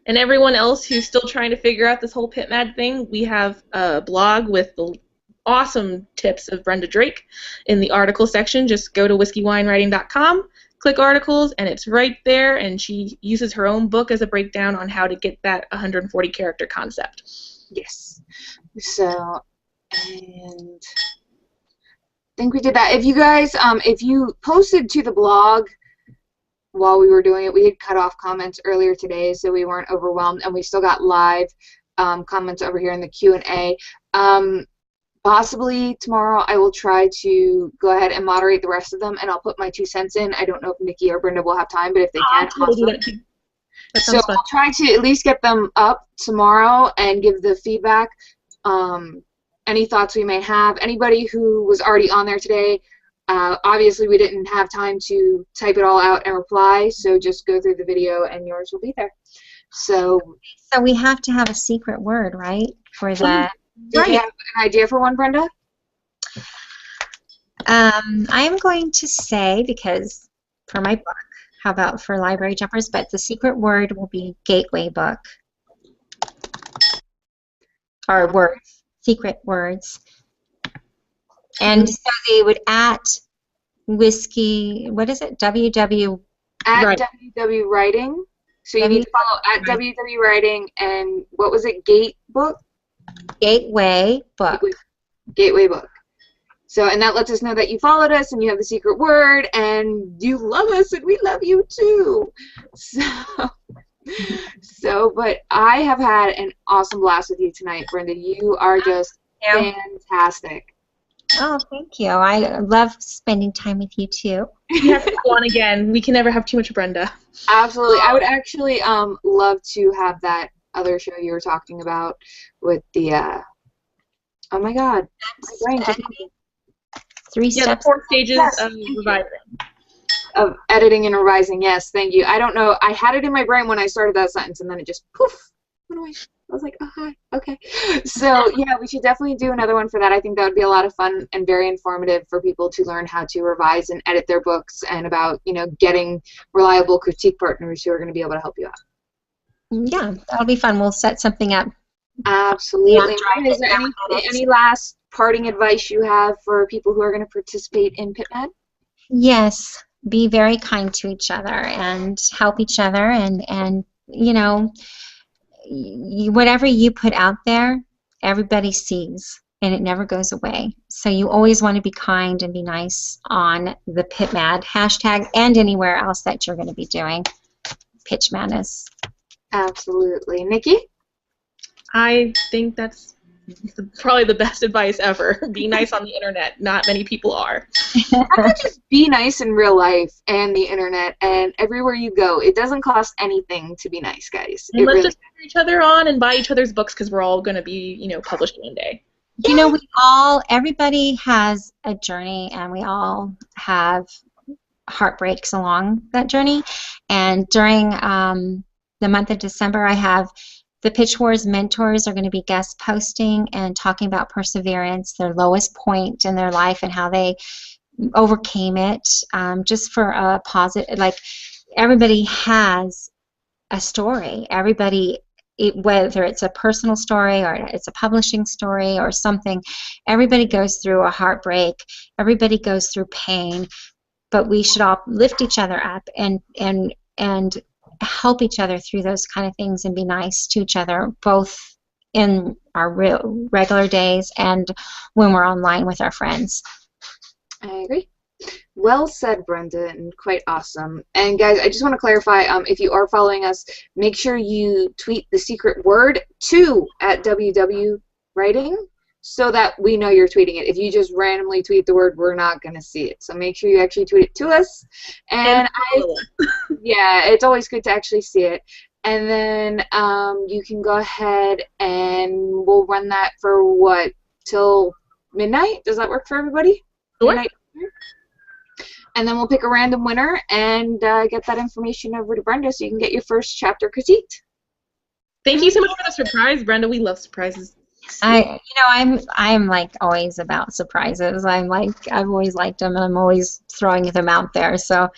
And everyone else who's still trying to figure out this whole PitMad thing, we have a blog with the awesome tips of Brenda Drake in the article section. Just go to whiskeyWineWriting.com, click articles, and it's right there, and she uses her own book as a breakdown on how to get that 140 character concept. Yes. So, and I think we did that. If you guys, if you posted to the blog while we were doing it, we had cut off comments earlier today, so we weren't overwhelmed, and we still got live comments over here in the Q&A. Possibly tomorrow I will try to go ahead and moderate the rest of them, and I'll put my 2 cents in. I don't know if Nikki or Brenda will have time, but if they can, awesome. So I'll try to at least get them up tomorrow and give the feedback, any thoughts we may have. Anybody who was already on there today, obviously we didn't have time to type it all out and reply, so just go through the video and yours will be there. So we have to have a secret word, right? For the do you have an idea for one, Brenda? I'm going to say, because for my book, how about for Library Jumpers, but the secret word will be gateway book. Or words, secret words. And so they would whiskey, what is it? WW Writing. So you need to follow @WW Writing, and what was it? Gateway book. Gateway book. So, and that lets us know that you followed us and you have the secret word and you love us and we love you too. But I have had an awesome blast with you tonight, Brenda. You are just fantastic. Oh, thank you. I love spending time with you too. You have to go on again. We can never have too much Brenda. Absolutely. I would actually love to have that other show you were talking about with the oh my god, my brain just 3 steps. The 4 stages of revising. Of editing and revising, yes, thank you. I don't know, I had it in my brain when I started that sentence and then it just poof went away. I was like, oh hi, okay. So yeah, we should definitely do another one for that. I think that would be a lot of fun and very informative for people to learn how to revise and edit their books, and about, you know, getting reliable critique partners who are going to be able to help you out. Yeah, that'll be fun. We'll set something up. Absolutely. Is there any last parting advice you have for people who are going to participate in PitMad? Yes, be very kind to each other and help each other, and you know, whatever you put out there, everybody sees, and it never goes away. So you always want to be kind and be nice on the PitMad hashtag and anywhere else that you're going to be doing Pitch Madness. Absolutely. Nikki? I think that's probably the best advice ever. Be nice on the internet. Not many people are. How about just be nice in real life and the internet and everywhere you go? It doesn't cost anything to be nice, guys. And let's just cheer each other on and buy each other's books, because we're all going to be, you know, published one day. You know, everybody has a journey, and we all have heartbreaks along that journey. And during the month of December, I have the Pitch Wars mentors are going to be guest posting and talking about perseverance, their lowest point in their life and how they overcame it, just for a positive, like, everybody has a story. Everybody, whether it's a personal story or it's a publishing story or something, everybody goes through a heartbreak. Everybody goes through pain, but we should all lift each other up and help each other through those kind of things and be nice to each other, both in our regular days and when we're online with our friends. I agree. Well said, Brenda, and quite awesome. And guys, I just want to clarify, if you are following us, make sure you tweet the secret word to @WW Writing so that we know you're tweeting it. If you just randomly tweet the word, we're not going to see it. So make sure you actually tweet it to us. And yeah, it's always good to actually see it. And then you can go ahead and we'll run that for what, till midnight? Does that work for everybody? Sure. Midnight? And then we'll pick a random winner and get that information over to Brenda so you can get your first chapter critiqued. Thank you so much for the surprise, Brenda. We love surprises. I'm like always about surprises. I've always liked them, and I'm always throwing them out there. So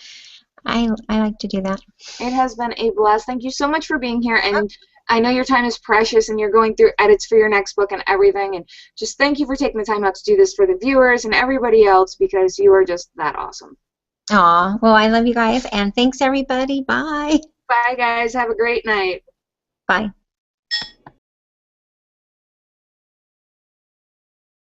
I like to do that. It has been a blast. Thank you so much for being here, and I know your time is precious, and you're going through edits for your next book and everything, and just thank you for taking the time out to do this for the viewers and everybody else, because you are just that awesome. Aw, well, I love you guys, and thanks everybody. Bye. Bye, guys. Have a great night. Bye.